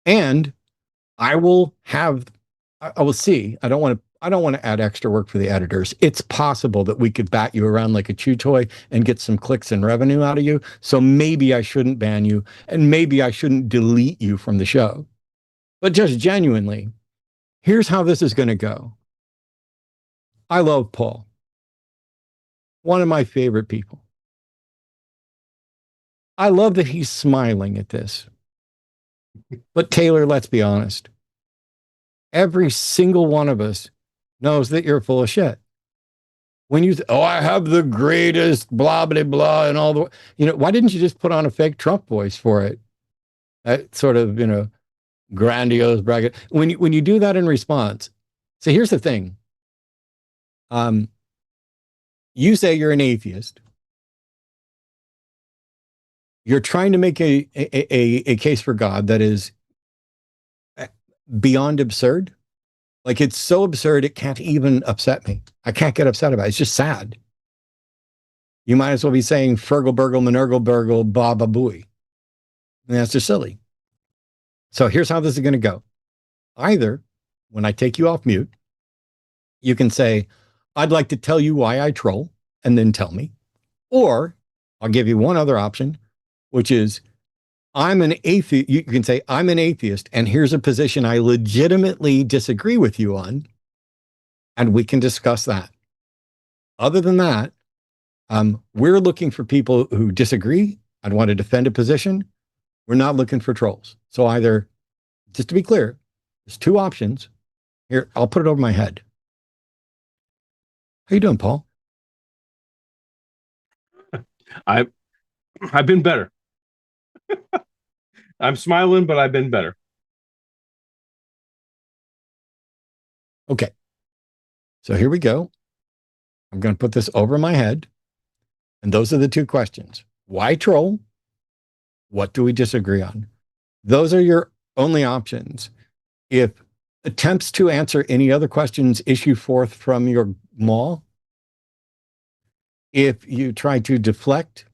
And I will see. I don't want to add extra work for the editors. It's possible that we could bat you around like a chew toy and get some clicks and revenue out of you. So maybe I shouldn't ban you, and maybe I shouldn't delete you from the show. But just genuinely, here's how this is going to go. I love Paul. One of my favorite people. I love that he's smiling at this. But Taylor, let's be honest. Every single one of us knows that you're full of shit. When you, I have the greatest blah, blah, blah, and all the, why didn't you just put on a fake Trump voice for it? That sort of, grandiose bracket. When you do that in response, so here's the thing. You say you're an atheist. You're trying to make a case for God that is beyond absurd. Like, it's so absurd, it can't even upset me. I can't get upset about it. It's just sad. You might as well be saying Fergal, Burgle, Manergal, Burgle, Baba Booey. And that's just silly. So here's how this is going to go. Either when I take you off mute, you can say, I'd like to tell you why I troll, and then tell me. Or I'll give you one other option, which is, I'm an atheist. You can say, I'm an atheist, and here's a position I legitimately disagree with you on, and we can discuss that. Other than that, we're looking for people who disagree and want to defend a position. We're not looking for trolls. So either, just to be clear, there's two options. Here, I'll put it over my head. How you doing, Paul? I've been better. I'm smiling, but I've been better. Okay. So here we go. I'm going to put this over my head. And those are the two questions. Why troll? What do we disagree on? Those are your only options. If attempts to answer any other questions issue forth from your maw, if you try to deflect,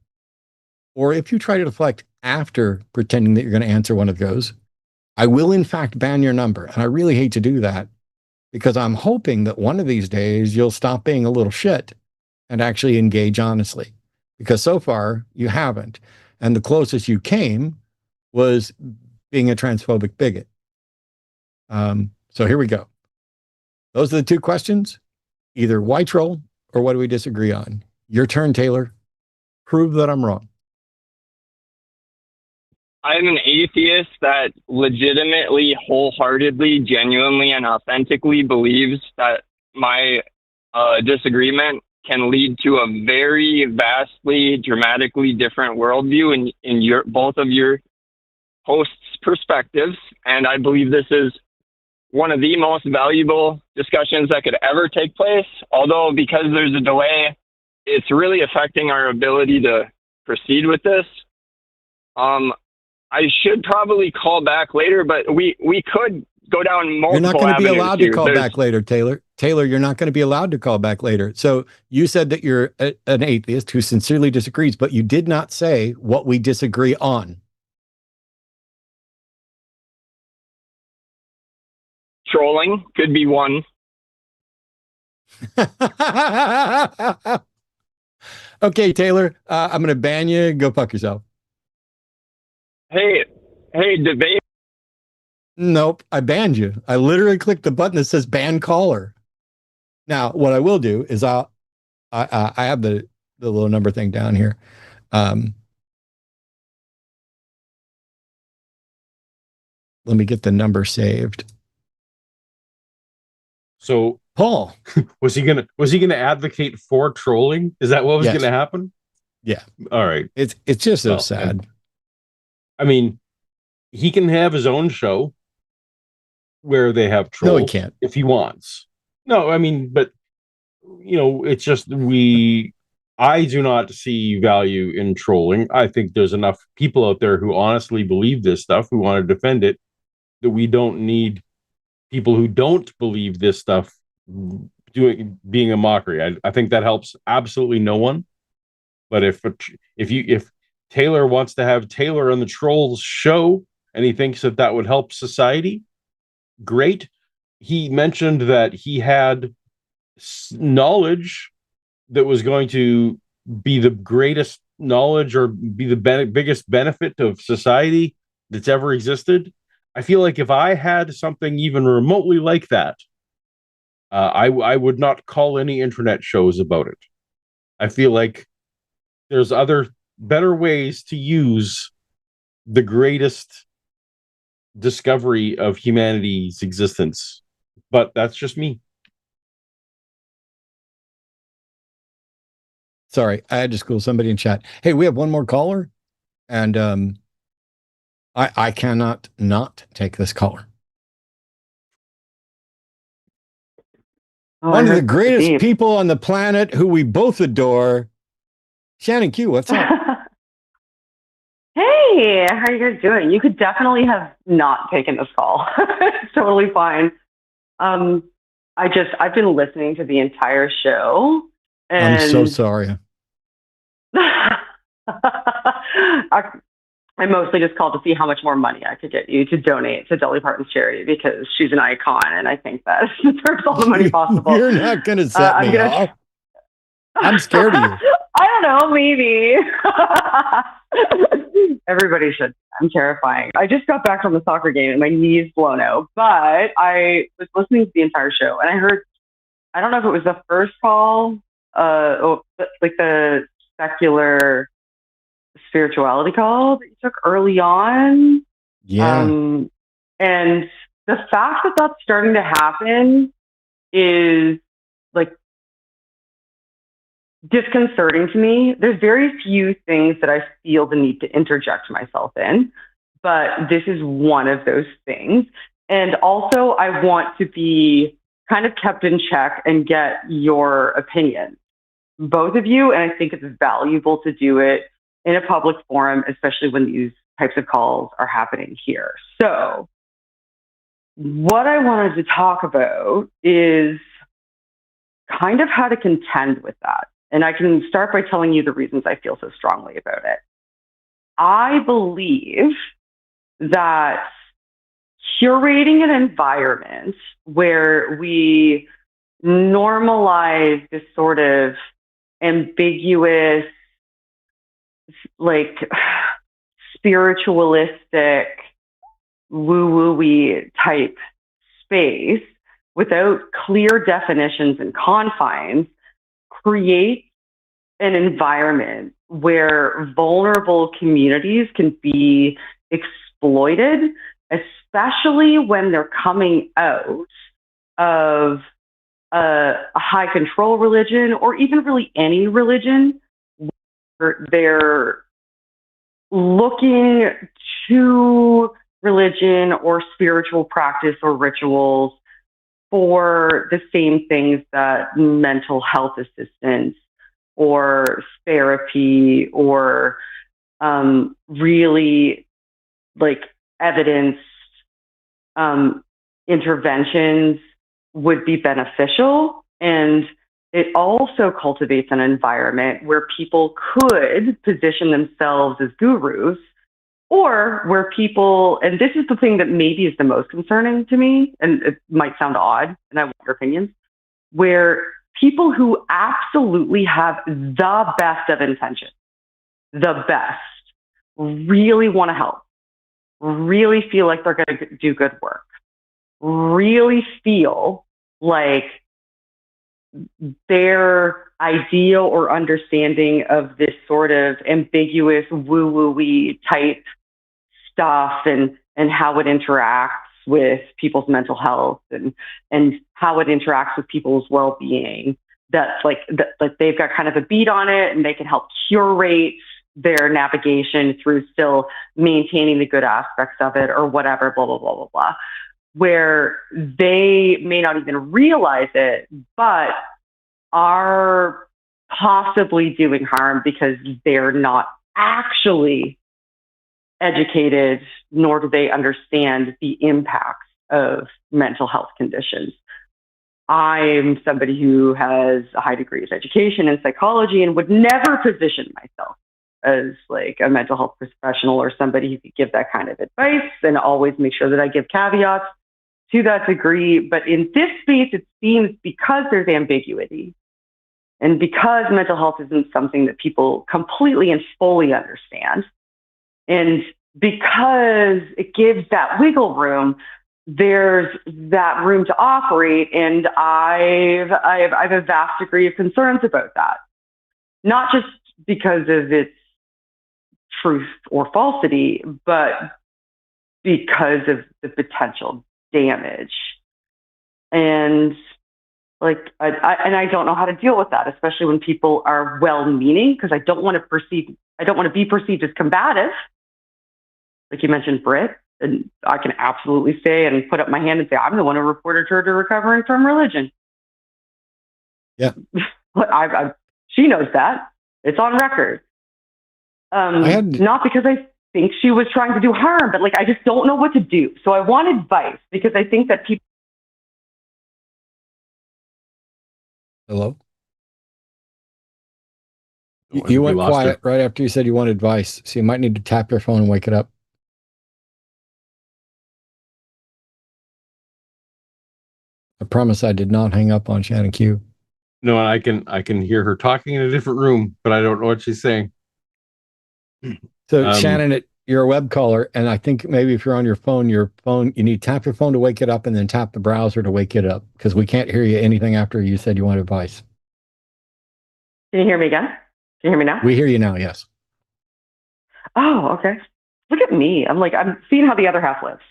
or if you try to deflect after pretending that you're going to answer one of those, I will in fact ban your number. And I really hate to do that, because I'm hoping that one of these days you'll stop being a little shit and actually engage honestly. Because so far you haven't. And the closest you came was being a transphobic bigot. So here we go. Those are the two questions. Either why troll or what do we disagree on? Your turn, Taylor. Prove that I'm wrong. I'm an atheist that legitimately, wholeheartedly, genuinely, and authentically believes that my disagreement can lead to a very vastly, dramatically different worldview in your both of your hosts' perspectives. And I believe this is one of the most valuable discussions that could ever take place. Although, because there's a delay, it's really affecting our ability to proceed with this. I should probably call back later, but we could go down multiple. You're not going to be avenues allowed here. to call back later, Taylor. Taylor, you're not going to be allowed to call back later. So you said that you're an atheist who sincerely disagrees, but you did not say what we disagree on. Trolling could be one. Okay, Taylor, I'm going to ban you. Go fuck yourself. Hey, debate. Nope, I banned you. I literally clicked the button that says ban caller. Now, what I will do is I have the little number thing down here. Let me get the number saved. So Paul, was he gonna advocate for trolling? Is that what was Yes. gonna happen? Yeah. All right. It's just so Well, sad. I mean, he can have his own show where they have trolls. No, he can't. If he wants. No, I mean, but it's just I do not see value in trolling. I think there's enough people out there who honestly believe this stuff, who want to defend it, that we don't need people who don't believe this stuff being a mockery. I think that helps absolutely no one. But if Taylor wants to have Taylor on the Trolls show and he thinks that would help society, great. He mentioned that he had knowledge that was going to be the greatest knowledge or be the biggest benefit of society that's ever existed. I feel like if I had something even remotely like that, I would not call any internet shows about it. I feel like there's other better ways to use the greatest discovery of humanity's existence. But that's just me. Sorry, I had to school somebody in chat. Hey, we have one more caller, and I cannot not take this caller. One of the greatest people on the planet who we both adore, Shannon Q. What's up? Hey, how are you guys doing? You could definitely have not taken this call. It's totally fine. I've been listening to the entire show. And I'm so sorry. I mostly just called to see how much more money I could get you to donate to Dolly Parton's charity because she's an icon and I think that deserves all the money possible. You're not going to set me off. I'm scared of you. I don't know, maybe. Everybody should. I'm terrifying. I just got back from the soccer game and my knee's blown out, but I was listening to the entire show and I heard, I don't know if it was the first call, like the secular spirituality call that you took early on. Yeah. And the fact that that's starting to happen is like disconcerting to me. There's very few things that I feel the need to interject myself in, but this is one of those things. And also I want to be kind of kept in check and get your opinion, both of you. And I think it's valuable to do it in a public forum, especially when these types of calls are happening here. So what I wanted to talk about is kind of how to contend with that. And I can start by telling you the reasons I feel so strongly about it. I believe that curating an environment where we normalize this sort of ambiguous, like spiritualistic, woo-woo-y type space without clear definitions and confines create an environment where vulnerable communities can be exploited, especially when they're coming out of a high control religion or even really any religion. They're looking to religion or spiritual practice or rituals for the same things that mental health assistance or therapy or really like evidence interventions would be beneficial. And it also cultivates an environment where people could position themselves as gurus, or where people, and this is the thing that maybe is the most concerning to me, and it might sound odd, and I want your opinions, where people who absolutely have the best of intentions, the best, really want to help, really feel like they're going to do good work, really feel like their ideal or understanding of this sort of ambiguous woo-woo-y type stuff and how it interacts with people's mental health and how it interacts with people's well-being, that's like they've got kind of a beat on it and they can help curate their navigation through still maintaining the good aspects of it or whatever, blah, blah, blah, blah, blah, where they may not even realize it, but are possibly doing harm because they're not actually educated, nor do they understand the impacts of mental health conditions. I'm somebody who has a high degree of education in psychology and would never position myself as like a mental health professional or somebody who could give that kind of advice, and always make sure that I give caveats to that degree. But in this space, it seems because there's ambiguity and because mental health isn't something that people completely and fully understand, and because it gives that wiggle room, there's that room to operate. And I've a vast degree of concerns about that, not just because of its truth or falsity, but because of the potential damage. And like, I don't know how to deal with that, especially when people are well-meaning, because I don't want to be perceived as combative. Like you mentioned, Britt, and I can absolutely say and put up my hand and say, I'm the one who reported her to recovering from religion. Yeah. She knows that. It's on record. Not because I think she was trying to do harm, but like, I just don't know what to do. So I want advice, because I think that people. Hello? You went quiet right after you said you want advice. So you might need to tap your phone and wake it up. I promise I did not hang up on Shannon Q. No, I can hear her talking in a different room, but I don't know what she's saying. So Shannon, you're a web caller, and I think maybe if you're on your phone, you need to tap your phone to wake it up and then tap the browser to wake it up, because we can't hear you anything after you said you want advice. Can you hear me again? Can you hear me now? We hear you now, yes. Oh, okay. Look at me. I'm seeing how the other half lives.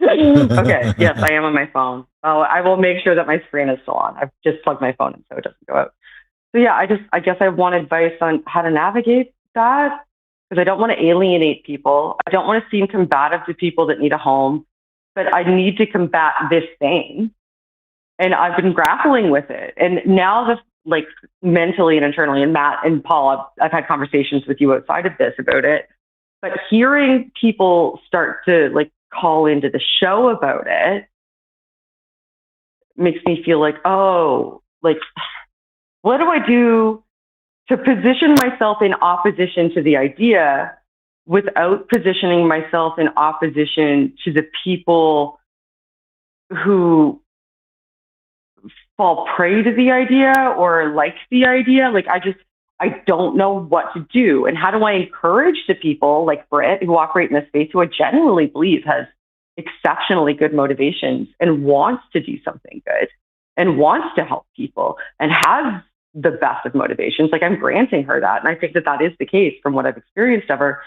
Okay, yes, I am on my phone. Oh, I will make sure that my screen is still on. I've just plugged my phone in so it doesn't go out. So yeah, I guess I want advice on how to navigate that, because I don't want to alienate people. I don't want to seem combative to people that need a home, but I need to combat this thing. And I've been grappling with it. And now like mentally and internally, and Matt and Paul, I've had conversations with you outside of this about it, but hearing people start to like call into the show about it makes me feel like, oh, like, what do I do to position myself in opposition to the idea without positioning myself in opposition to the people who fall prey to the idea or like the idea? Like, I don't know what to do. And how do I encourage the people like Britt, who operate in this space, who I genuinely believe has exceptionally good motivations and wants to do something good and wants to help people and has the best of motivations. Like, I'm granting her that. And I think that is the case from what I've experienced of her.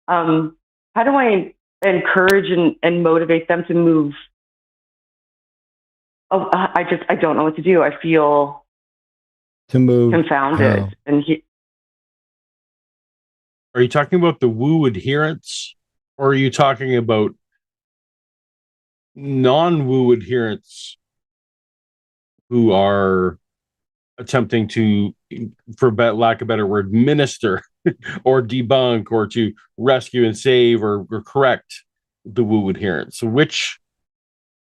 How do I encourage and motivate them to move? Oh, I don't know what to do. I feel to move confounded. And are you talking about the woo adherents, or are you talking about non-woo adherents who are attempting to, for lack of a better word, minister or debunk or to rescue and save or correct the woo adherents? So which,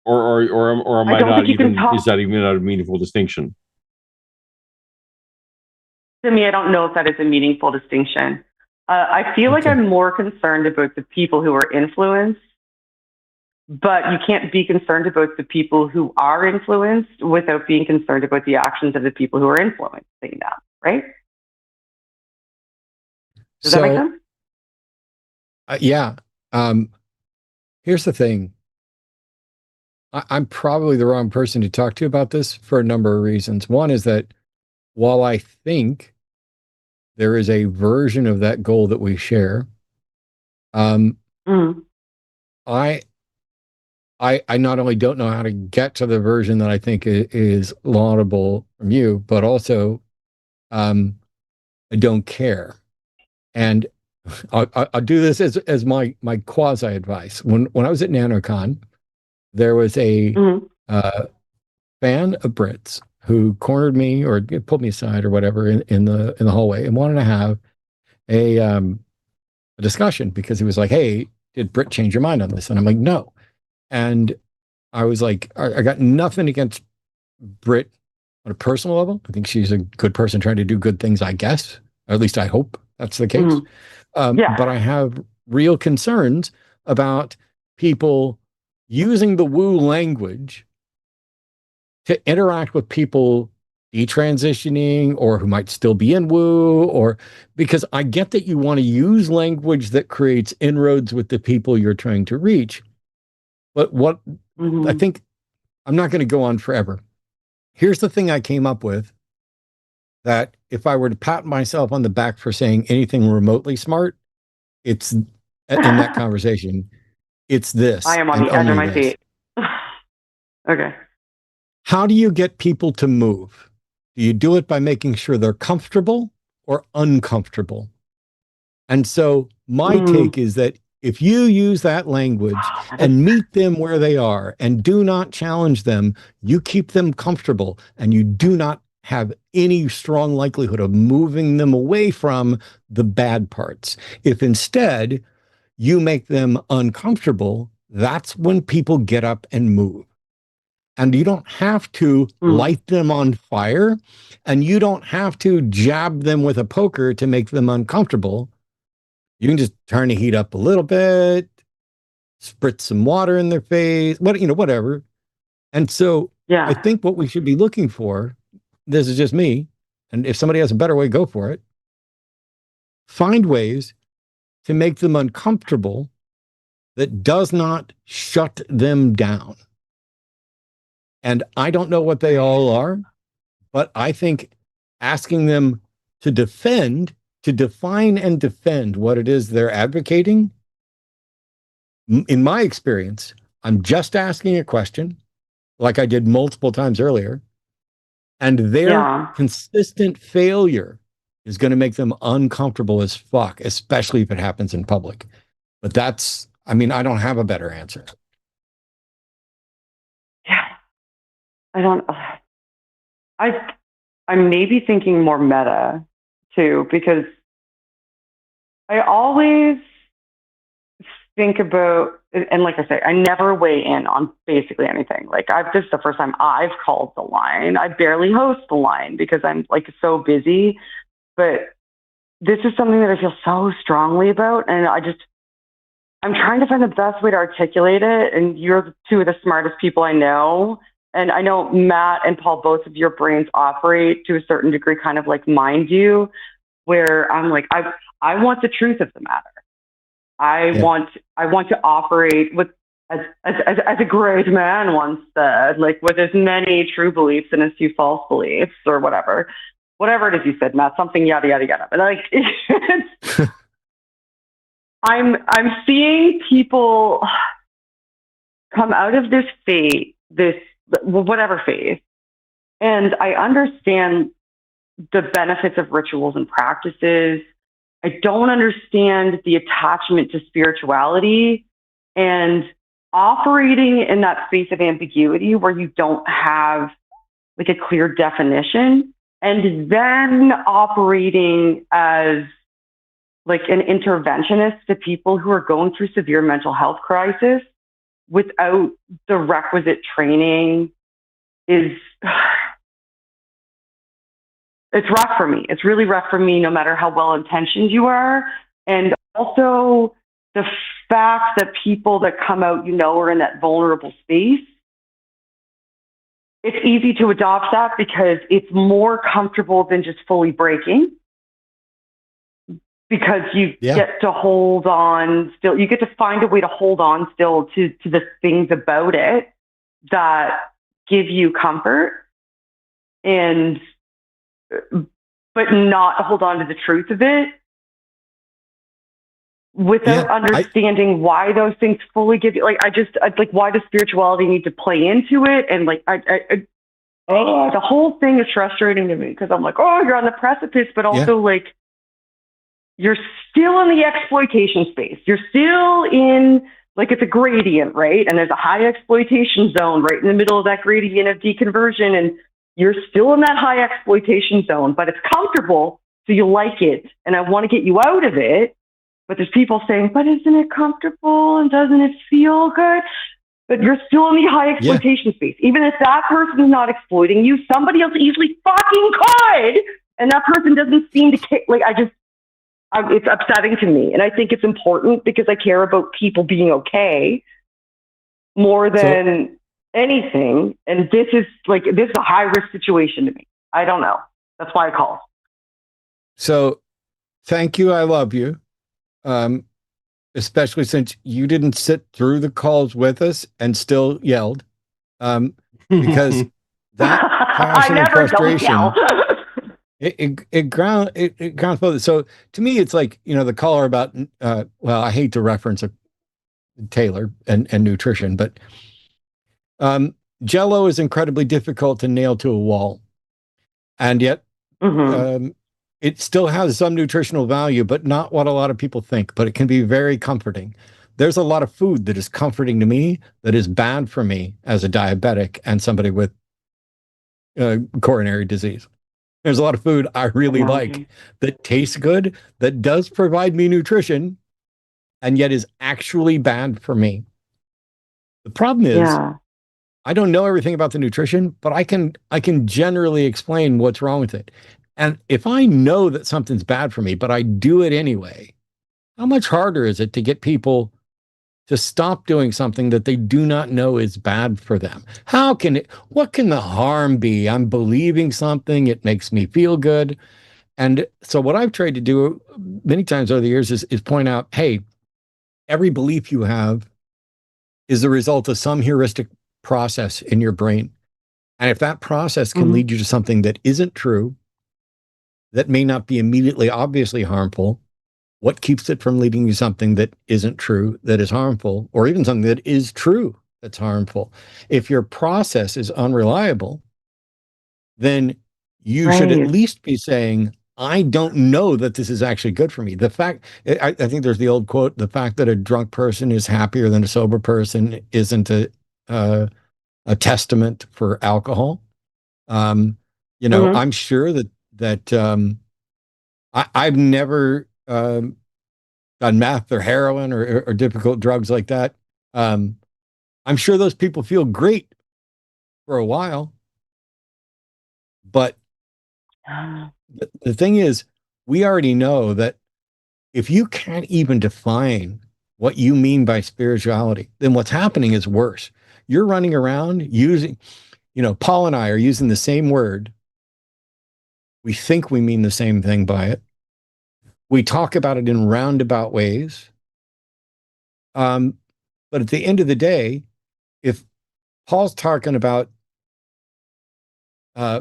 or am I not even, is that even not a meaningful distinction? To me, I don't know if that is a meaningful distinction. I feel like I'm more concerned about the people who are influenced, but you can't be concerned about the people who are influenced without being concerned about the actions of the people who are influencing them, right? Does that make sense? Yeah. Here's the thing. I'm probably the wrong person to talk to about this for a number of reasons. One is that while I think there is a version of that goal that we share, Mm. I not only don't know how to get to the version that I think is laudable from you, but also I don't care. And I'll do this as my quasi advice. When I was at NanoCon, there was a fan of Brits who cornered me or pulled me aside or whatever in the hallway and wanted to have a discussion because he was like, "Hey, did Brit change your mind on this?" And I'm like, "No." And I was like, I got nothing against Brit on a personal level. I think she's a good person trying to do good things, I guess. Or at least I hope that's the case. But I have real concerns about people using the woo language to interact with people detransitioning or who might still be in woo, or because I get that you want to use language that creates inroads with the people you're trying to reach. But what I think, I'm not going to go on forever. Here's the thing I came up with that if I were to pat myself on the back for saying anything remotely smart, it's in that conversation, it's this. I am on the edge of my seat. Okay. How do you get people to move? Do you do it by making sure they're comfortable or uncomfortable? And so my take is that if you use that language and meet them where they are and do not challenge them, you keep them comfortable and you do not have any strong likelihood of moving them away from the bad parts. If instead you make them uncomfortable, that's when people get up and move. And you don't have to light them on fire, and you don't have to jab them with a poker to make them uncomfortable. You can just turn the heat up a little bit, spritz some water in their face, whatever. And so I think what we should be looking for, this is just me, and if somebody has a better way, go for it. Find ways to make them uncomfortable that does not shut them down. And I don't know what they all are, but I think asking them to define and defend what it is they're advocating, in my experience, I'm just asking a question, like I did multiple times earlier, and their consistent failure is going to make them uncomfortable as fuck, especially if it happens in public. But I don't have a better answer. Yeah. I'm maybe thinking more meta too, because I always think about, and like I say, I never weigh in on basically anything. Like this is the first time I've called the line. I barely host the line because I'm like so busy, but this is something that I feel so strongly about. And I'm trying to find the best way to articulate it. And you're two of the smartest people I know. And I know Matt and Paul, both of your brains operate to a certain degree, kind of like mind you, where I'm like, I want the truth of the matter. I want to operate with, as a great man once said, like with as many true beliefs and as few false beliefs or whatever it is you said, Matt, something yada, yada, yada. But like, I'm seeing people come out of this faith, whatever faith. And I understand the benefits of rituals and practices. I don't understand the attachment to spirituality and operating in that space of ambiguity where you don't have like a clear definition, and then operating as like an interventionist to people who are going through severe mental health crisis without the requisite training is, it's rough for me. It's really rough for me, no matter how well-intentioned you are. And also the fact that people that come out, are in that vulnerable space, it's easy to adopt that because it's more comfortable than just fully breaking. because you Yeah. get to hold on still. You get to find a way to hold on still to the things about it that give you comfort, and but not hold on to the truth of it without understanding why those things fully give you, like, like, why does spirituality need to play into it? And like, the whole thing is frustrating to me, because I'm like, oh, you're on the precipice, but also like, you're still in the exploitation space. You're still in, like, it's a gradient, right? And there's a high exploitation zone right in the middle of that gradient of deconversion. And you're still in that high exploitation zone, but it's comfortable, so you like it. And I want to get you out of it. But there's people saying, but isn't it comfortable and doesn't it feel good? But you're still in the high exploitation space. Even if that person is not exploiting you, somebody else easily fucking could. And that person doesn't seem to care. Like, it's upsetting to me. And I think it's important because I care about people being okay more than anything. And this is a high risk situation to me. I don't know. That's why I call. So thank you. I love you. Especially since you didn't sit through the calls with us and still yelled, because that passion and frustration, it grounds both. So to me, it's like, the caller about, well, I hate to reference Taylor and nutrition, but Jell-O is incredibly difficult to nail to a wall, and yet it still has some nutritional value, but not what a lot of people think. But it can be very comforting. There's a lot of food that is comforting to me that is bad for me as a diabetic and somebody with coronary disease. There's a lot of food I really like that tastes good, that does provide me nutrition, and yet is actually bad for me. The problem is, I don't know everything about the nutrition, but I can generally explain what's wrong with it. And if I know that something's bad for me, but I do it anyway, how much harder is it to get people to stop doing something that they do not know is bad for them? What can the harm be? I'm believing something, it makes me feel good. And so what I've tried to do many times over the years is point out, hey, every belief you have is the result of some heuristic process in your brain. And if that process can lead you to something that isn't true, that may not be immediately obviously harmful, what keeps it from leading you to something that isn't true, that is harmful, or even something that is true, that's harmful? If your process is unreliable, then you should at least be saying, I don't know that this is actually good for me. I think there's the old quote, the fact that a drunk person is happier than a sober person isn't a testament for alcohol. I'm sure that I've never done meth or heroin or difficult drugs like that. I'm sure those people feel great for a while, but the thing is, we already know that if you can't even define what you mean by spirituality, then what's happening is worse. You're running around using, Paul and I are using the same word. We think we mean the same thing by it. We talk about it in roundabout ways. But at the end of the day, if Paul's talking about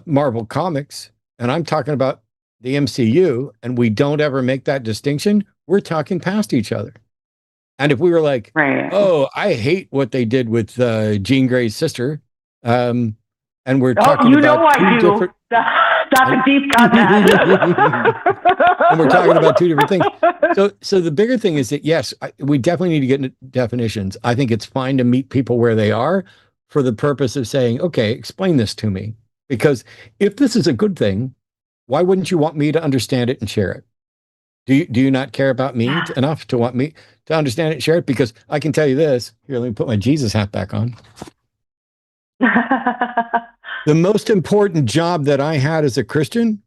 Marvel Comics and I'm talking about the MCU, and we don't ever make that distinction, we're talking past each other. And if we were like, oh, I hate what they did with Jean Grey's sister, and we're talking about two different... That's a deep cut. And we're talking about two different things. So the bigger thing is that, yes, we definitely need to get into definitions. I think it's fine to meet people where they are for the purpose of saying, okay, explain this to me. Because if this is a good thing, why wouldn't you want me to understand it and share it? Do you not care about me enough to want me to understand it and share it? Because I can tell you this. Here, let me put my Jesus hat back on. The most important job that I had as a Christian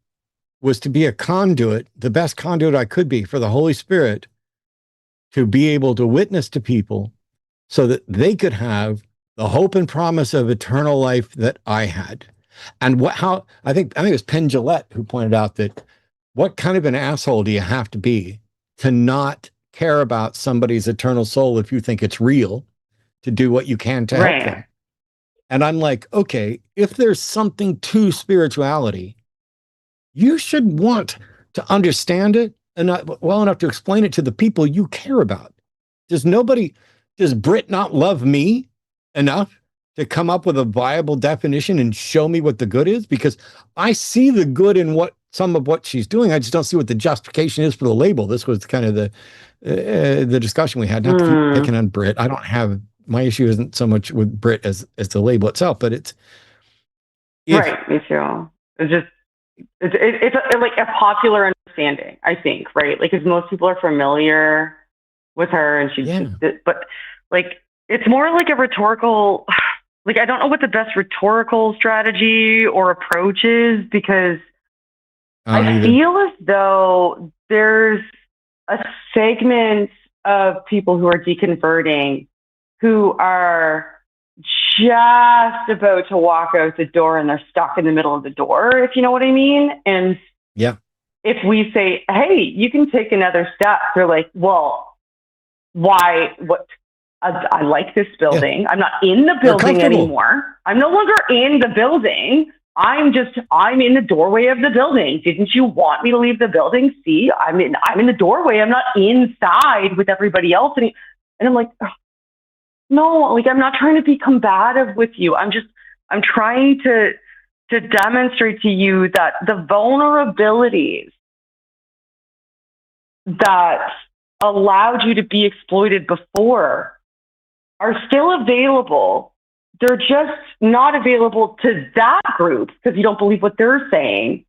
was to be a conduit, the best conduit I could be for the Holy Spirit, to be able to witness to people so that they could have the hope and promise of eternal life that I had. And I think it was Penn Jillette who pointed out that what kind of an asshole do you have to be to not care about somebody's eternal soul if you think it's real, to do what you can to help them. And I'm like, okay, if there's something to spirituality, you should want to understand it and well enough to explain it to the people you care about. Does Brit not love me enough to come up with a viable definition and show me what the good is? Because I see the good in some of what she's doing. I just don't see what the justification is for the label. This was kind of the discussion we had. Not to keep picking on Brit. I don't have, my issue isn't so much with Brit as the label itself, but it's right. Me too. It's like a popular understanding, I think, right? Like, because most people are familiar with her, and but like, it's more like a rhetorical. Like, I don't know what the best rhetorical strategy or approach is, because I feel as though there's a segment of people who are deconverting who are just about to walk out the door and they're stuck in the middle of the door, if you know what I mean. And if we say, hey, you can take another step, they're like, well, why? What? I like this building. Yeah. I'm not in the building anymore. I'm no longer in the building. I'm in the doorway of the building. Didn't you want me to leave the building? See, I'm in the doorway. I'm not inside with everybody else. And I'm like, oh, no, like, I'm not trying to be combative with you. I'm trying to demonstrate to you that the vulnerabilities that allowed you to be exploited before are still available. They're just not available to that group because you don't believe what they're saying.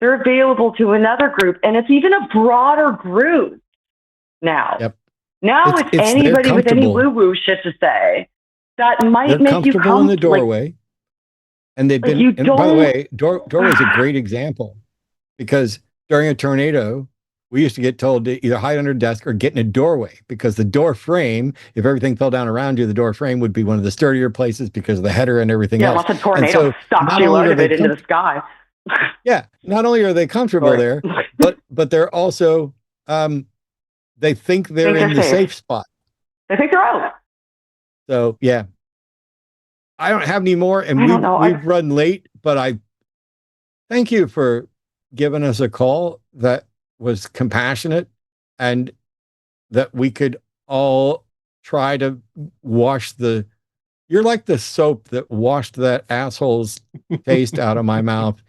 They're available to another group, and it's even a broader group now. Yep. Now it's anybody with any woo-woo shit to say that might make you comfortable in the doorway. And they've been, and by the way, doorway is a great example, because during a tornado, we used to get told to either hide under a desk or get in a doorway, because the door frame, if everything fell down around you, the door frame would be one of the sturdier places because of the header and everything else. Yeah, lots of tornadoes sucked you out of it into the sky. Yeah, not only are they comfortable there, but they're also, they think they're in the safe spot. They think they're out. So, yeah. I don't have any more, and we've run late, but I thank you for giving us a call that was compassionate, and that we could all try to wash you're like the soap that washed that asshole's taste out of my mouth,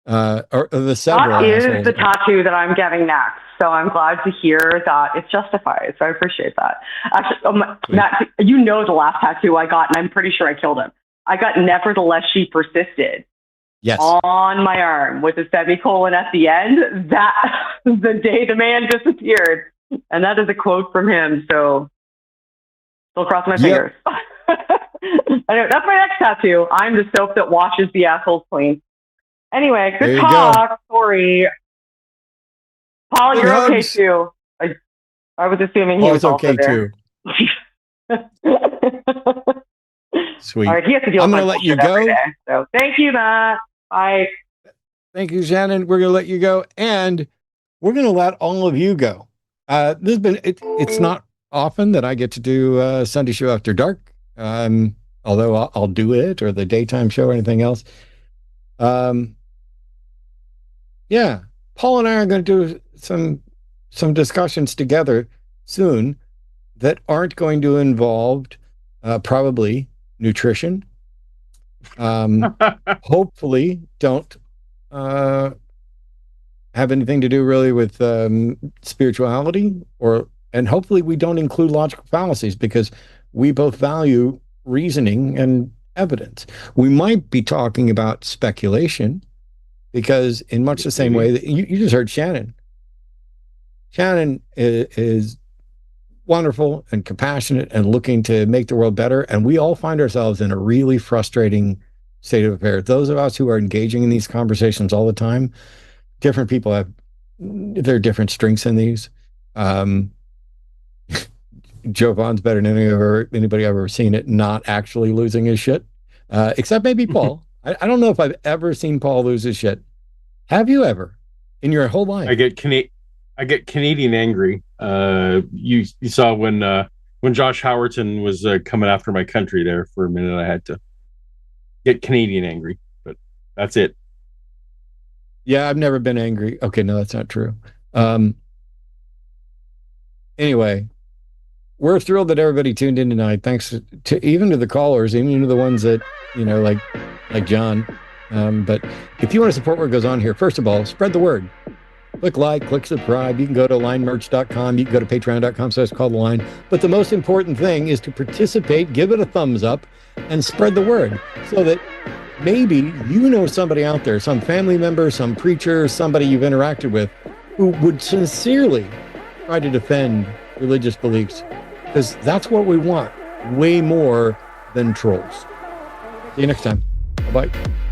or the several. That is the tattoo that I'm getting next. So I'm glad to hear that it's justified. So I appreciate that. Actually, Matt, you know the last tattoo I got, and I'm pretty sure I killed him. I got "Nevertheless She Persisted." Yes. On my arm with a semicolon at the end. That the day the man disappeared. And that is a quote from him. So still crossing my fingers. Anyway, that's my next tattoo. I'm the soap that washes the assholes clean. Anyway, good talk. Sorry. Paul, you're okay too. I was assuming he was okay too. Sweet. All right, he has to deal I'm with going to let you go. Day, so thank you, Matt. Bye. Thank you, Shannon. We're going to let you go, and we're going to let all of you go. This has been, it's not often that I get to do Sunday show after dark, although I'll do it, or the daytime show or anything else. Yeah, Paul and I are going to do some discussions together soon that aren't going to involve probably nutrition. Hopefully don't have anything to do really with spirituality, and hopefully we don't include logical fallacies, because we both value reasoning and evidence. We might be talking about speculation, because in much the same way that you just heard Shannon is wonderful and compassionate and looking to make the world better. And we all find ourselves in a really frustrating state of affairs. Those of us who are engaging in these conversations all the time, different people have their different strengths in these. Joe Vaughn's better than anybody I've ever seen it not actually losing his shit, except maybe Paul. I don't know if I've ever seen Paul lose his shit. Have you ever in your whole life? I I get Canadian angry. You saw when Josh Howerton was coming after my country there for a minute. I had to get Canadian angry, but that's it. Yeah, I've never been angry. Okay, no, that's not true. Anyway, we're thrilled that everybody tuned in tonight. Thanks to even to the callers, even to the ones that, like John. But if you want to support what goes on here, first of all, spread the word. Click like, click subscribe. You can go to linemerch.com. You can go to patreon.com/calltheline. But the most important thing is to participate, give it a thumbs up, and spread the word so that maybe you know somebody out there, some family member, some preacher, somebody you've interacted with who would sincerely try to defend religious beliefs. Because that's what we want, way more than trolls. See you next time. Bye-bye.